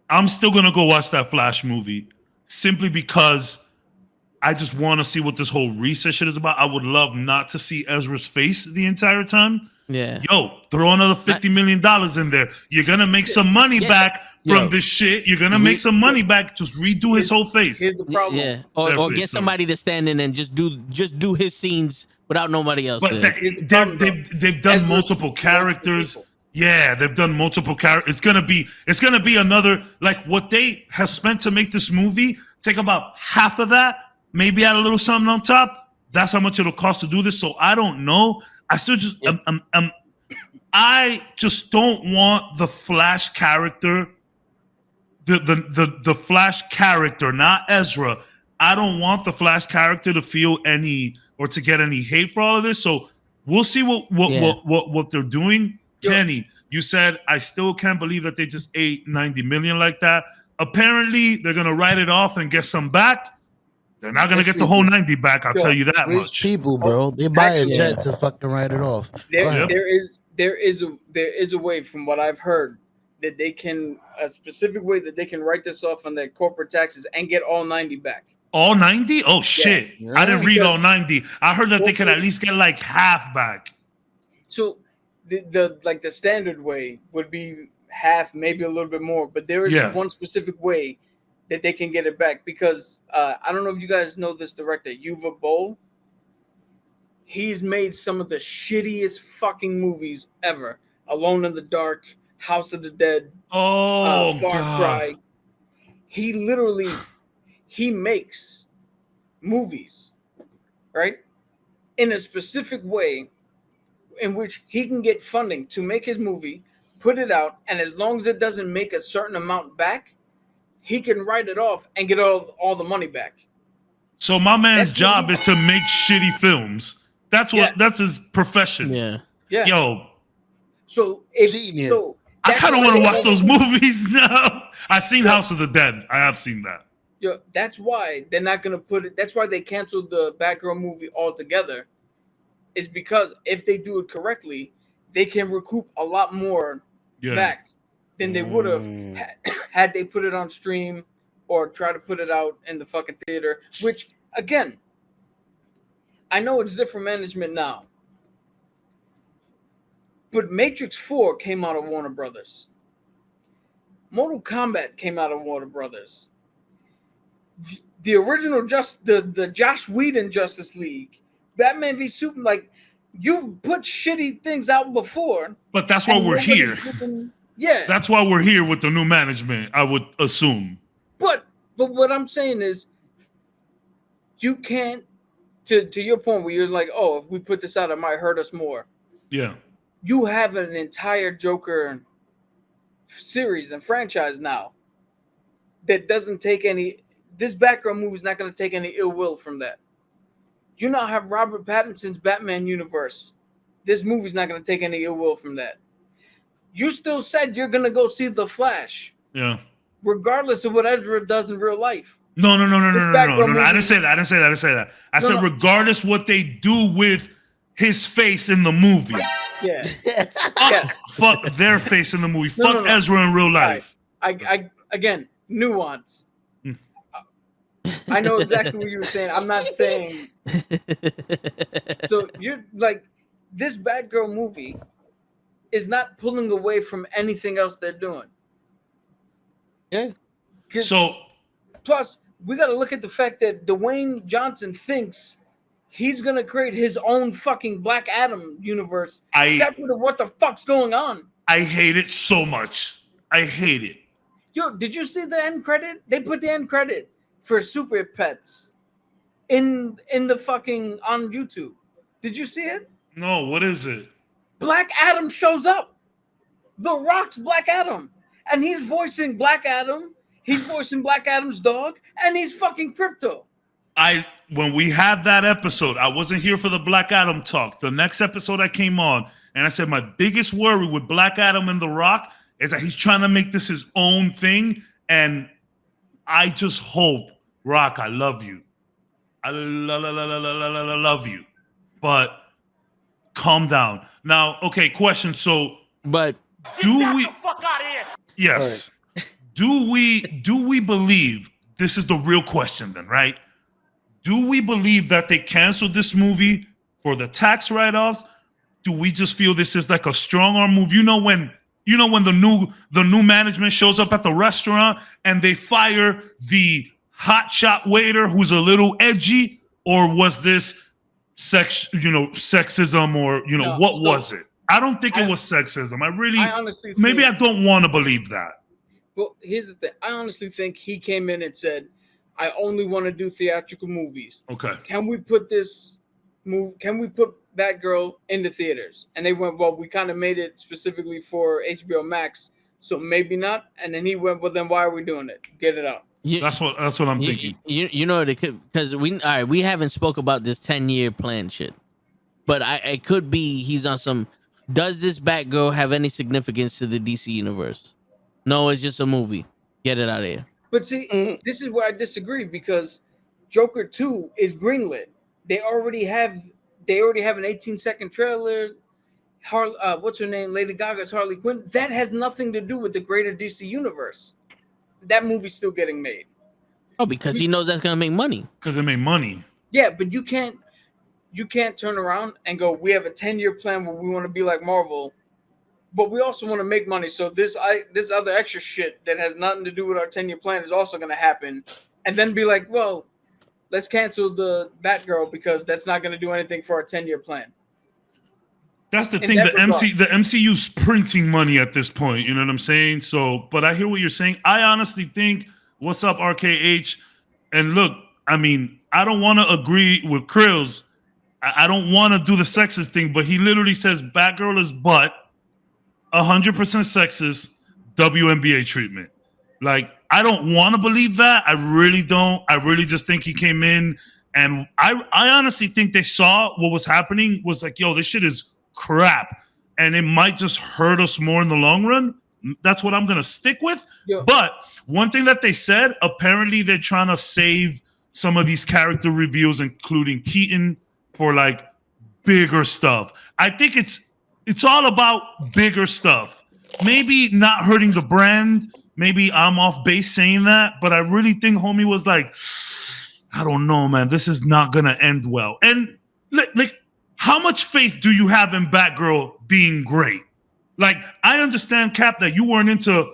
I'm still gonna go watch that Flash movie simply because I just want to see what this whole reset shit is about. I would love not to see Ezra's face the entire time. Yeah. Yo, throw another $50 million in there. You're gonna make some money back from this shit. You're gonna make some money back. Just redo his whole face. Here's the problem. Yeah. Or get somebody to stand in and just do his scenes without nobody else. But they've done multiple characters. Yeah, they've done multiple characters. It's gonna be another, like, what they have spent to make this movie take about half of that, maybe add a little something on top. That's how much it'll cost to do this. So I don't know. I still just I just don't want the Flash character, the Flash character, not Ezra. I don't want the Flash character to feel any or to get any hate for all of this. So we'll see what they're doing. Kenny, you said I still can't believe that they just ate 90 million like that. Apparently, they're gonna write it off and get some back. They're not gonna get the whole 90 back. I'll tell you that Rich much. people, bro, they buy a jet to fucking write it off. There is a way, from what I've heard, that they can, a specific way that they can write this off on their corporate taxes and get all 90 back. All 90? Oh shit! Yeah. I didn't read all 90. I heard that they could at least get like half back. So the standard way would be half, maybe a little bit more, but there is one specific way that they can get it back, because I don't know if you guys know this director, Yuva Bowl. He's made some of the shittiest fucking movies ever. Alone in the Dark, House of the Dead, Far Cry. He makes movies, right, in a specific way in which he can get funding to make his movie, put it out, and as long as it doesn't make a certain amount back, he can write it off and get all the money back. So my man's job is to make shitty films. That's that's his profession. Yeah. Yo. So genius. I kind of want to watch those movies now. I've seen House of the Dead. I have seen that. Yo, that's why they're not gonna put it. That's why they canceled the Batgirl movie altogether. Is because if they do it correctly, they can recoup a lot more back than they would have had they put it on stream or try to put it out in the fucking theater. Which, again, I know it's different management now, but Matrix 4 came out of Warner Brothers. Mortal Kombat came out of Warner Brothers. The original the Joss Whedon Justice League, Batman v Superman, like, you've put shitty things out before. But that's why we're here. That's why we're here with the new management, I would assume. But what I'm saying is, you can't, to your point where you're like, oh, if we put this out, it might hurt us more. Yeah. You have an entire Joker series and franchise now that doesn't take any. This Batgirl movie is not going to take any ill will from that. You now have Robert Pattinson's Batman universe. This movie's not going to take any ill will from that. You still said you're going to go see The Flash. Yeah. Regardless of what Ezra does in real life. No. I didn't say that. I said regardless what they do with his face in the movie. Yeah. Fuck their face in the movie. Fuck Ezra in real life. I again, nuance. I know exactly what you were saying. I'm not saying. So you're like, this Batgirl movie is not pulling away from anything else they're doing. Yeah. So plus, we got to look at the fact that Dwayne Johnson thinks he's gonna create his own fucking Black Adam universe separate of what the fuck's going on. I hate it so much. I hate it. Yo, did you see the end credit? They put the end credit for Super Pets in the fucking on YouTube. Did you see it? No, what is it? Black Adam shows up. The Rock's Black Adam. And he's voicing Black Adam. He's voicing Black Adam's dog. And he's fucking Crypto. When we had that episode, I wasn't here for the Black Adam talk. The next episode I came on, and I said my biggest worry with Black Adam and The Rock is that he's trying to make this his own thing. And I just hope, Rock, I love you. I love you. But calm down. Now, okay, question. So, but do we the fuck out of here? Yes. Right. Do we believe, this is the real question then, right? Do we believe that they canceled this movie for the tax write-offs? Do we just feel this is like a strong arm move? You know when the new management shows up at the restaurant and they fire the hotshot waiter who's a little edgy, or was this sexism, or what was it? I don't think it was sexism. I honestly think, maybe I don't want to believe that. Well, here's the thing. I honestly think he came in and said, I only want to do theatrical movies. Okay. Can we put this move? Can we put Batgirl in the theaters? And they went, well, we kind of made it specifically for HBO Max, so maybe not. And then he went, well, then why are we doing it? Get it out. That's what I'm thinking. You know, it could, because we haven't spoke about this 10-year plan shit, but it could be he's on some. Does this Batgirl have any significance to the DC universe? No, it's just a movie. Get it out of here. But see, this is where I disagree, because Joker 2 is greenlit. They already have an 18-second trailer. What's her name? Lady Gaga's Harley Quinn. That has nothing to do with the greater DC universe. That movie's still getting made. Oh, because he knows that's gonna make money. Because it made money. Yeah, but you can't turn around and go, we have a 10-year plan where we want to be like Marvel, but we also want to make money. So this other extra shit that has nothing to do with our 10-year plan is also going to happen. And then be like, well, let's cancel the Batgirl because that's not going to do anything for our 10-year plan. That's the thing. The MCU's printing money at this point. You know what I'm saying? So, but I hear what you're saying. I honestly think, what's up, RKH? And look, I mean, I don't want to agree with Krills. I don't want to do the sexist thing, but he literally says Batgirl is butt, 100% sexist, WNBA treatment. Like, I don't want to believe that. I really don't. I really just think he came in, and I honestly think they saw what was happening, was like, yo, this shit is crap, and it might just hurt us more in the long run. That's what I'm going to stick with. Yeah. But one thing that they said, apparently they're trying to save some of these character reveals, including Keaton, for like bigger stuff. I think it's all about bigger stuff. Maybe not hurting the brand. Maybe I'm off base saying that, but I really think homie was like, I don't know, man. This is not gonna end well. And like, how much faith do you have in Batgirl being great? Like, I understand, Cap, that you weren't into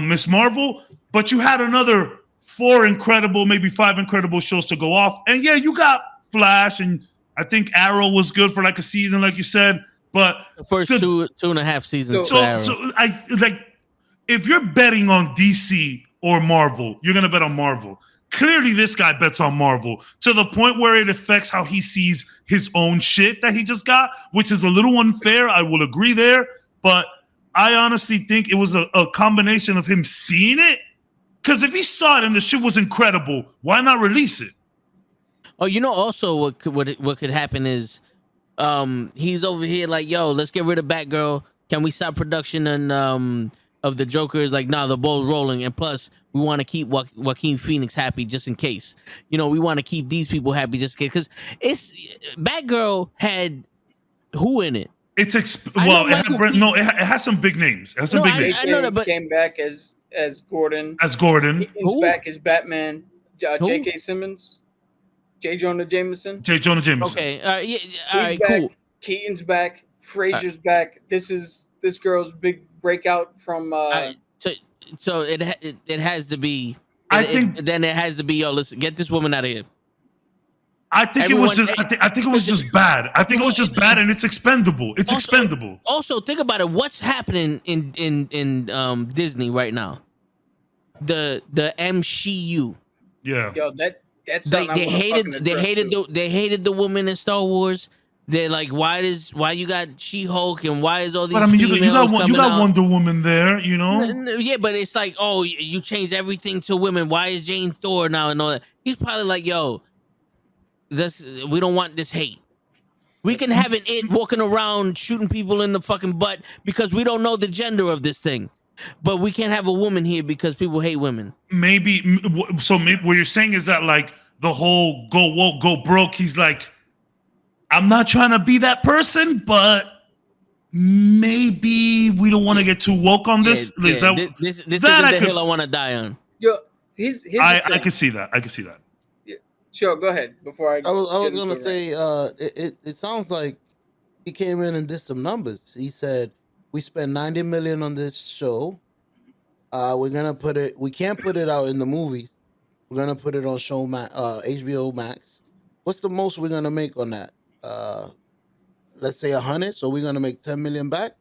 Miss Marvel, but you had another 4 incredible, maybe 5 incredible shows to go off. And yeah, you got Flash, and I think Arrow was good for like a season, like you said. But the first two and a half seasons. So I like, if you're betting on DC or Marvel, you're gonna bet on Marvel. Clearly, this guy bets on Marvel to the point where it affects how he sees his own shit that he just got, which is a little unfair. I will agree there, but I honestly think it was a combination of him seeing it. Because if he saw it and the shit was incredible, why not release it? Oh, you know, also what could happen is he's over here like, yo, let's get rid of Batgirl. Can we stop production of the Joker? Like, nah, the ball's rolling. And plus, we want to keep Joaquin Phoenix happy just in case. You know, we want to keep these people happy just in case. Because Batgirl had who in it? It has some big names. It has some big names. I know that, but came back as Gordon. As Gordon. Who's back as Batman. J.K. Simmons. J. Jonah Jameson. Okay. All right. Cool. Keaton's back. Frazier's back. This girl's big breakout from. So it has to be. Then it has to be. Yo, listen, get this woman out of here. I think it was just bad. I think it was just bad, and it's expendable. It's expendable. Also, think about it. What's happening in Disney right now? The MCU. Yeah. Yo, that's they hated the woman in Star Wars. They're like, why you got She-Hulk and why is all these? But I mean, you got out? Wonder Woman there, you know. Yeah, but it's like, oh, you changed everything to women. Why is Jane Thor now and all that? He's probably like, yo, we don't want this hate. We can have it walking around shooting people in the fucking butt because we don't know the gender of this thing. But we can't have a woman here because people hate women. Maybe what you're saying is that like the whole go woke, go broke. He's like, I'm not trying to be that person, but maybe we don't want to get too woke on this. This isn't the hill I want to die on. Yo, I can see that. Yeah. Sure, go ahead. Before I was gonna say, it sounds like he came in and did some numbers. He said, we spent $90 million on this show. We're gonna put it. We can't put it out in the movies. We're gonna put it on HBO Max. What's the most we're gonna make on that? Let's say 100. So we're gonna make 10 million back.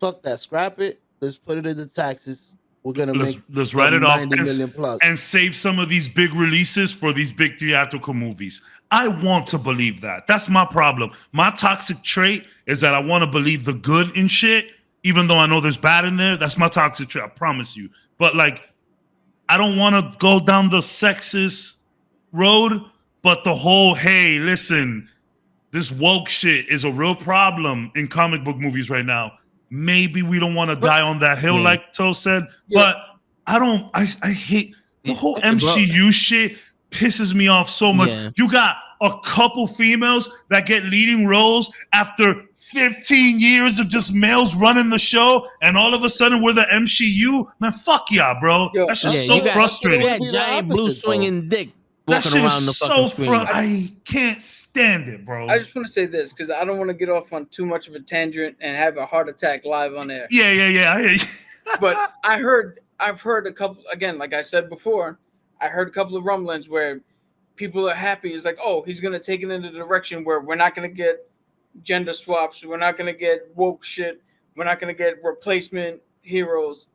Fuck that. Scrap it. Let's put it in the taxes. We're gonna let's write it off 90 million plus. and save some of these big releases for these big theatrical movies. I want to believe that. That's my problem. My toxic trait is that I want to believe the good in shit, even though I know there's bad in there. That's my toxic trait, I promise you. But like, I don't want to go down the sexist road, but the whole, hey, listen, this woke shit is a real problem in comic book movies right now. Maybe we don't want to die on that hill, like Toe said. But I hate the whole MCU shit. Pisses me off so much. You got a couple females that get leading roles after 15 years of just males running the show, and all of a sudden we're the MCU. Man, fuck y'all, bro. That's just so frustrating. That giant blue swinging dick that walking shit around the is fucking so screen. I can't stand it, bro. I just want to say this because I don't want to get off on too much of a tangent and have a heart attack live on air. Yeah. But I've heard a couple, again, like I said before, I heard a couple of rumblings where people are happy. It's like, oh, he's going to take it in the direction where we're not going to get gender swaps. We're not going to get woke shit. We're not going to get replacement heroes.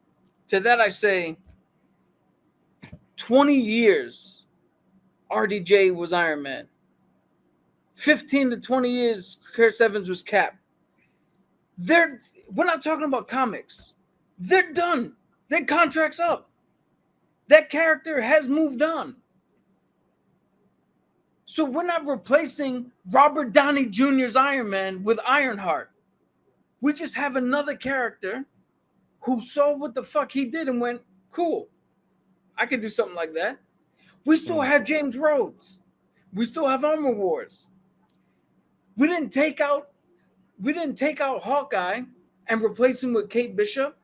To that I say, 20 years RDJ was Iron Man. 15 to 20 years Chris Evans was Cap. We're not talking about comics. They're done. Their contract's up. That character has moved on. So we're not replacing Robert Downey Jr.'s Iron Man with Ironheart. We just have another character who saw what the fuck he did and went, cool, I could do something like that. We still have James Rhodes. We still have Armor Wars. We didn't take out Hawkeye and replace him with Kate Bishop.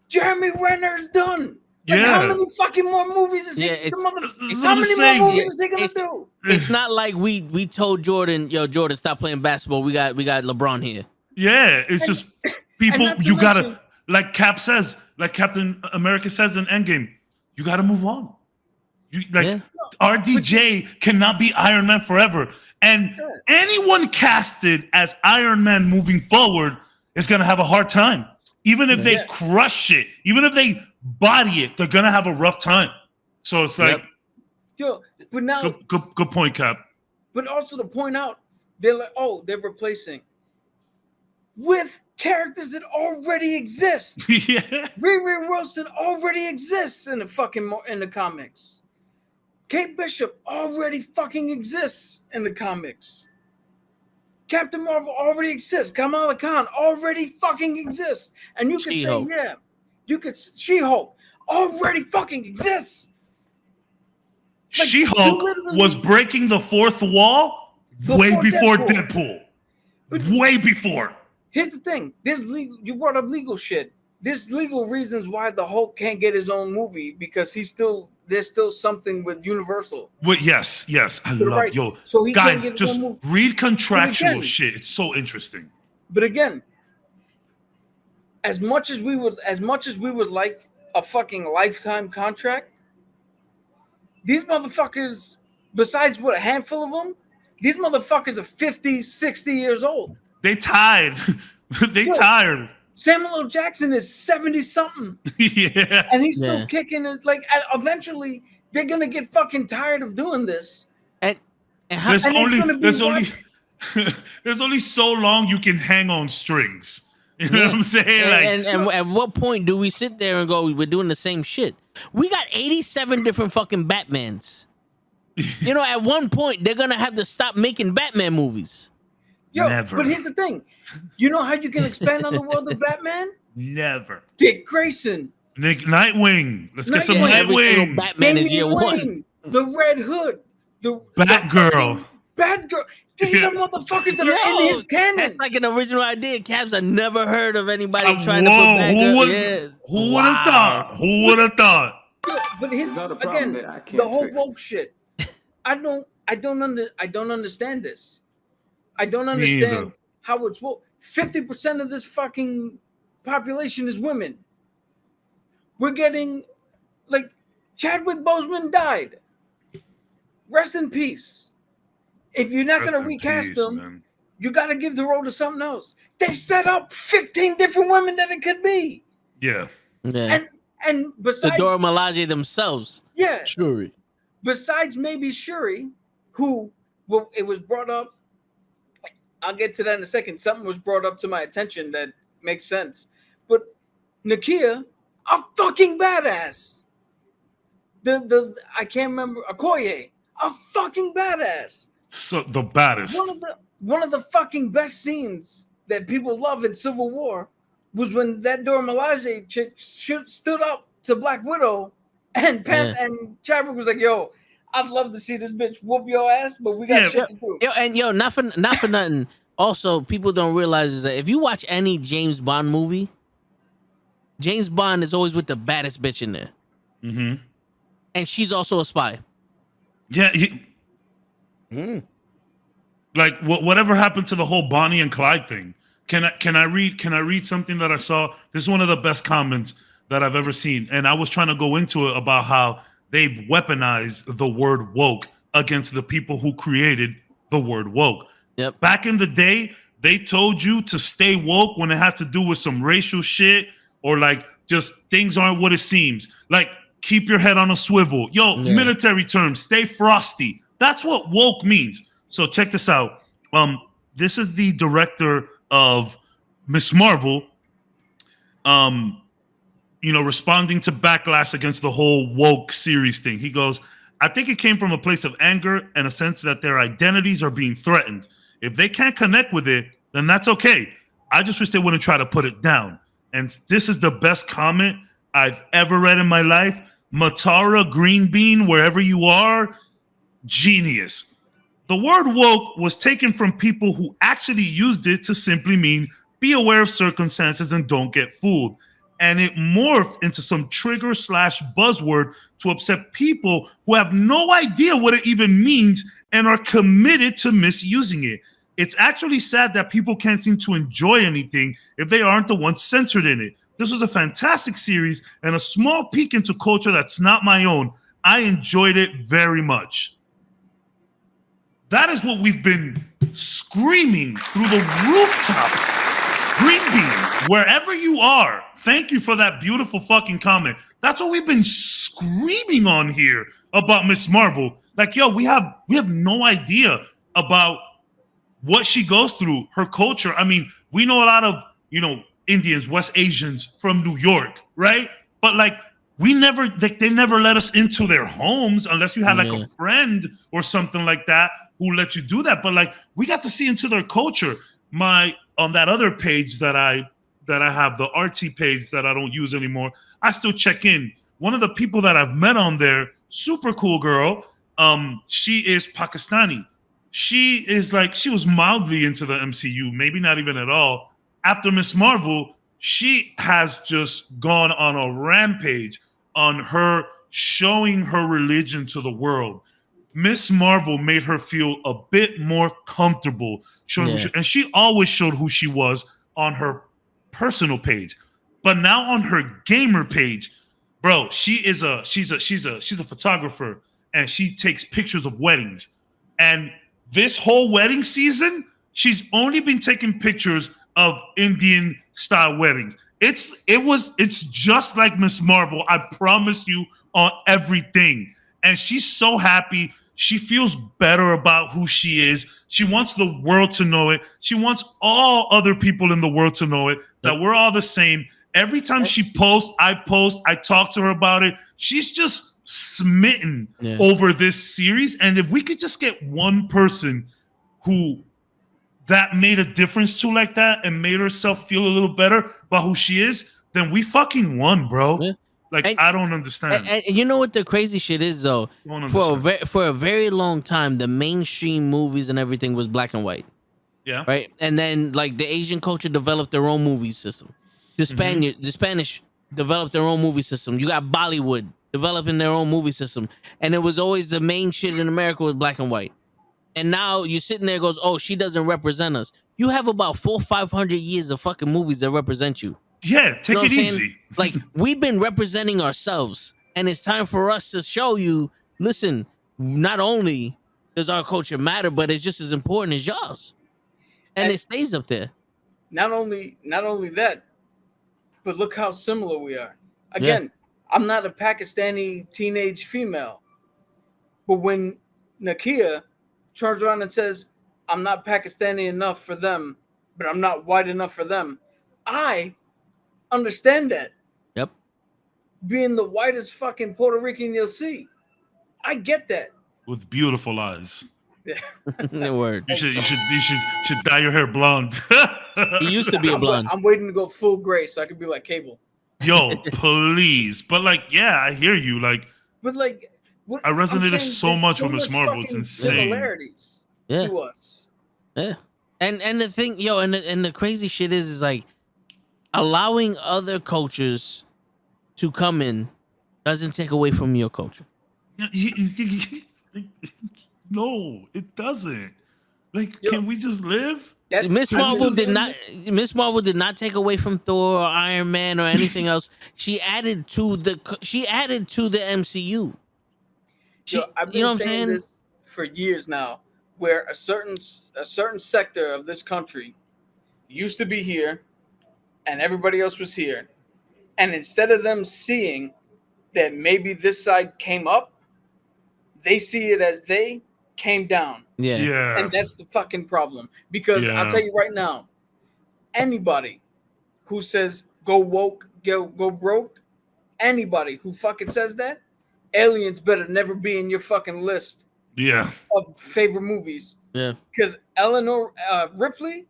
Jeremy Renner's done. Like, how many fucking more movies is he? How many more movies is he gonna do? It's not like we told Jordan, yo, Jordan, stop playing basketball. We got LeBron here. Yeah, it's just people. You gotta, like Cap says, like Captain America says in Endgame, you gotta move on. RDJ cannot be Iron Man forever, and anyone casted as Iron Man moving forward is gonna have a hard time. Even if they crush it, even if they body it, they're gonna have a rough time. So it's like, but now good point, Cap. But also to point out, they're like, oh, they're replacing with characters that already exist. Riri Wilson already exists in the comics. Kate Bishop already fucking exists in the comics. Captain Marvel already exists. Kamala Khan already fucking exists. And you could say, She-Hulk already fucking exists. Like, She-Hulk was breaking the fourth wall way before Deadpool. Way before. Here's the thing. You brought up legal shit. There's legal reasons why the Hulk can't get his own movie because there's still something with Universal. Well, yes. I love So he guys, just read contractual shit. It's so interesting. But again, as much as we would like a fucking lifetime contract, these motherfuckers, besides a handful of them, these motherfuckers are 50, 60 years old. They tired. Tired. Samuel L. Jackson is 70-something. Yeah. And he's still kicking it. Like, eventually, they're going to get fucking tired of doing this. There's only so long you can hang on strings. You know what I'm saying? And at what point do we sit there and go, we're doing the same shit? We got 87 different fucking Batmans. You know, at one point, they're going to have to stop making Batman movies. Never. But here's the thing. You know how you can expand on the world of Batman? Never. Dick Grayson. Nightwing. Let's get some Nightwing. Batman is year one. The Red Hood. The Batgirl. Batgirl. These are motherfuckers that are in his canon. That's like an original idea. Cabs, I never heard of anybody trying to put Batgirl. Who would have thought? Who would have thought? But here's again the whole woke shit. I don't understand this. I don't understand how it's woke. 50% of this fucking population is women. We're getting, like, Chadwick Boseman died. Rest in peace. If you're not going to recast him, you got to give the role to something else. They set up 15 different women that it could be. Yeah. And And The besides, Dora Milaje themselves. yeah, Shuri. besides maybe Shuri, who, well, it was brought up. I'll get to that in a second. Something was brought up to my attention that makes sense. But Nakia, a fucking badass. I can't remember, Okoye, a fucking badass. So the baddest. One of the fucking best scenes that people love in Civil War was when that Dora Milaje chick stood up to Black Widow, and and Chadwick was like, "Yo, I'd love to see this bitch whoop your ass, but we got shit to do." Not for nothing. Also, people don't realize is that if you watch any James Bond movie, James Bond is always with the baddest bitch in there, and she's also a spy. Yeah. Like whatever happened to the whole Bonnie and Clyde thing? Can I read something that I saw? This is one of the best comments that I've ever seen, and I was trying to go into it about how they've weaponized the word woke against the people who created the word woke. Yep. Back in the day, they told you to stay woke when it had to do with some racial shit or like just things aren't what it seems. Like keep your head on a swivel. Military terms, stay frosty. That's what woke means. So check this out. This is the director of Miss Marvel, responding to backlash against the whole woke series thing. He goes, I think it came from a place of anger and a sense that their identities are being threatened. If they can't connect with it, then that's okay. I just wish they wouldn't try to put it down. And this is the best comment I've ever read in my life. Matara Green Bean, wherever you are, genius. The word woke was taken from people who actually used it to simply mean be aware of circumstances and don't get fooled. And it morphed into some trigger / buzzword to upset people who have no idea what it even means and are committed to misusing it. It's actually sad that people can't seem to enjoy anything if they aren't the ones censored in it. This was a fantastic series and a small peek into culture that's not my own. I enjoyed it very much. That is what we've been screaming through the rooftops. Green Bean, wherever you are, thank you for that beautiful fucking comment. That's what we've been screaming on here about Miss Marvel. Like, yo, we have no idea about what she goes through, her culture. I mean, we know a lot of, Indians, West Asians from New York, right? But like, they never let us into their homes unless you had like a friend or something like that who let you do that. But like, we got to see into their culture. On that other page that I have, the RT page that I don't use anymore, I still check in. One of the people that I've met on there, super cool girl. She is Pakistani. She was mildly into the MCU, maybe not even at all. After Miss Marvel, she has just gone on a rampage on her showing her religion to the world. Miss Marvel made her feel a bit more comfortable showing and she always showed who she was on her personal page. But now on her gamer page, bro, she's a photographer and she takes pictures of weddings. And this whole wedding season, she's only been taking pictures of Indian style weddings. It's just like Miss Marvel, I promise you, on everything. And she's so happy. She feels better about who she is. She wants the world to know it. She wants all other people in the world to know it, that we're all the same. Every time she posts, I talk to her about it. She's just smitten over this series. And if we could just get one person who that made a difference to like that and made herself feel a little better about who she is, then we fucking won, bro. Yeah. I don't understand. And you know what the crazy shit is, though? For a very long time, the mainstream movies and everything was black and white. Yeah. Right? And then, like, the Asian culture developed their own movie system. The Spanish developed their own movie system. You got Bollywood developing their own movie system. And it was always the main shit in America was black and white. And now you're sitting there goes, oh, she doesn't represent us. You have about 400 or 500 years of fucking movies that represent you. Yeah, take it easy. Like, we've been representing ourselves, and it's time for us to show you, listen, not only does our culture matter, but it's just as important as yours. And it stays up there. Not only that, but look how similar we are. Again, I'm not a Pakistani teenage female. But when Nakia turns around and says, I'm not Pakistani enough for them, but I'm not white enough for them, I understand that. Yep. Being the whitest fucking Puerto Rican you'll see. I get that. With beautiful eyes. No word. You should dye your hair blonde. He used to be a blonde. I'm waiting to go full gray so I could be like Cable. Yo, please. But like, yeah, I hear you. Like, But like, what, I resonated I'm saying so there's much with Miss Marvel. It's fucking insane. Similarities Yeah. to us. Yeah. And the thing, yo, and the crazy shit is like allowing other cultures to come in doesn't take away from your culture. No, it doesn't. Like, can we just live? Miss Marvel did not take away from Thor or Iron Man or anything else. She added to the MCU. I've been saying this for years now, where a certain sector of this country used to be here, and everybody else was here, and instead of them seeing that maybe this side came up, they see it as they came down. Yeah. And that's the fucking problem. Because I'll tell you right now, anybody who says go woke, go broke, anybody who fucking says that, Aliens better never be in your fucking list. Yeah. Of favorite movies. Yeah. Because Eleanor Ripley,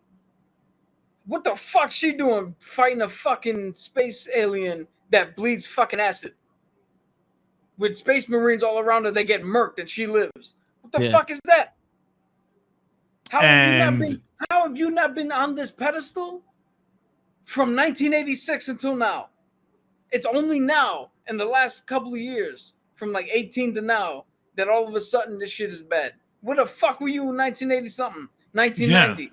what the fuck she doing fighting a fucking space alien that bleeds fucking acid? With space marines all around her, they get murked and she lives. What the fuck is that? How have you not been on this pedestal from 1986 until now? It's only now, in the last couple of years, from like 18 to now, that all of a sudden this shit is bad. Where the fuck were you in 1980 something? 1990. Yeah.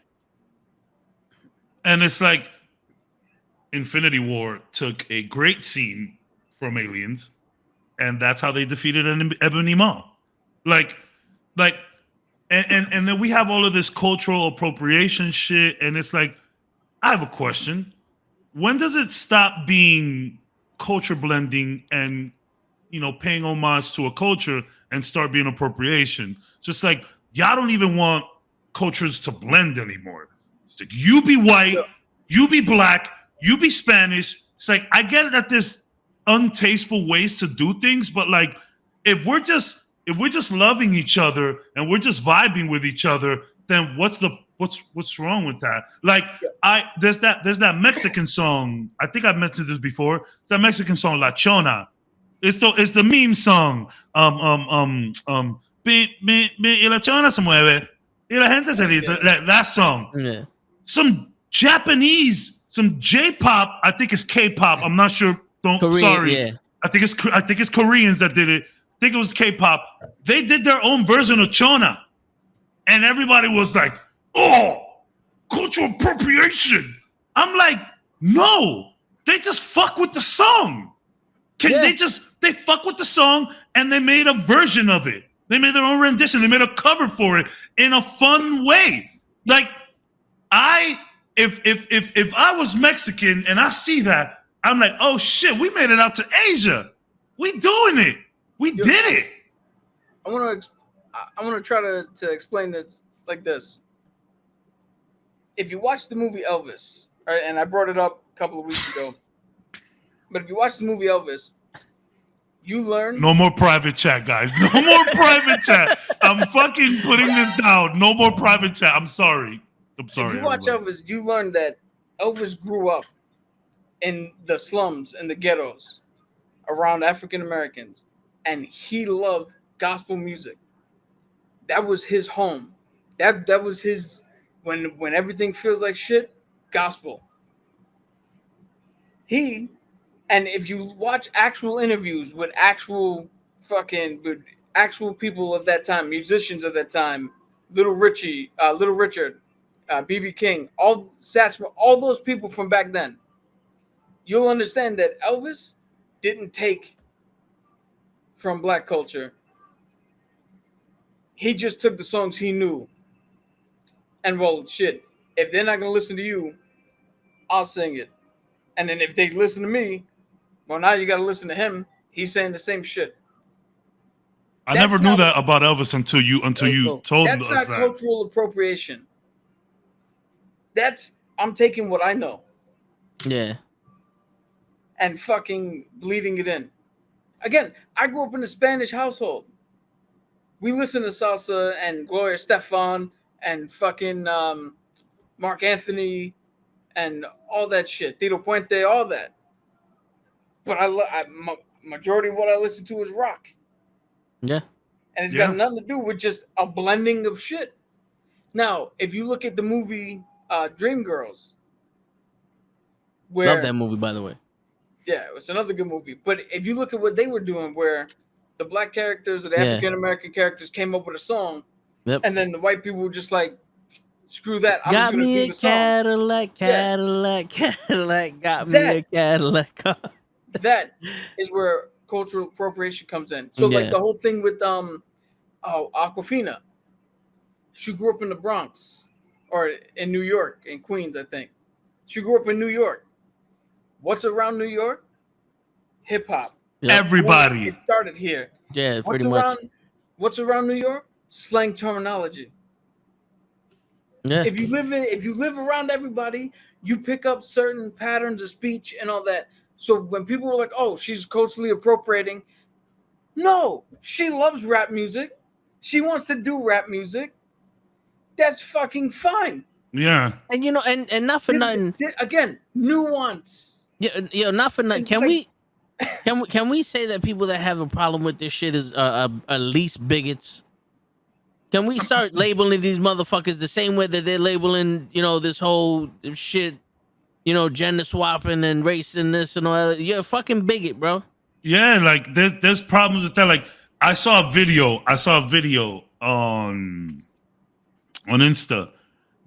And it's like Infinity War took a great scene from Aliens, and that's how they defeated Ebony Maw. And then we have all of this cultural appropriation shit, and it's like, I have a question. When does it stop being culture blending and, you know, paying homage to a culture and start being appropriation? Just like, y'all don't even want cultures to blend anymore. It's like, you be white, you be black, you be Spanish. It's like, I get that there's untasteful ways to do things, but like, if we're just loving each other and we're just vibing with each other, then what's wrong with that? Like, there's that Mexican song. I think I've mentioned this before. It's that Mexican song La Chona. It's the meme song. Y la chona se mueve. Y la gente se dice. That song. Yeah. Some Japanese, some J-pop. I think it's K-pop. I'm not sure. Sorry. Yeah. I think it's Koreans that did it. I think it was K-pop. They did their own version of Chona, and everybody was like, "Oh, cultural appropriation." I'm like, no, they just fuck with the song. They fuck with the song and they made a version of it. They made their own rendition. They made a cover for it in a fun way. Like, if I was Mexican and I see that, I'm like, oh shit, we made it out to Asia. We doing it. We did it. I want to try to explain this like this. If you watch the movie Elvis, right, and I brought it up a couple of weeks ago, but if you watch the movie Elvis, you learn. No more private chat, guys. No more private chat. I'm fucking putting this down. No more private chat. I'm sorry. If you watch Elvis, you learn that Elvis grew up in the slums and the ghettos around African Americans, and he loved gospel music. That was his home. That was his when everything feels like shit, gospel. And if you watch actual interviews with actual people of that time, musicians of that time, Little Richard, B.B. King, all those people from back then, you'll understand that Elvis didn't take from black culture. He just took the songs he knew. And well, shit, if they're not going to listen to you, I'll sing it. And then if they listen to me, well, now you got to listen to him He's saying the same shit. I never knew that about Elvis until you told that's us not that. cultural appropriation. I'm taking what I know. Yeah. And fucking bleeding it in. Again, I grew up in a Spanish household. We listen to salsa and Gloria Estefan and fucking Mark Anthony and all that shit. Tito Puente, all that. But majority of what I listen to is rock. Yeah. And it's got nothing to do with just a blending of shit. Now, if you look at the movie Dreamgirls, Love that movie, by the way. Yeah, it's another good movie. But if you look at what they were doing, where the black characters or the African American characters came up with a song, and then the white people were just like, "Screw that! I'm got just gonna me do a the song." Cadillac, got me a Cadillac. That is where cultural appropriation comes in. So like the whole thing with Aquafina, she grew up in the Bronx or in New York, in Queens, I think. She grew up in New York. What's around New York? Hip hop. Yep. Everybody. It started here. Yeah, pretty much. What's around New York? Slang terminology. Yeah. If you live around everybody, you pick up certain patterns of speech and all that. So when people were like, "Oh, she's culturally appropriating," no, she loves rap music. She wants to do rap music. That's fucking fine. Yeah. And you know, and not for nothing. Again, nuance. Yeah, not for nothing. Can we say that people that have a problem with this shit is at least bigots? Can we start labeling these motherfuckers the same way that they're labeling, this whole shit, gender swapping and race and this and all that? You're a fucking bigot, bro. Yeah, like there's problems with that. Like I saw a video on Insta.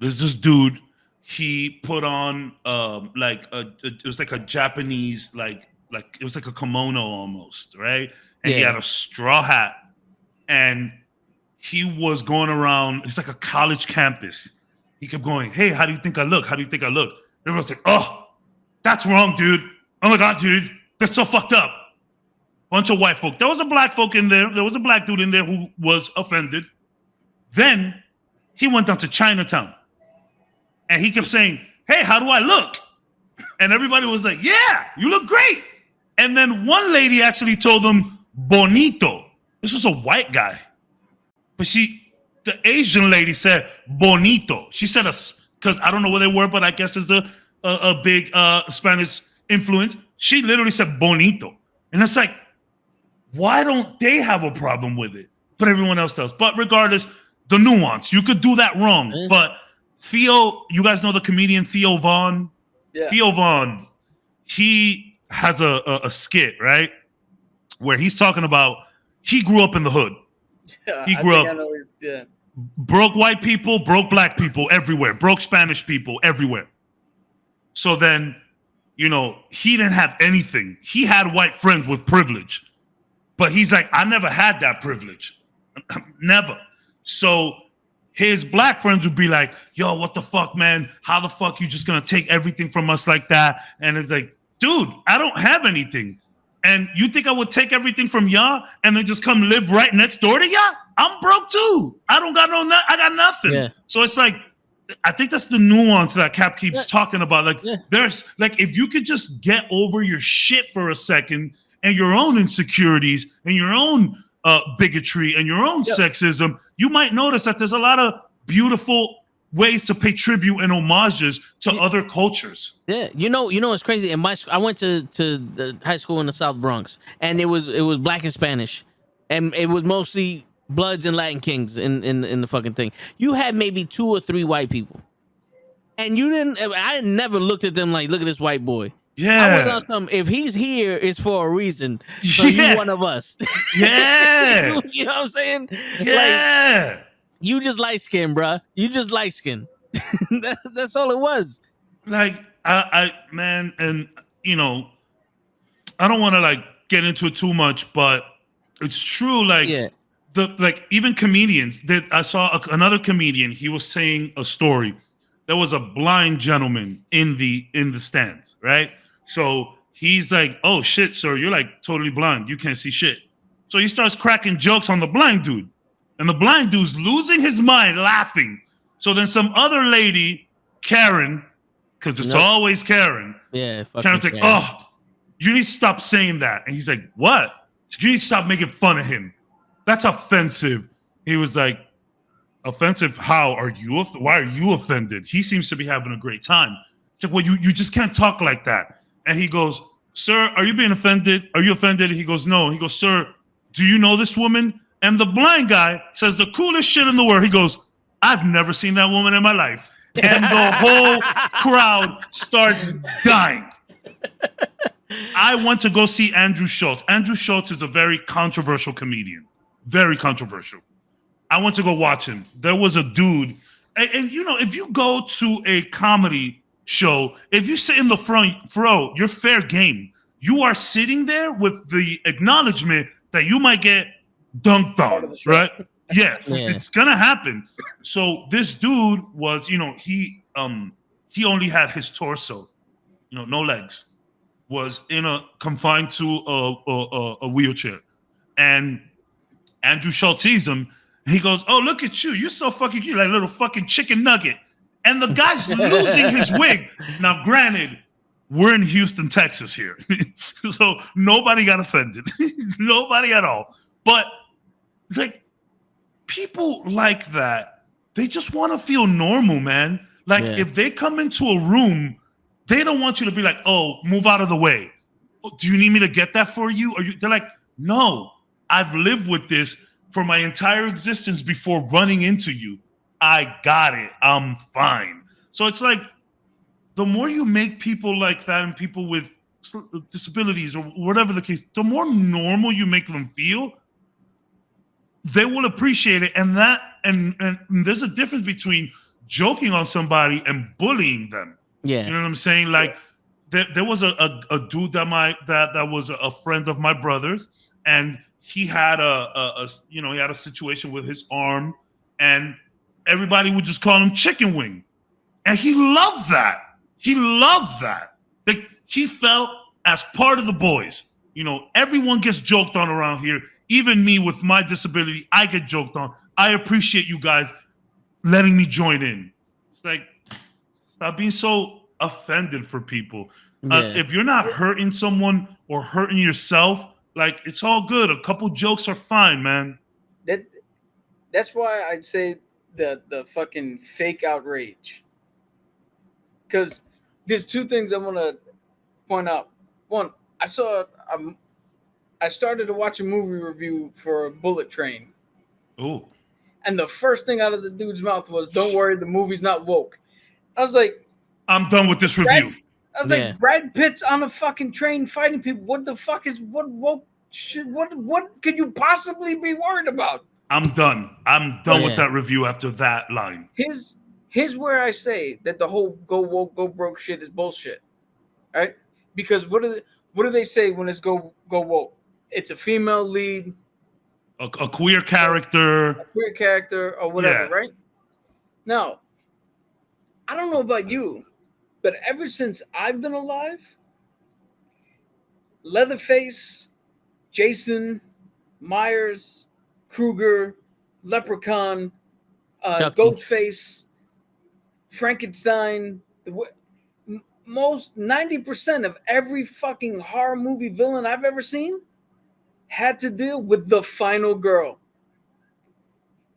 There's this dude. He put on it was like a Japanese like it was like a kimono almost, right? And he had a straw hat, and he was going around. It's like a college campus. He kept going, "Hey, how do you think I look? How do you think I look?" Everyone's like, "Oh, that's wrong, dude. Oh my god, dude, that's so fucked up." Bunch of white folk. There was a black folk in there. There was a black dude in there who was offended. Then he went down to Chinatown. And he kept saying, "Hey, how do I look?" And everybody was like, "Yeah, you look great." And then one lady actually told him, "Bonito." This was a white guy. But the Asian lady said, "Bonito." She said, because I don't know where they were, but I guess it's a big Spanish influence. She literally said, "Bonito." And it's like, why don't they have a problem with it? But everyone else does. But regardless, the nuance, you could do that wrong. But Theo, you guys know the comedian Theo Von? Yeah. Theo Von, he has a skit, right? Where he's talking about, he grew up in the hood. Yeah, he grew up, broke white people, broke black people everywhere, broke Spanish people everywhere. So then, he didn't have anything. He had white friends with privilege. But he's like, I never had that privilege. Never. So his black friends would be like, "Yo, what the fuck, man? How the fuck you just gonna take everything from us like that?" And it's like, dude, I don't have anything. And you think I would take everything from y'all and then just come live right next door to y'all? I'm broke too. I don't got I got nothing. Yeah. So it's like, I think that's the nuance that Cap keeps talking about. Like, there's like, if you could just get over your shit for a second and your own insecurities and your own bigotry and your own sexism, you might notice that there's a lot of beautiful ways to pay tribute and homages to other cultures. Yeah, it's crazy. In I went to the high school in the South Bronx, and it was black and Spanish, and it was mostly Bloods and Latin Kings in the fucking thing. You had maybe 2 or 3 white people, and I never looked at them like, "Look at this white boy." Yeah, I was on something. If he's here, it's for a reason. So you one of us. Yeah, you know what I'm saying? Yeah, like, you just light skin, bruh. You just light skin. That's all it was. Like man, and I don't want to like get into it too much, but it's true. Like even comedians. I saw another comedian. He was saying a story. There was a blind gentleman in the stands, right? So he's like, "Oh shit, sir, you're like totally blind. You can't see shit." So he starts cracking jokes on the blind dude, and the blind dude's losing his mind, laughing. So then some other lady, Karen, because it's always Karen. Yeah, Karen's like, "Oh, you need to stop saying that." And he's like, "What? You need to stop making fun of him. That's offensive." He was like, "Offensive? How are you? Why are you offended? He seems to be having a great time." It's like, "Well, you just can't talk like that." And he goes, "Sir, are you being offended? Are you offended?" And he goes, "No." He goes, "Sir, do you know this woman?" And the blind guy says the coolest shit in the world. He goes, "I've never seen that woman in my life." And the whole crowd starts dying. I went to go see Andrew Schultz. Andrew Schultz is a very controversial comedian. Very controversial. I went to go watch him. There was a dude, and you know, if you go to a comedy show, if you sit in the front row, you're fair game. You are sitting there with the acknowledgement that you might get dunked on, right? Yes, it's gonna happen. So this dude was, you know, he only had his torso, you know, no legs, was confined to a wheelchair, and Andrew Schultz sees him. He goes, "Oh, look at you! You're so fucking cute, like a little fucking chicken nugget." And the guy's losing his wig. Now, granted, we're in Houston, Texas here, so nobody got offended, nobody at all. But like, people like that, they just want to feel normal, man. Like, if they come into a room, they don't want you to be like, "Oh, move out of the way. Oh, do you need me to get that for you?" Or they're like, "No, I've lived with this for my entire existence before running into you. I got it. I'm fine." So it's like, the more you make people like that and people with disabilities or whatever the case, the more normal you make them feel, they will appreciate it. And that and there's a difference between joking on somebody and bullying them. Yeah, you know what I'm saying? Like, there was a dude that was a friend of my brother's, and he had he had a situation with his arm, and everybody would just call him Chicken Wing, and he loved that. He loved that. Like, he felt as part of the boys. You know, everyone gets joked on around here. Even me with my disability, I get joked on. I appreciate you guys letting me join in. It's like, stop being so offended for people. If you're not hurting someone or hurting yourself, like, it's all good. A couple jokes are fine, man. That's why I'd say the fucking fake outrage. Because there's two things I want to point out. One, I started to watch a movie review for Bullet Train. Oh. And the first thing out of the dude's mouth was, "Don't worry, the movie's not woke." I was like, I'm done with this review. I was like, Brad Pitt's on a fucking train fighting people. What the fuck is what woke shit? What could you possibly be worried about? I'm done. I'm done with that review after that line. Here's where I say that the whole go woke, go broke shit is bullshit. Right? Because what do they say when it's go woke? It's a female lead, a queer character, or whatever, right? Now, I don't know about you, but ever since I've been alive, Leatherface, Jason, Myers, Krueger, Leprechaun, Ghostface, Frankenstein, most 90% of every fucking horror movie villain I've ever seen had to deal with the final girl.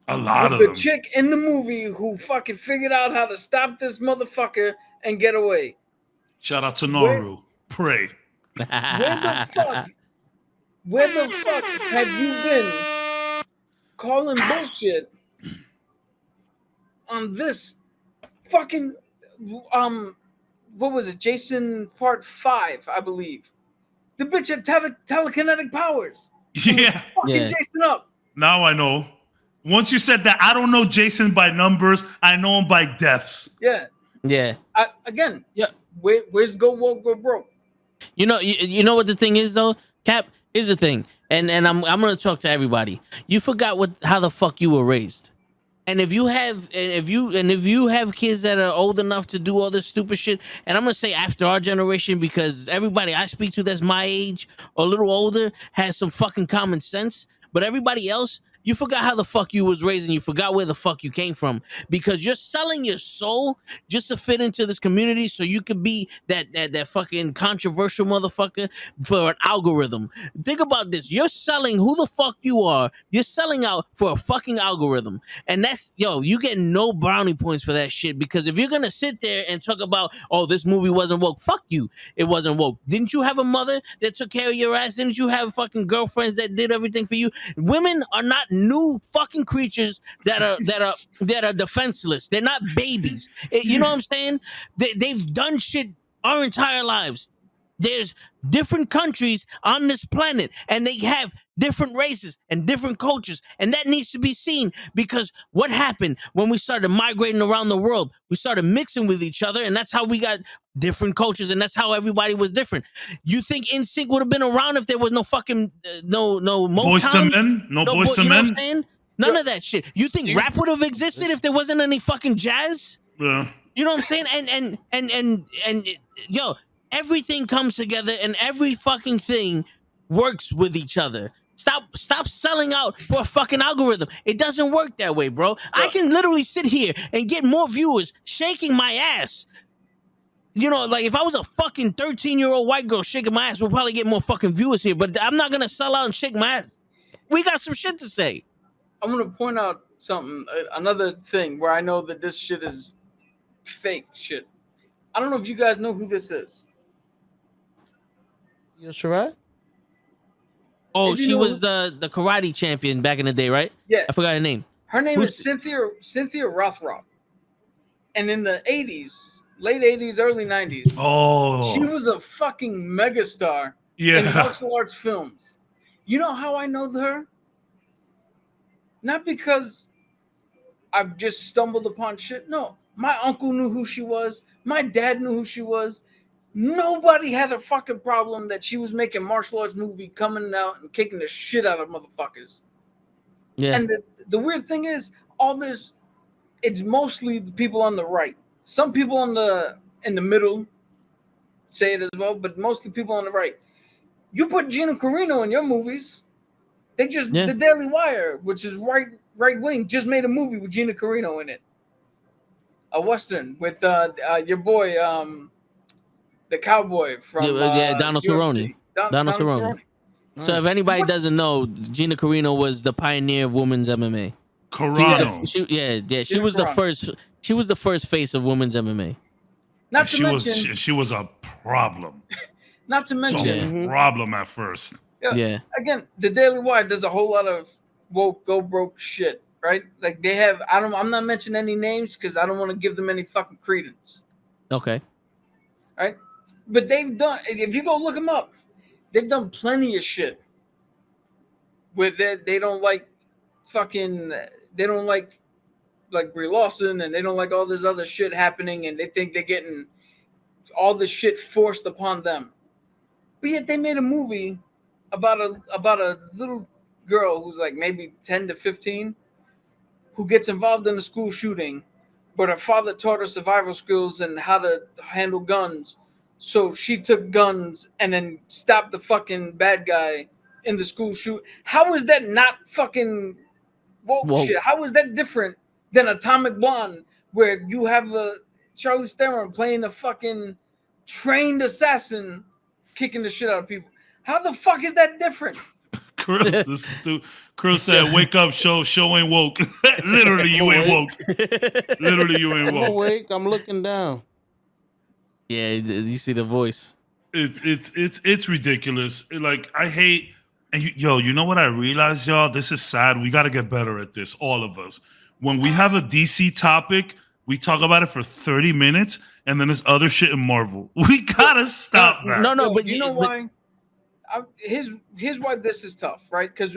A lot of the them. Chick in the movie who fucking figured out how to stop this motherfucker and get away. Shout out to Naru. Pray. Where the fuck have you been calling bullshit on this fucking what was it? Jason Part 5, I believe. The bitch had telekinetic powers. Yeah. Fucking Jason up. Now I know. Once you said that, I don't know Jason by numbers. I know him by deaths. Yeah. Yeah. Again. Yeah. Where's go woke, go broke? You know what the thing is though, Cap. Here's the thing, and I'm gonna talk to everybody. You forgot how the fuck you were raised. And if you have kids that are old enough to do all this stupid shit, and I'm gonna say after our generation, because everybody I speak to that's my age or a little older has some fucking common sense, but everybody else, you forgot how the fuck you was raised and you forgot where the fuck you came from, because you're selling your soul just to fit into this community so you could be that fucking controversial motherfucker for an algorithm. Think about this. You're selling who the fuck you are. You're selling out for a fucking algorithm. And that's, you get no brownie points for that shit, because if you're gonna sit there and talk about, oh, this movie wasn't woke, fuck you, it wasn't woke. Didn't you have a mother that took care of your ass? Didn't you have fucking girlfriends that did everything for you? Women are not new fucking creatures that are defenseless. They're not babies. You know what I'm saying? They've done shit our entire lives. There's different countries on this planet, and they have different races and different cultures, and that needs to be seen, because what happened when we started migrating around the world? We started mixing with each other, and that's how we got different cultures, and that's how everybody was different. You think NSYNC would have been around if there was no fucking no Motown? Boys to Men? No Boys to You know what Men? I'm saying? None of that shit. You think rap would have existed if there wasn't any fucking jazz? Yeah. You know what I'm saying? And yo, everything comes together, and every fucking thing works with each other. Stop selling out for a fucking algorithm. It doesn't work that way, bro. I can literally sit here and get more viewers shaking my ass. Like if I was a fucking 13-year-old white girl shaking my ass, we'll probably get more fucking viewers here. But I'm not gonna sell out and shake my ass. We got some shit to say. I'm gonna point out something, another thing where I know that this shit is fake shit. I don't know if you guys know who this is. Io Shirai? Oh, she was the karate champion back in the day, right? Yeah. I forgot her name. Her name is Cynthia Rothrock. And in the 80s, late 80s, early 90s, she was a fucking megastar in martial arts films. You know how I know her? Not because I've just stumbled upon shit. No, my uncle knew who she was. My dad knew who she was. Nobody had a fucking problem that she was making martial arts movie, coming out and kicking the shit out of motherfuckers. Yeah. And the weird thing is, all this, it's mostly the people on the right. Some people in the middle say it as well, but mostly people on the right. You put Gina Carano in your movies, the Daily Wire, which is right wing, just made a movie with Gina Carano in it. A Western with your boy, the cowboy from Donald Cerrone. Donald Cerrone. So if anybody doesn't know, Gina Carano was the pioneer of women's MMA. Carano. She was the first. She was the first face of women's MMA. Not to mention, she was a problem. Not to mention, a problem at first. Yeah. Again, the Daily Wire does a whole lot of woke, go broke shit, right? Like they have. I'm not mentioning any names because I don't want to give them any fucking credence. Okay. Right. But they've done. If you go look them up, they've done plenty of shit. With it, they don't like fucking. They don't like Brie Larson, and they don't like all this other shit happening, and they think they're getting all this shit forced upon them. But yet they made a movie about a little girl who's like maybe 10 to 15 who gets involved in a school shooting, but her father taught her survival skills and how to handle guns. So she took guns and then stopped the fucking bad guy in the school shoot. How is that not fucking woke shit? How is that different than Atomic Blonde, where you have a Charlize Theron playing a fucking trained assassin kicking the shit out of people? How the fuck is that different? Chris said, "Wake up, show ain't woke." Literally, you ain't woke. Literally, you ain't woke. I'm awake. I'm looking down. Yeah, you see the voice. It's ridiculous. Like I hate. And you know what I realized, y'all? This is sad. We got to get better at this, all of us. When we have a DC topic, we talk about it for 30 minutes, and then there's other shit in Marvel. We gotta stop that. No, but you know why? Here's why this is tough, right? Because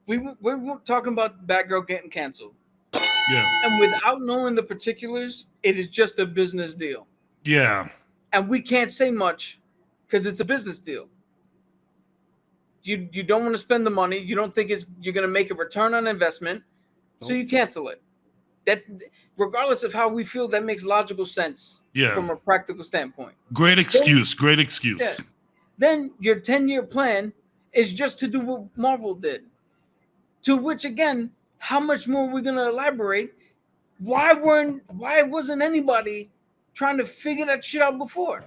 we're talking about Batgirl getting canceled. Yeah. And without knowing the particulars, it is just a business deal. Yeah. And we can't say much because it's a business deal. You don't want to spend the money. You don't think you're going to make a return on investment, so you cancel it. That, regardless of how we feel, that makes logical sense from a practical standpoint. Great excuse. Yeah. Then your 10-year plan is just to do what Marvel did. To which, again, how much more are we going to elaborate? Why wasn't anybody trying to figure that shit out before?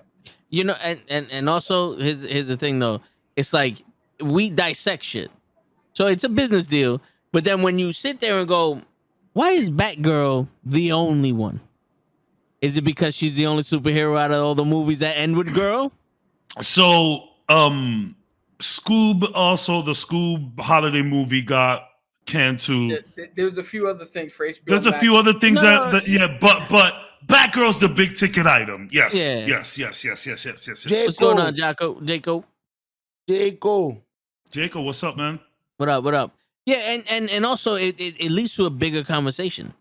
You know, and also here's the thing though. It's like we dissect shit. So it's a business deal, but then when you sit there and go, why is Batgirl the only one? Is it because she's the only superhero out of all the movies that end with girl? So, Scoob, also the Scoob holiday movie got canned too. There's a few other things for HBO. There's a few other things but Batgirl's the big ticket item. Yes. What's going on, Jaco? Jaco, what's up, man? What up? Yeah, and also it leads to a bigger conversation.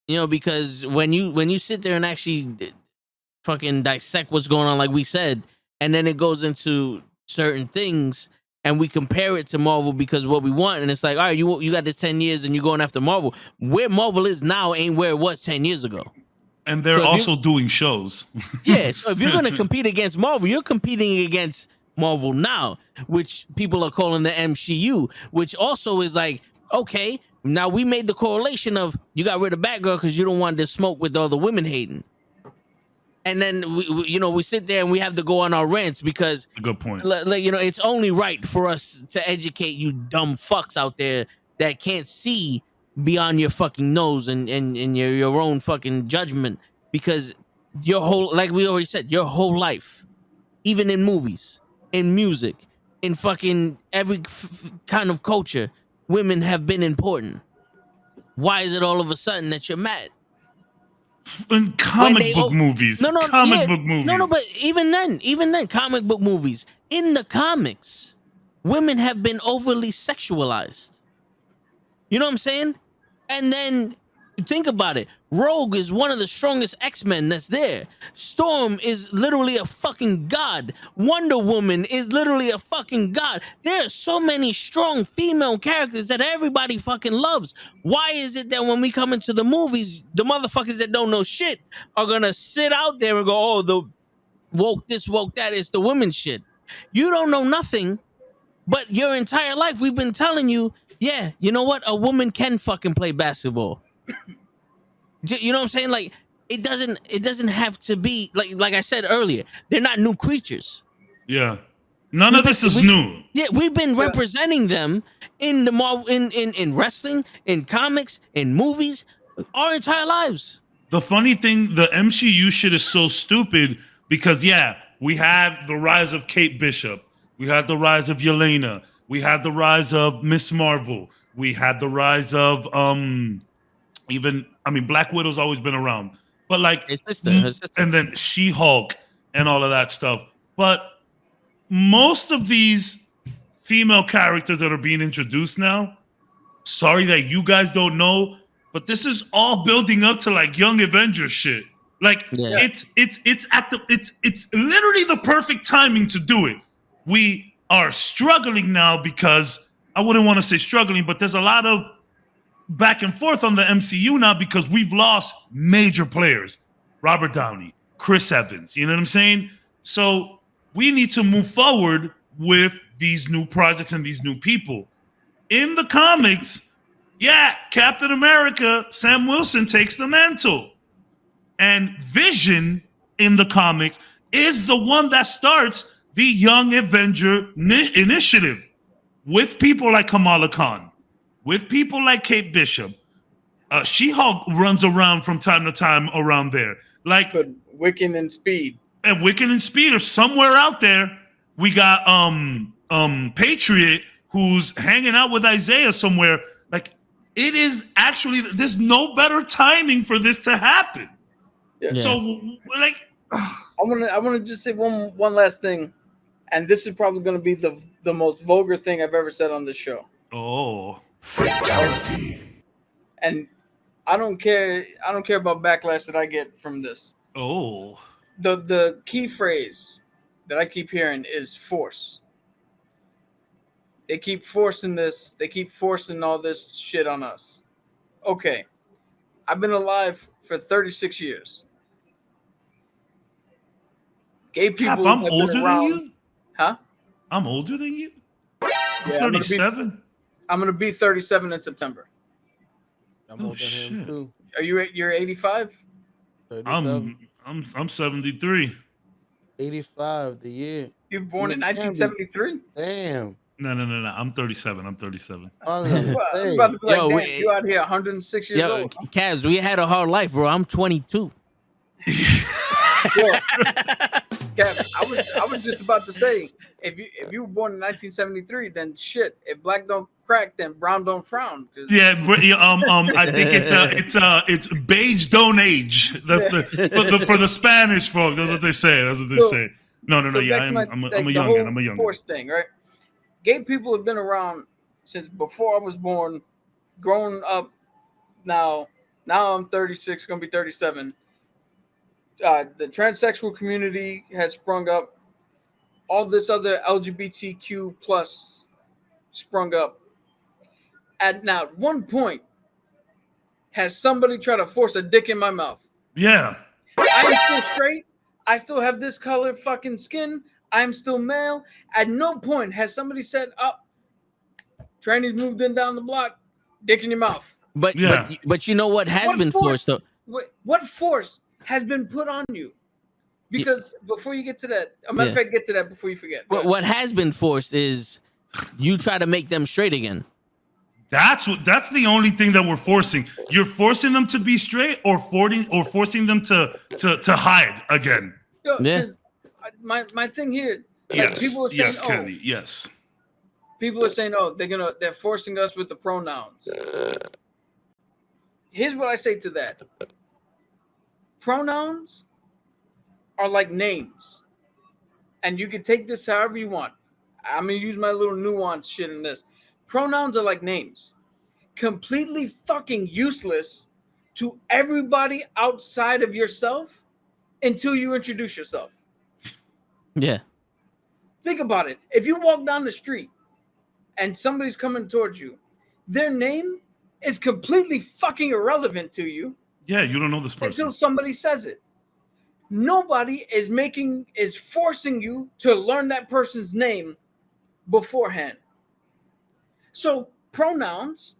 You know, because when you sit there and actually fucking dissect what's going on, like we said, and then it goes into certain things, and we compare it to Marvel because what we want, and it's like, all right, you got this 10 years, and you're going after Marvel. Where Marvel is now ain't where it was 10 years ago. And they're also doing shows. Yeah, so if you're gonna compete against Marvel, you're competing against Marvel now, which people are calling the MCU, which also is like, okay, now we made the correlation of you got rid of Batgirl because you don't want to smoke with all the women hating. And then we sit there and we have to go on our rants because good point. It's only right for us to educate you dumb fucks out there that can't see beyond your fucking nose and your own fucking judgment, because your whole, like we already said, your whole life, even in movies, in music, in fucking every kind of culture, women have been important. Why is it all of a sudden that you're mad? In comic book movies. No, but even then, comic book movies. In the comics, women have been overly sexualized. You know what I'm saying? And then think about it. Rogue is one of the strongest X-Men that's there. Storm is literally a fucking god. Wonder Woman is literally a fucking god. There are so many strong female characters that everybody fucking loves. Why is it that when we come into the movies, the motherfuckers that don't know shit are gonna sit out there and go, oh, the woke this, woke that, it's the women shit. You don't know nothing, but your entire life we've been telling you, yeah, you know what? A woman can fucking play basketball. You know what I'm saying? Like, it doesn't have to be like I said earlier. They're not new creatures. Yeah, none of this is new. Yeah, we've been representing them in the Marvel, in wrestling, in comics, in movies, our entire lives. The funny thing, the MCU shit is so stupid because we had the rise of Kate Bishop, we had the rise of Yelena, we had the rise of Miss Marvel, we had the rise of Black Widow's always been around, but like her sister, and then She-Hulk and all of that stuff. But most of these female characters that are being introduced now, sorry that you guys don't know, but this is all building up to like Young Avengers shit. Like it's literally the perfect timing to do it. We are struggling now because I wouldn't want to say struggling, but there's a lot of back and forth on the MCU now because we've lost major players. Robert Downey, Chris Evans, you know what I'm saying? So we need to move forward with these new projects and these new people. In the comics, Captain America, Sam Wilson takes the mantle. And Vision in the comics is the one that starts the Young Avenger initiative with people like Kamala Khan, with people like Kate Bishop. She-Hulk runs around from time to time around there. Like Wiccan and Speed. And Wiccan and Speed are somewhere out there. We got Patriot, who's hanging out with Isaiah somewhere. Like, it is actually, there's no better timing for this to happen. Yeah. So, like, I want to just say one last thing, and this is probably going to be the most vulgar thing I've ever said on this show. Oh. And I don't care about backlash that I get from this. Oh. The key phrase that I keep hearing is force. They keep forcing this. They keep forcing all this shit on us. Okay. I've been alive for 36 years. Gay people Cap, I'm have older been than around. you. Huh? I'm older than you. I'm Yeah, 37. I'm gonna be 37 in September. I'm Oh, older than him shit. too. You're 85? 37, I'm 73. 85 the year. You were born in You can't be- 1973? Damn. No. I'm 37. I'm 37. I was gonna Well, I'm say. about to be like, Yo, damn, you out here 106 years Yo, old. Cavs, we had a hard life, bro. I'm 22. Yo, Kev, I was just about to say, if you were born in 1973, then shit. If black don't crack, then brown don't frown. Yeah, I think it's beige don't age. That's for the Spanish folk. That's what they say. No. So Yeah, back to I'm a the youngin. whole I'm a youngin. force thing, right? Gay people have been around since before I was born, growing up. Now I'm 36, gonna be 37. The transsexual community has sprung up. All this other LGBTQ plus sprung up. At one point, has somebody tried to force a dick in my mouth? Yeah. I am still straight. I still have this color fucking skin. I'm still male. At no point has somebody said, "Oh, trannies moved in down the block, dick in your mouth." But Yeah. but you know what has What been force? forced though? What force has been put on you? Because before you get to that, a matter of fact, get to that before you forget. What has been forced is you try to make them straight again. That's the only thing that we're forcing. You're forcing them to be straight, or forcing them to hide again. Yo, Yeah. 'cause my thing here, like, Yes, people are saying, yes, Kenny, yes. People are saying, "Oh, they're forcing us with the pronouns." Here's what I say to that: pronouns are like names, and you can take this however you want. I'm gonna use my little nuance shit in this. Pronouns are like names, completely fucking useless to everybody outside of yourself until you introduce yourself. Yeah. Think about it. If you walk down the street and somebody's coming towards you, their name is completely fucking irrelevant to you Yeah, you don't know this person. until somebody says it. Nobody is forcing you to learn that person's name beforehand. So pronouns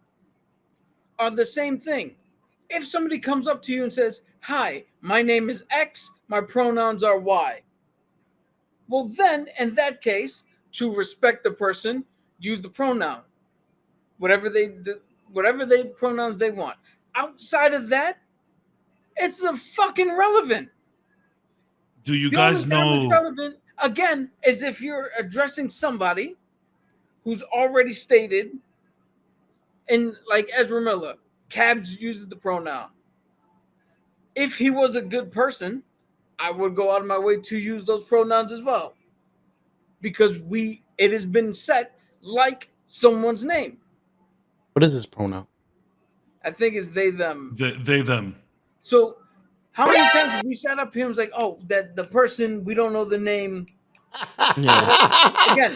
are the same thing. If somebody comes up to you and says, "Hi, my name is X, my pronouns are Y." Well, then, in that case, to respect the person, use the pronoun. Whatever they pronouns they want. Outside of that, it's a fucking relevant. Do you The guys only time it's know? relevant, again, is if you're addressing somebody who's already stated, and like Ezra Miller, Cabs uses the pronoun. If he was a good person, I would go out of my way to use those pronouns as well, because it has been set like someone's name. What is this pronoun? I think it's they them. They them. So how many times have we sat up here and was like, "Oh, that the person, we don't know the name." Yeah. Again,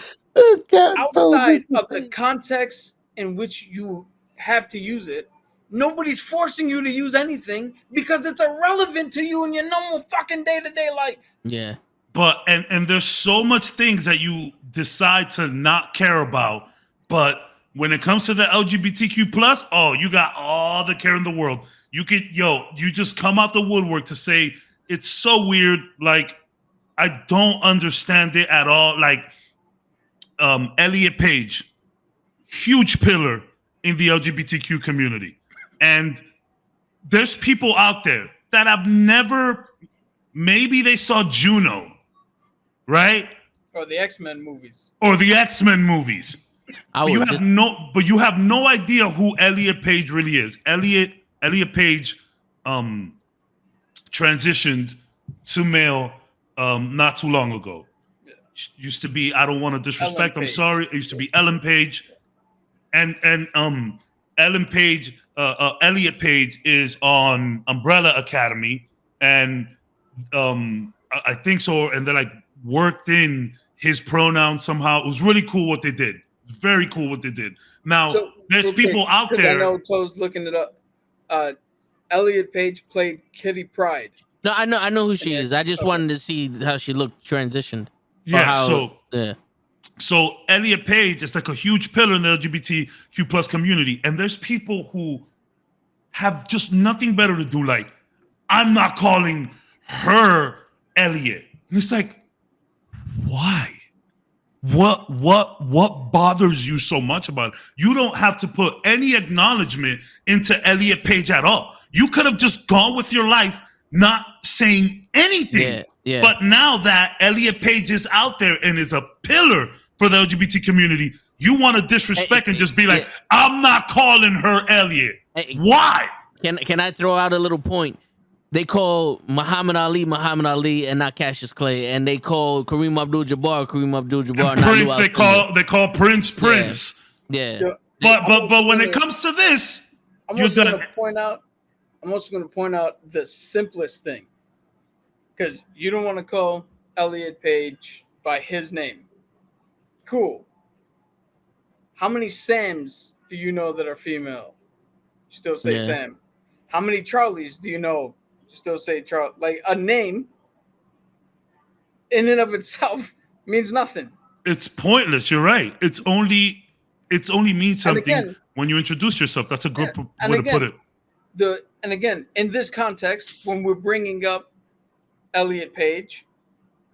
outside of the context in which you have to use it, nobody's forcing you to use anything because it's irrelevant to you in your normal fucking day-to-day life. Yeah. But and there's so much things that you decide to not care about, but when it comes to the LGBTQ plus, oh, you got all the care in the world. You just come out the woodwork to say it's so weird. Like, I don't understand it at all. Like, Elliot Page, huge pillar in the LGBTQ community. And there's people out there that have never, maybe they saw Juno, right? Or the X-Men movies. Or the X-Men movies. I You was have just you have no idea who Elliot Page really is. Elliot Page transitioned to male not too long ago. Used to be, I don't want to disrespect, I'm sorry. It used to be Ellen Page. And Ellen Page, Elliot Page is on Umbrella Academy, and I think so, and they like worked in his pronoun somehow. It was really cool what they did. Very cool what they did. Now, there's people out there. I know Toe's looking it up. Elliot Page played Kitty Pryde. No, I know who she Yeah, is. I just okay. wanted to see how she looked transitioned. Or Yeah, how, so Elliot Page is like a huge pillar in the LGBTQ plus community, and there's people who have just nothing better to do. Like, I'm not calling her Elliot. And it's like, why? What bothers you so much about it? You don't have to put any acknowledgement into Elliot Page at all. You could have just gone with your life, not saying anything. Yeah. But now that Elliot Page is out there and is a pillar for the LGBT community, you want to disrespect and just be like, I'm not calling her Elliot. Why? Can I throw out a little point? They call Muhammad Ali, and not Cassius Clay, and they call Kareem Abdul-Jabbar, And Prince, they call Prince. Yeah. But when it comes to this, I'm also going to point out the simplest thing, because you don't want to call Elliot Page by his name. Cool. How many Sams do you know that are female? You still say Sam. How many Charlies do you know? You still say Charlie. Like, a name in and of itself means nothing. It's pointless. You're right. It's only means something when you introduce yourself. That's a good way to put it. And again, in this context, when we're bringing up Elliot Page,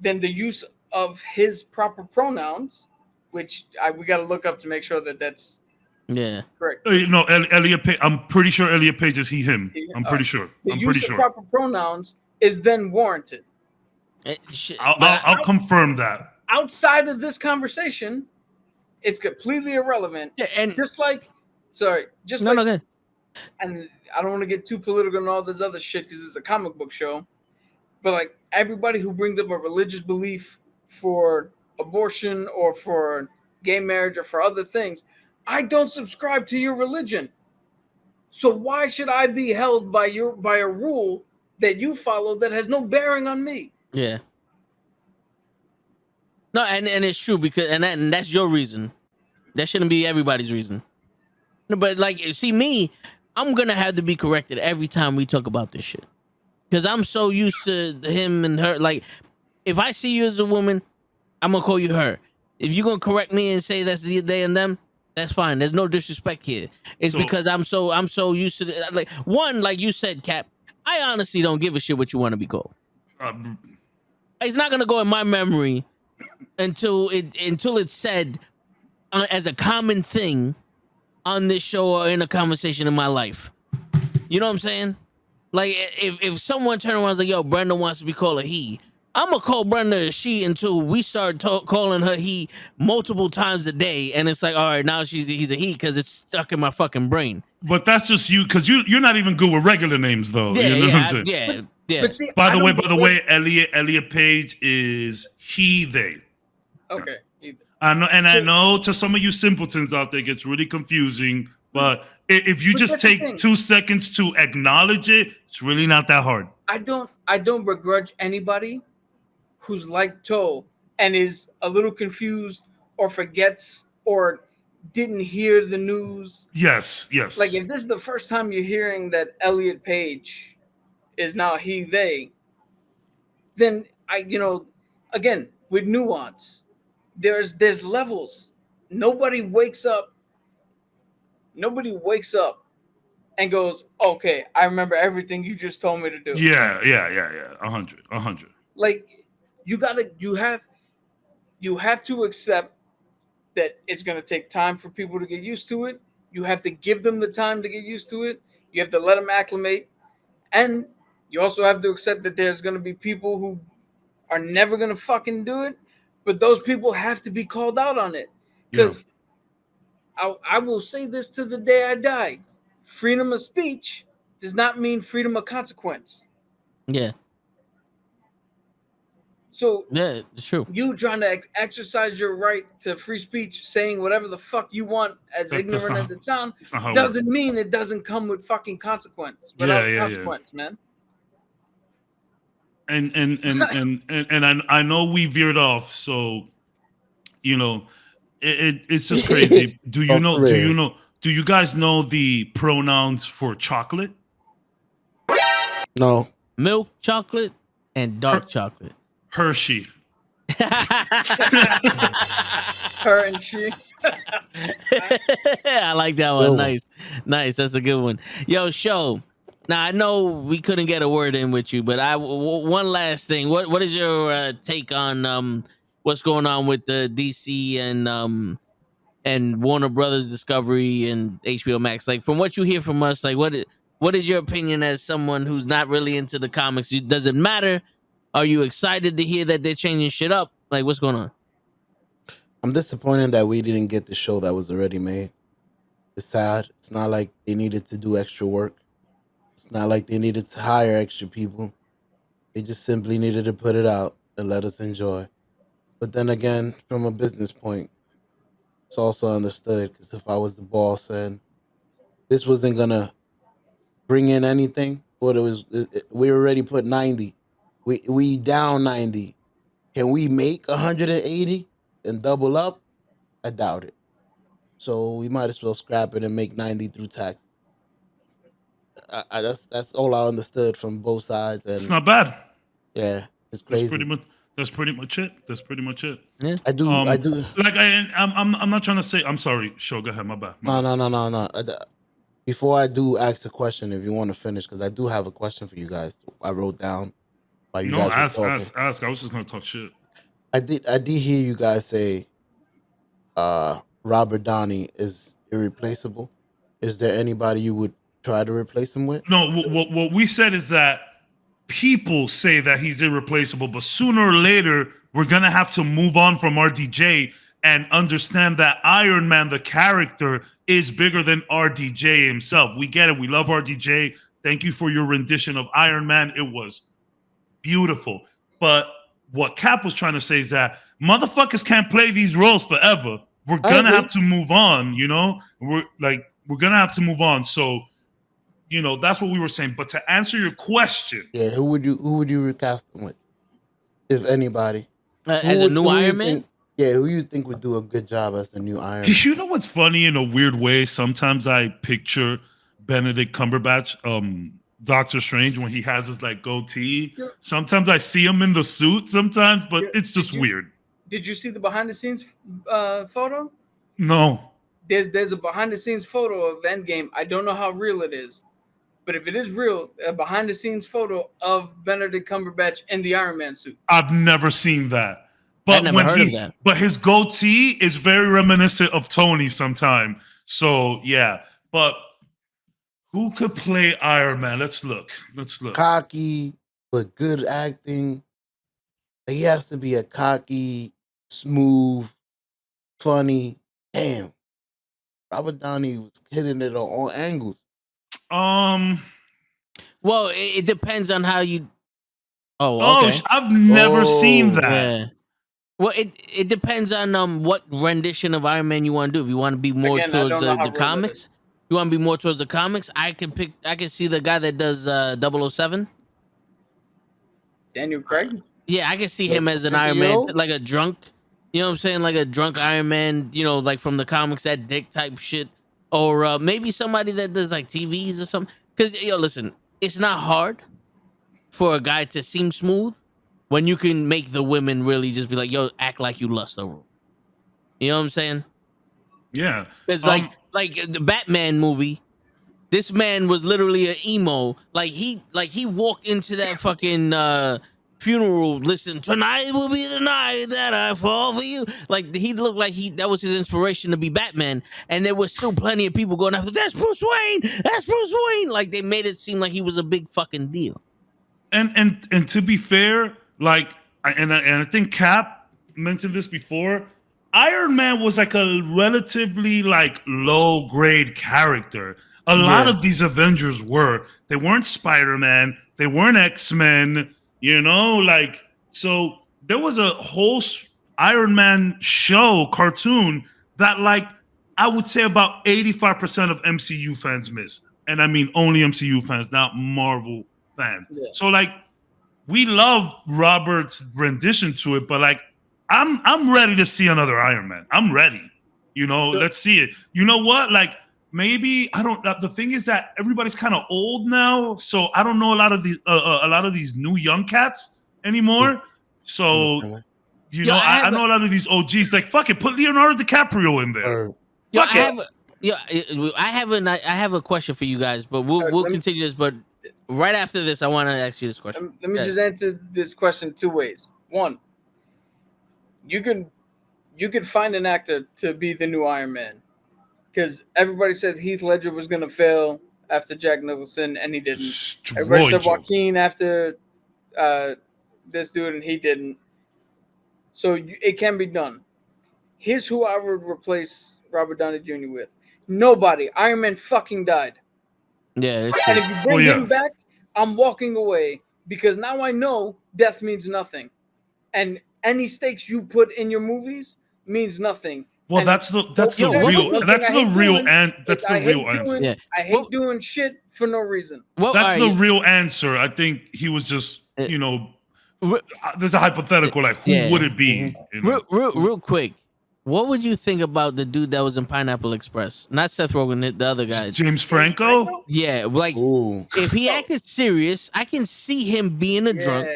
then the use of his proper pronouns, which we got to look up to make sure that that's correct. No, Elliot Page. I'm pretty sure Elliot Page is he/him. I'm pretty sure. The use of proper pronouns is then warranted. I'll confirm that. Outside of this conversation, it's completely irrelevant. Yeah, and just like, good. And I don't want to get too political and all this other shit because it's a comic book show. But like, everybody who brings up a religious belief for abortion or for gay marriage or for other things, I don't subscribe to your religion. So why should I be held by a rule that you follow that has no bearing on me? Yeah. No, and it's true because and that's your reason. That shouldn't be everybody's reason. No, but like, see me, I'm gonna have to be corrected every time we talk about this shit. Because I'm so used to him and her. Like, if I see you as a woman, I'm gonna call you her. If you're gonna correct me and say that's the they and them, that's fine. There's no disrespect here. It's because I'm so used to like you said, Cap. I honestly don't give a shit what you want to be called. It's not gonna go in my memory until it's said as a common thing on this show or in a conversation in my life. You know what I'm saying? Like, if someone turned around and was like, yo, Brenda wants to be called a he, I'm going to call Brenda a she until we start calling her he multiple times a day. And it's like, all right, now he's a he because it's stuck in my fucking brain. But that's just you, because you're not even good with regular names, though. Yeah, you know what I'm saying? Yeah. But see, by the way, Elliot Page is he, they. Okay. I know to some of you simpletons out there, it gets really confusing, but if you just take 2 seconds to acknowledge it, it's really not that hard. I don't begrudge anybody who's like Toe and is a little confused or forgets or didn't hear the news. Yes. Like, if this is the first time you're hearing that Elliot Page is now he, they, then again, with nuance, there's levels. Nobody wakes up and goes, okay, I remember everything you just told me to do. Yeah. 100. Like, you have to accept that it's going to take time for people to get used to it. You have to give them the time to get used to it. You have to let them acclimate. And you also have to accept that there's going to be people who are never going to fucking do it. But those people have to be called out on it. Because I will say this to the day I die. Freedom of speech does not mean freedom of consequence. Yeah. So yeah, it's true. You trying to exercise your right to free speech, saying whatever the fuck you want, as ignorant as it sounds, doesn't mean it doesn't come with fucking consequence. Without consequence, man. And I know we veered off, so it's just crazy. Do you guys know the pronouns for chocolate? No. Milk chocolate and dark chocolate. Hershey. Her and she. I like that one. Good one. Nice. That's a good one. Yo, show. Now I know we couldn't get a word in with you, but one last thing. What is your take on what's going on with the DC and Warner Brothers Discovery and HBO Max? Like, from what you hear from us, like what is your opinion as someone who's not really into the comics? Does it matter? Are you excited to hear that they're changing shit up? Like, what's going on? I'm disappointed that we didn't get the show that was already made. It's sad. It's not like they needed to do extra work. It's not like they needed to hire extra people. They just simply needed to put it out and let us enjoy. But then again, from a business point, it's also understood, because if I was the boss and this wasn't gonna bring in anything, what we already put 90. We down 90. Can we make 180 and double up? I doubt it. So we might as well scrap it and make 90 through tax. That's all I understood from both sides, It's and not bad. yeah, it's crazy. That's pretty much it. Yeah. I do. Like I'm not trying to say. I'm sorry. Sure, go ahead. My bad. No. Before I do ask a question, if you want to finish, because I do have a question for you guys. I wrote down while you guys were talking. Ask. I was just gonna talk shit. I did hear you guys say Robert Downey is irreplaceable. Is there anybody you would try to replace him with? No, what we said is that people say that he's irreplaceable, but sooner or later we're gonna have to move on from RDJ and understand that Iron Man, the character, is bigger than RDJ himself. We get it. We love RDJ. Thank you for your rendition of Iron Man. It was beautiful. But what Cap was trying to say is that motherfuckers can't play these roles forever. We're gonna have to move on, you know? We're gonna have to move on. So, you know, that's what we were saying. But to answer your question, yeah, who would you recast him with, if anybody? As a new Iron Man? Who you think would do a good job as the new Iron Man? You know what's funny in a weird way? Sometimes I picture Benedict Cumberbatch, Doctor Strange, when he has his like goatee. Sometimes I see him in the suit sometimes, but it's just weird. Did you see the behind the scenes photo? No. There's a behind the scenes photo of Endgame. I don't know how real it is, but if it is real, a behind the scenes photo of Benedict Cumberbatch in the Iron Man suit. I've never seen that. But I never heard of that. But his goatee is very reminiscent of Tony sometime. So yeah. But who could play Iron Man? Let's look. Cocky, but good acting. He has to be a cocky, smooth, funny. Damn. Robert Downey was hitting it on all angles. Well, it depends on how you. Oh, okay. I've never seen that. Yeah. Well, it depends on what rendition of Iron Man you want to do. If you want to be more towards the comics, you want to be more towards the comics. I can see the guy that does 007. Daniel Craig. Yeah, I can see him as an Iron Man, like a drunk. You know what I'm saying? Like a drunk Iron Man. You know, like from the comics, that dick type shit. Or maybe somebody that does like TVs or something. Because listen, it's not hard for a guy to seem smooth when you can make the women really just be like, yo, act like you lust the role. You know what I'm saying? Yeah. It's like the Batman movie. This man was literally an emo. Like he walked into that fucking funeral. Listen, tonight will be the night that I fall for you. Like he looked like that was his inspiration to be Batman. And there was still plenty of people going after, that's Bruce Wayne. That's Bruce Wayne. Like they made it seem like he was a big fucking deal. And to be fair, like, I think Cap mentioned this before. Iron Man was like a relatively like low grade character. A lot of these Avengers they weren't Spider-Man, they weren't X-Men, you know, like, so there was a whole Iron Man cartoon that like I would say about 85% of MCU fans miss. And I mean only MCU fans, not Marvel fans. Yeah. So like we love Robert's rendition to it, but like I'm ready to see another Iron Man. I'm ready. You know, let's see it. You know what? Like maybe I don't. The thing is that everybody's kind of old now, so I don't know a lot of these new young cats anymore. So I know a lot of these OGs. Like, fuck it, put Leonardo DiCaprio in there. I have a question for you guys, but we'll continue this. But right after this, I want to ask you this question. Let me just answer this question two ways. One, you can find an actor to be the new Iron Man, because everybody said Heath Ledger was gonna fail after Jack Nicholson, and he didn't. Everybody said Joaquin after this dude, and he didn't. So it can be done. Here's who I would replace Robert Downey Jr. with. Nobody. Iron Man fucking died. Yeah. And if you bring him back, I'm walking away, because now I know death means nothing, and any stakes you put in your movies means nothing. Well, and that's the real answer. Yeah. I hate doing shit for no reason. That's the real answer. I think he was just, there's a hypothetical, like, who would it be? Real quick, what would you think about the dude that was in Pineapple Express? Not Seth Rogen, the other guy. James Franco? Yeah, like, if he acted serious, I can see him being a drunk.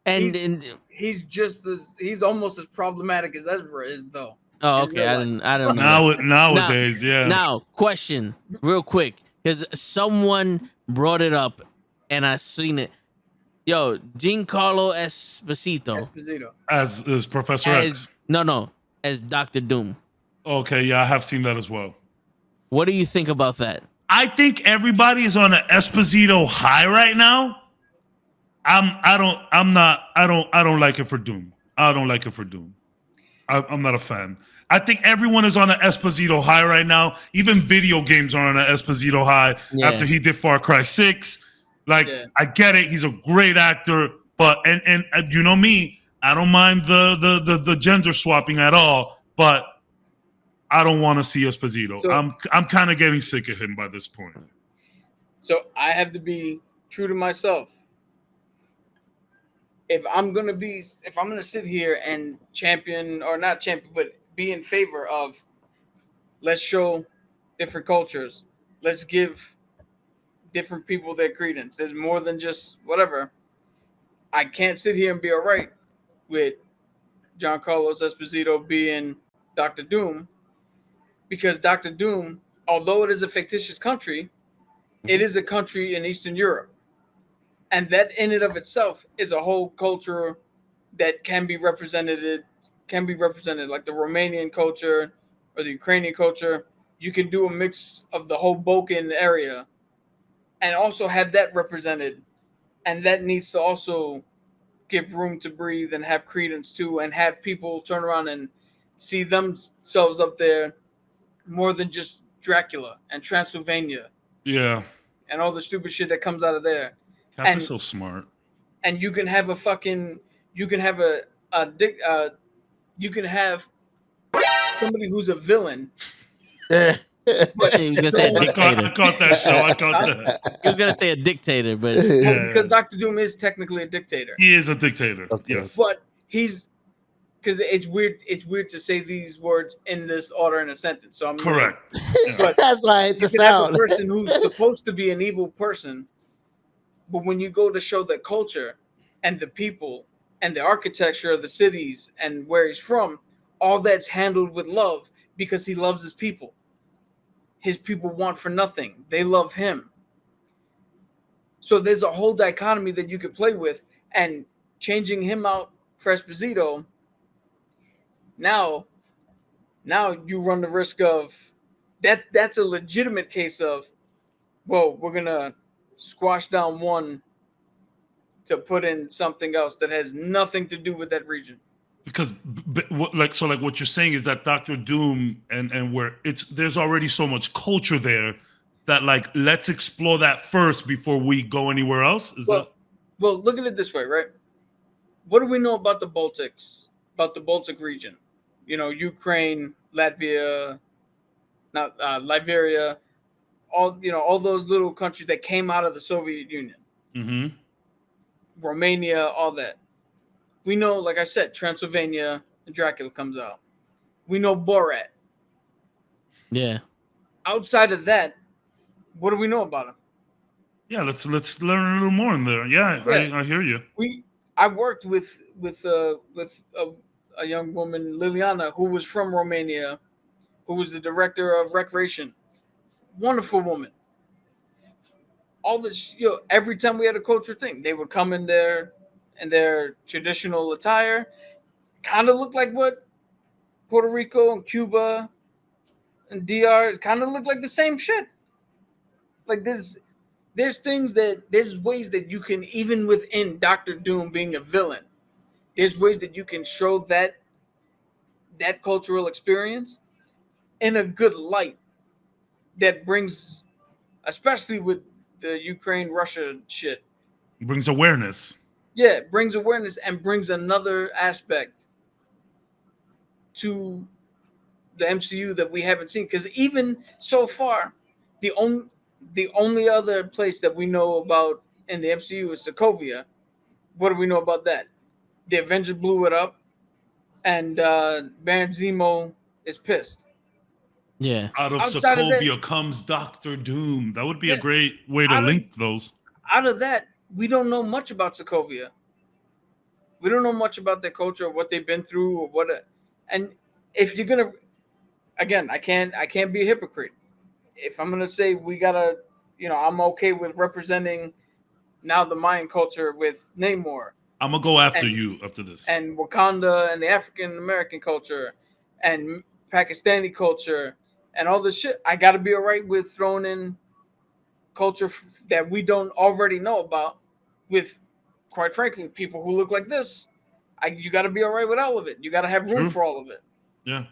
And he's almost as problematic as Ezra is, though. Oh, okay. I don't know. Nowadays, yeah. Now, question, real quick, because someone brought it up, and I seen it. Yo, Giancarlo Esposito. As Professor X. No, as Dr. Doom. Okay, yeah, I have seen that as well. What do you think about that? I think everybody is on an Esposito high right now. I don't like it for Doom. I don't like it for Doom. I'm not a fan. I think everyone is on an Esposito high right now. Even video games are on an Esposito high after he did Far Cry 6. Like, I get it. He's a great actor, but and you know me, I don't mind the gender swapping at all, but I don't want to see Esposito. So, I'm kind of getting sick of him by this point. So I have to be true to myself. If I'm gonna sit here and champion, or not champion, but be in favor of, let's show different cultures, let's give different people their credence. There's more than just whatever. I can't sit here and be all right with Giancarlo Esposito being Dr. Doom, because Dr. Doom, although it is a fictitious country, it is a country in Eastern Europe. And that in and of itself is a whole culture that can be represented, like the Romanian culture or the Ukrainian culture. You can do a mix of the whole Balkan area and also have that represented. And that needs to also give room to breathe and have credence to, and have people turn around and see themselves up there more than just Dracula and Transylvania. Yeah. And all the stupid shit that comes out of there. Cap is so smart. And you can have you can have somebody who's a villain. But he was gonna say a dictator. I caught that show. I caught that. He was gonna say a dictator, but because Dr. Doom is technically a dictator. He is a dictator. Yes. But because it's weird. It's weird to say these words in this order in a sentence. So I'm correct. But that's why I hate the sound. Have a person who's supposed to be an evil person, but when you go to show the culture and the people and the architecture of the cities and where he's from, all that's handled with love, because he loves his people. His people want for nothing. They love him. So there's a whole dichotomy that you could play with, and changing him out for Esposito, now you run the risk of that's a legitimate case of, well, we're going to squash down one to put in something else that has nothing to do with that region. Because what you're saying is that Dr. Doom and where there's already so much culture there that, like, let's explore that first before we go anywhere else. Well, look at it this way, right? What do we know about the Baltics, about the Baltic region? You know, Ukraine, Latvia, Liberia, all those little countries that came out of the Soviet Union. Mm-hmm. Romania, all that. We know, like I said, Transylvania and Dracula comes out. We know Borat. Yeah. outside of that, what do we know about him? Yeah, let's learn a little more in there. Yeah, I hear you. I worked with a young woman, Liliana, who was from Romania, who was the director of recreation. Wonderful woman. All this, every time we had a culture thing, they would come in their traditional attire, kind of look like what Puerto Rico and Cuba and DR kind of look like the same shit. Like there's ways that you can, even within Doctor Doom being a villain, there's ways that you can show that cultural experience in a good light that brings, especially with the Ukraine-Russia shit. Brings awareness. Yeah, it brings awareness and brings another aspect to the MCU that we haven't seen. Because even so far, the only other place that we know about in the MCU is Sokovia. What do we know about that? The Avengers blew it up, and Baron Zemo is pissed. Yeah. Out of Outside of Sokovia that, comes Doctor Doom. That would be a great way to link those. Out of that, we don't know much about Sokovia. We don't know much about their culture, or what they've been through, or what. And if you're gonna, again, I can't be a hypocrite. If I'm gonna say we gotta, I'm okay with representing now the Mayan culture with Namor. I'm gonna go after you after this. And Wakanda and the African American culture and Pakistani culture and all this shit. I got to be all right with throwing in culture that we don't already know about with, quite frankly, people who look like this. You got to be all right with all of it. You got to have room for all of it. Yeah.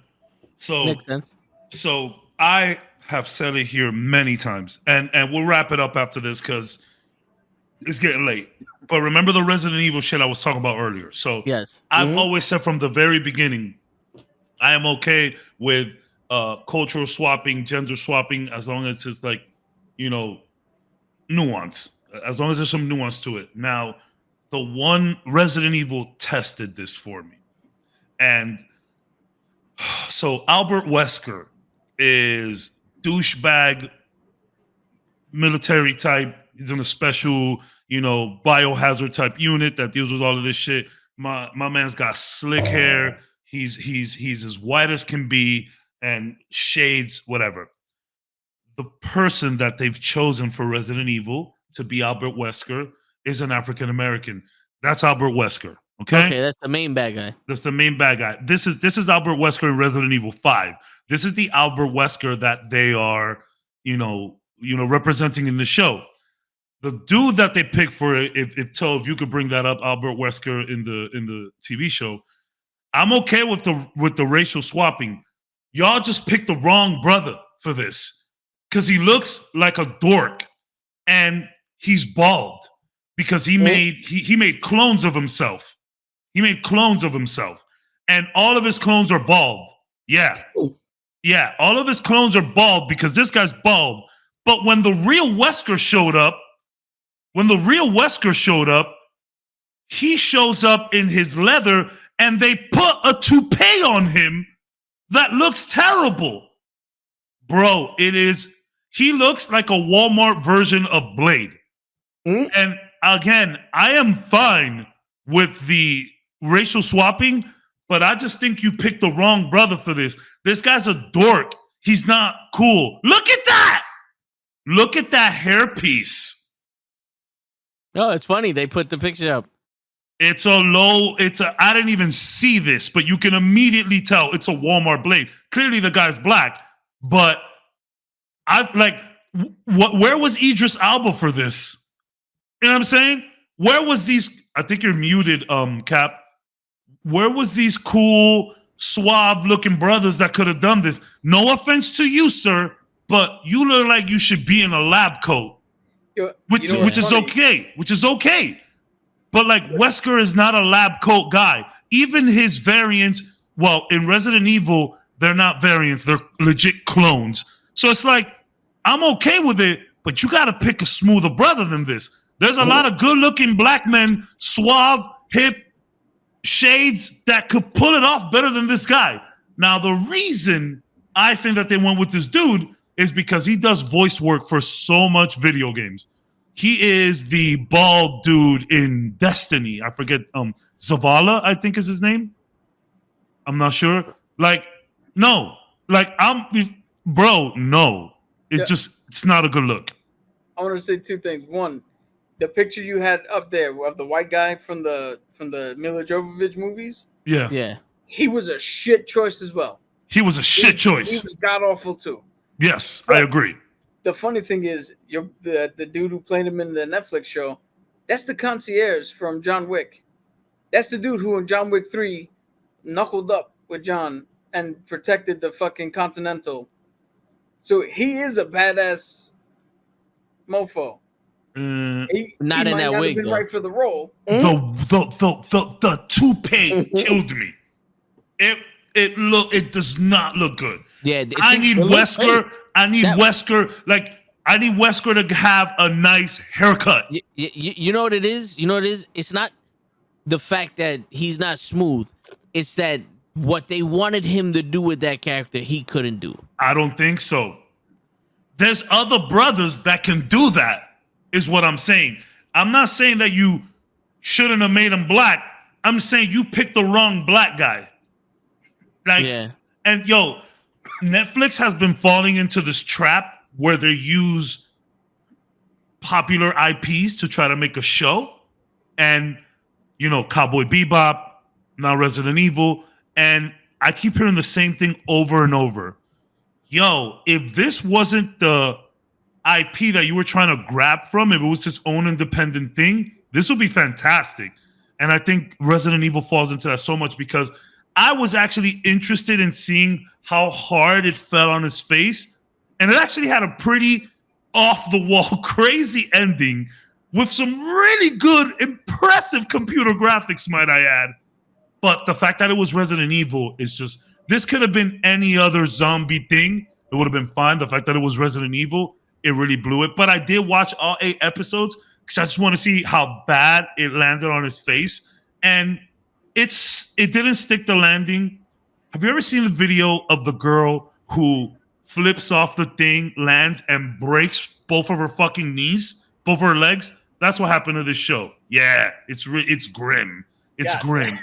So makes sense. So I have said it here many times, and we'll wrap it up after this because it's getting late. But remember the Resident Evil shit I was talking about earlier. So yes, I've always said from the very beginning, I am okay with cultural swapping, gender swapping, as long as it's like, nuance. As long as there's some nuance to it. Now, the one Resident Evil tested this for me. And so Albert Wesker is douchebag military type. He's in a special, biohazard type unit that deals with all of this shit. My man's got slick hair. He's as white as can be and shades, whatever. The person that they've chosen for Resident Evil to be Albert Wesker is an African American. That's Albert Wesker. Okay, that's the main bad guy. That's the main bad guy. This is Albert Wesker in Resident Evil 5. This is the Albert Wesker that they are, representing in the show. The dude that they picked for it, if you could bring that up, Albert Wesker in the TV show, I'm okay with the racial swapping. Y'all just picked the wrong brother for this because he looks like a dork and he's bald because he made clones of himself. He made clones of himself, and all of his clones are bald. Yeah, all of his clones are bald because this guy's bald. But when the real Wesker showed up, he shows up in his leather, and they put a toupee on him that looks terrible. Bro, he looks like a Walmart version of Blade. And again, I am fine with the racial swapping, but I just think you picked the wrong brother for this. This guy's a dork. He's not cool. Look at that. Look at that hairpiece. Oh, it's funny. They put the picture up. I didn't even see this, but you can immediately tell it's a Walmart Blade. Clearly the guy's black, but where was Idris Elba for this? You know what I'm saying? Where was these? I think you're muted, Cap. Where was these cool, suave-looking brothers that could have done this? No offense to you, sir, but you look like you should be in a lab coat, which is okay. Which is okay. But Wesker is not a lab coat guy. Even his variants, well, in Resident Evil, they're not variants. They're legit clones. So it's I'm okay with it, but you got to pick a smoother brother than this. There's a lot of good-looking black men, suave, hip, shades that could pull it off better than this guy. Now, the reason I think that they went with this dude is because he does voice work for so much video games. He is the bald dude in Destiny. I forget, Zavala, I think is his name. I'm not sure. Like, no. Like, bro, no. It's not a good look. I want to say two things. One, the picture you had up there of the white guy from the Mila Jovovich movies. Yeah. He was a shit choice as well. He was a shit choice. He was god awful too. Yes, But I agree. the funny thing is, the dude who played him in the Netflix show, that's the concierge from John Wick. That's the dude who in John Wick 3 knuckled up with John and protected the fucking Continental. So he is a badass mofo. He Not in might that not wig, have been though. right for the role. The toupee killed me. It does not look good. Yeah, I need Wesker. I need Wesker. Like, I need Wesker to have a nice haircut. You know what it is? You know what it is? It's not the fact that he's not smooth. It's that what they wanted him to do with that character, he couldn't do. I don't think so. There's other brothers that can do that, is what I'm saying. I'm not saying that you shouldn't have made him black. I'm saying you picked the wrong black guy. Like, Yeah. And yo, Netflix has been falling into this trap where they use popular IPs to try to make a show. And, you know, Cowboy Bebop, now Resident Evil. And I keep hearing the same thing over and over. Yo, if this wasn't the IP that you were trying to grab from, if it was its own independent thing, this would be fantastic. And I think Resident Evil falls into that so much because I was actually interested in seeing how hard it fell on his face. And it actually had a pretty off-the-wall, crazy ending with some really good, impressive computer graphics, might I add. But the fact that it was Resident Evil is just, this could have been any other zombie thing. It would have been fine. The fact that it was Resident Evil, it really blew it. But I did watch all 8 episodes because I just want to see how bad it landed on his face. And it didn't stick the landing. Have you ever seen the video of the girl who flips off the thing, lands, and breaks both of her fucking knees, both of her legs? That's what happened to this show. Yeah, it's grim. It's grim.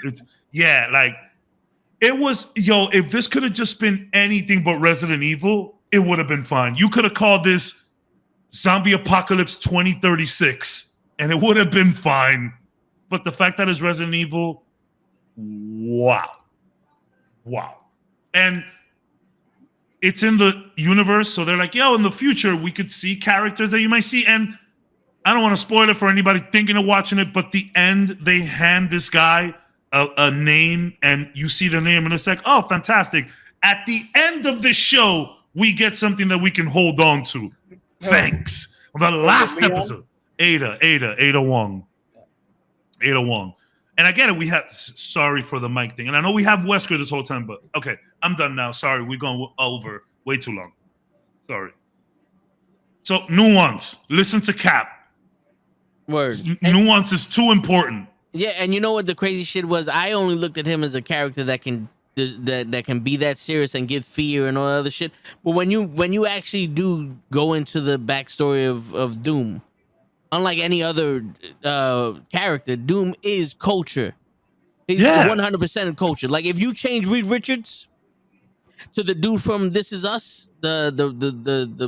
Like, it was, yo, if this could have just been anything but Resident Evil, it would have been fine. You could have called this Zombie Apocalypse 2036, and it would have been fine. But the fact that it's Resident Evil, wow. And it's in the universe, so they're like, yo, in the future, we could see characters that you might see. And I don't want to spoil it for anybody thinking of watching it, but the end, they hand this guy a name, and you see the name, and it's like, oh, fantastic. At the end of this show, we get something that we can hold on to. Thanks. The last episode, Ada Wong. And I get it. We had, sorry for the mic thing. And I know we have Wesker this whole time, but okay, I'm done now. Sorry, we're going over way too long. Sorry. So, nuance. Listen to Cap. Word. Nuance is too important. Yeah, and you know what the crazy shit was? I only looked at him as a character that can be that serious and give fear and all that other shit. But when you actually do go into the backstory of Doom, unlike any other character, Doom is culture. He's 100% culture. Like, if you change Reed Richards to the dude from This Is Us, the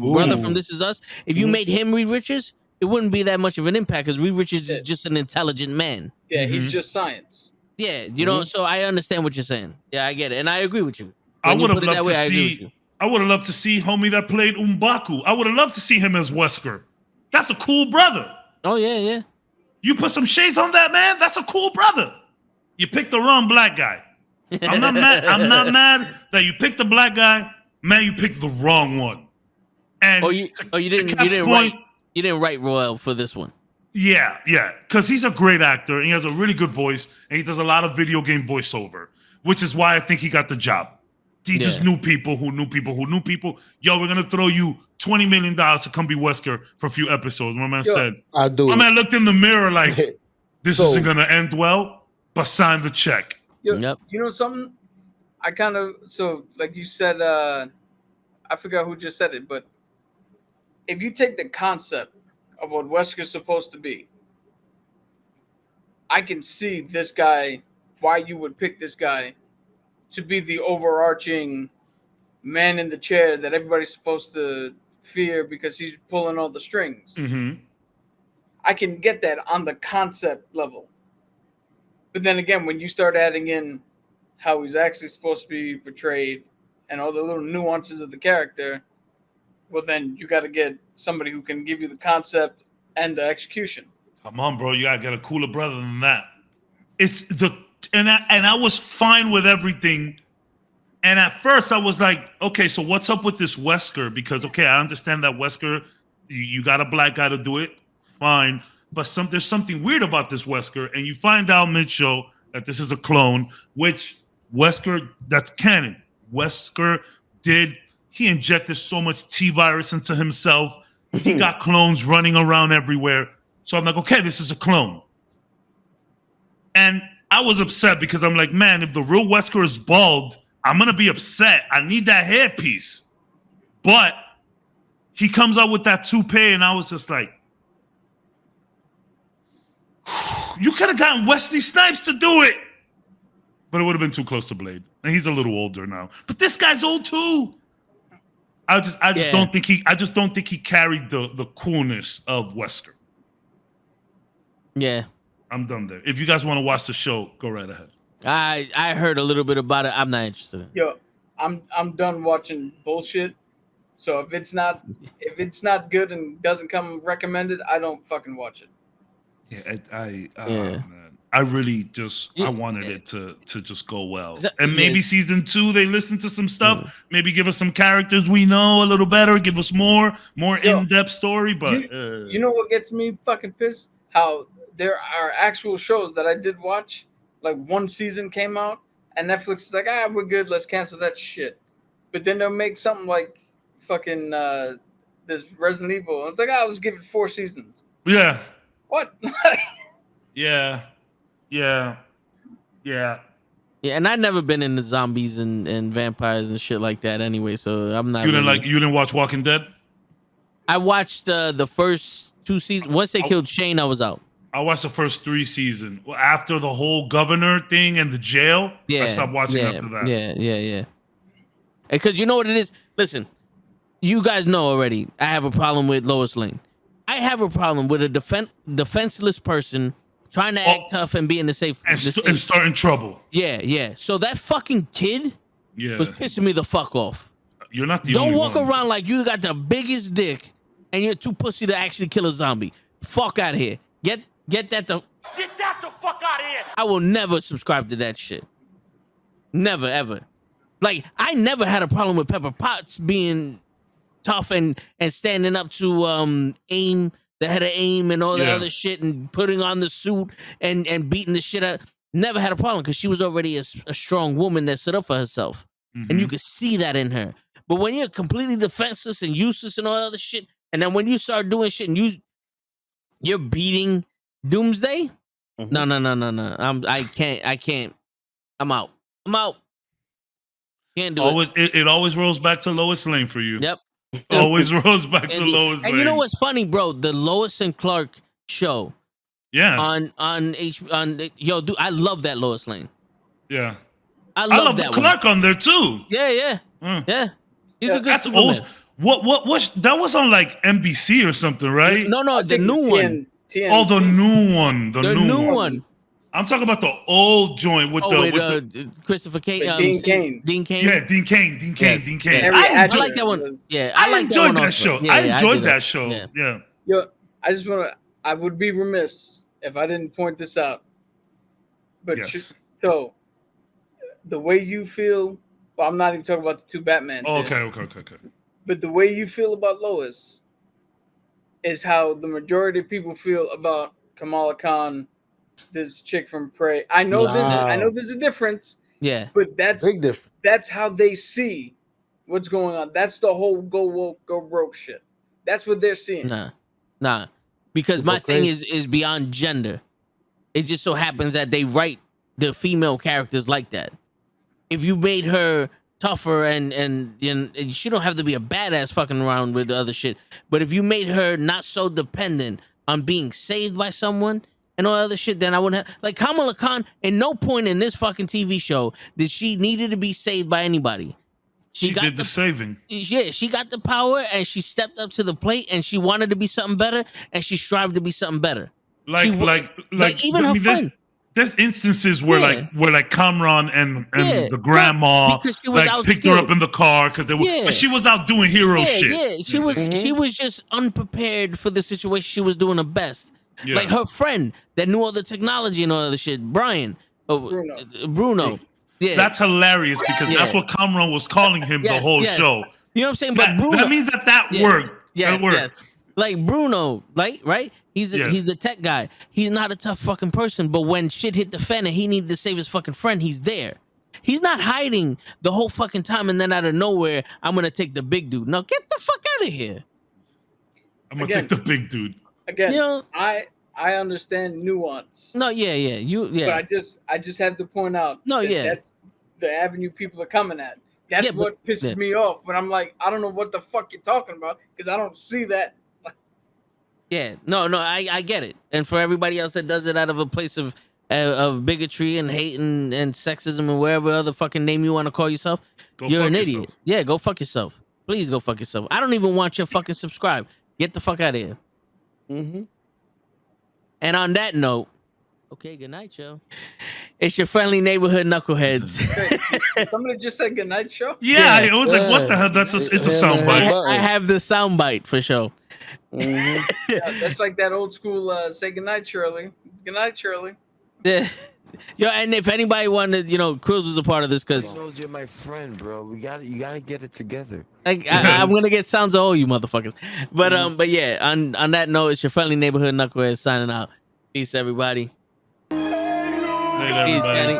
brother from This Is Us, if you made him Reed Richards, it wouldn't be that much of an impact because Reed Richards is just an intelligent man. Yeah, he's just science. Yeah, you know, so I understand what you're saying. Yeah, I get it. And I agree with you. I would have loved to see homie that played M'Baku. I would have loved to see him as Wesker. That's a cool brother. Oh, yeah. You put some shades on that, man. That's a cool brother. You picked the wrong black guy. I'm not mad that you picked the black guy. Man, you picked the wrong one. And you didn't write Royal for this one. Yeah, because he's a great actor and he has a really good voice and he does a lot of video game voiceover, which is why I think he got the job. He just knew people who knew people who knew people. Yo, we're gonna throw you $20 million to come be Wesker for a few episodes. My man said, I do. My man looked in the mirror like, this isn't gonna end well, but sign the check. Yep. You know something? I kind of, so like you said, I forgot who just said it, but if you take the concept of what Wesker's supposed to be, I can see this guy, why you would pick this guy to be the overarching man in the chair that everybody's supposed to fear because he's pulling all the strings. Mm-hmm. I can get that on the concept level. But then again, when you start adding in how he's actually supposed to be portrayed and all the little nuances of the character, well, then you got to get somebody who can give you the concept and the execution. Come on, bro. You gotta get a cooler brother than that. It's the and I was fine with everything. And at first I was like, okay, so what's up with this Wesker? Because I understand that Wesker, you got a black guy to do it, fine. But there's something weird about this Wesker, and you find out mid-show that this is a clone, which Wesker, that's canon. Wesker he injected so much T-virus into himself. He got clones running around everywhere. So I'm like, okay, this is a clone. And I was upset because I'm like, man, if the real Wesker is bald, I'm going to be upset. I need that hairpiece. But he comes out with that toupee, and I was just like, you could have gotten Wesley Snipes to do it. But it would have been too close to Blade. And he's a little older now. But this guy's old too. I just don't think he carried the coolness of Wesker. Yeah. I'm done there. If you guys want to watch the show, go right ahead. I heard a little bit about it. I'm not interested. Yo, I'm done watching bullshit. So if it's not good and doesn't come recommended, I don't fucking watch it. Yeah, man. I really just I wanted it to just go well. And maybe season 2 they listen to some stuff, maybe give us some characters we know a little better, give us more in-depth story, but you know what gets me fucking pissed? How there are actual shows that I did watch, like one season came out and Netflix is like, we're good, let's cancel that shit. But then they'll make something like fucking this Resident Evil. And it's like, let's give it 4 seasons. Yeah. What? Yeah. And I've never been into zombies and vampires and shit like that anyway, so I'm not. You didn't watch Walking Dead? I watched the first 2 seasons. Once they killed Shane, I was out. I watched the first 3 seasons. After the whole governor thing and the jail, I stopped watching after that. Yeah. Because you know what it is? Listen, you guys know already, I have a problem with Lois Lane. I have a problem with a defenseless person trying to act tough and be in the safe and starting trouble. Yeah. So that fucking kid was pissing me the fuck off. You're not the only one. Don't walk around like you got the biggest dick and you're too pussy to actually kill a zombie. Fuck out of here. Get that the fuck out of here. I will never subscribe to that shit. Never, ever. Like, I never had a problem with Pepper Potts being tough and standing up to AIM, the head of AIM and all that other shit and putting on the suit and beating the shit out. Never had a problem because she was already a strong woman that stood up for herself. Mm-hmm. And you could see that in her. But when you're completely defenseless and useless and all that other shit, and then when you start doing shit and you're beating Doomsday? Mm-hmm. No. I can't. I'm out. Can't do it. It always rolls back to Lois Lane for you. Yep. Always rolls back to Lois Lane. And you know what's funny, bro? The Lois and Clark show. Yeah. On dude, I love that Lois Lane. Yeah. I love that Clark on there too. Yeah. Yeah. He's a good That's Superman. old. What that was on like NBC or something, right? No, the new one. Oh, the new one. The new one. I'm talking about the old joint with Christopher Kane. Dean Cain. Dean Cain. Yeah, Dean Cain. Yes. I like that one. I enjoyed that show. I enjoyed that show. Yeah. Yo, I would be remiss if I didn't point this out. But so the way you feel, well, I'm not even talking about the 2 Batmans. Okay. But the way you feel about Lois is how the majority of people feel about Kamala Khan, this chick from Prey. I know there's a difference. Yeah. But that's big difference. That's how they see what's going on. That's the whole go woke, go broke shit. That's what they're seeing. Nah. Because my thing is beyond gender. It just so happens that they write the female characters like that. If you made her tougher and she don't have to be a badass fucking around with the other shit. But if you made her not so dependent on being saved by someone and all other shit, then I wouldn't have, like, Kamala Khan, in no point in this fucking TV show did she needed to be saved by anybody. She did the saving. Yeah, she got the power and she stepped up to the plate and she wanted to be something better and she strived to be something better. Like even her friend. There's instances where like Kamran and the grandma because she was like out picked her up in the car because but she was out doing hero shit. Yeah, she was just unprepared for the situation. She was doing her best. Yeah. Like her friend that knew all the technology and all other shit, Bruno. Yeah, that's hilarious because that's what Kamran was calling him the whole show. You know what I'm saying? But Bruno, that means that worked. Yes, that worked. yes. Like Bruno, like, right? He's the tech guy. He's not a tough fucking person, but when shit hit the fan and he needed to save his fucking friend, he's there. He's not hiding the whole fucking time and then out of nowhere, I'm gonna take the big dude. No, get the fuck out of here. I'm gonna take the big dude. Again, you know, I understand nuance. No, But I just have to point out that's the avenue people are coming at. That's what pisses me off. But I'm like, I don't know what the fuck you're talking about because I don't see that. Yeah, no, I get it. And for everybody else that does it out of a place of bigotry and hate and sexism and wherever other fucking name you want to call yourself, you're an idiot. Yeah, go fuck yourself. Please go fuck yourself. I don't even want your fucking subscribe. Get the fuck out of here. Mm-hmm. And on that note, okay, good night, yo. It's your friendly neighborhood knuckleheads. Somebody just said good night, show? Yeah, it was like, what the hell? It's a soundbite. I have the soundbite for sure. Mm-hmm. That's like that old school say good night, Shirley. Good night, Shirley. Yeah. Yo, and if anybody wanted, Cruz was a part of this because you're my friend, bro. You gotta get it together. I'm gonna get sounds of all you motherfuckers. But yeah, on that note, it's your friendly neighborhood knucklehead signing out. Peace, everybody. Later, Peace, everybody. Kenny.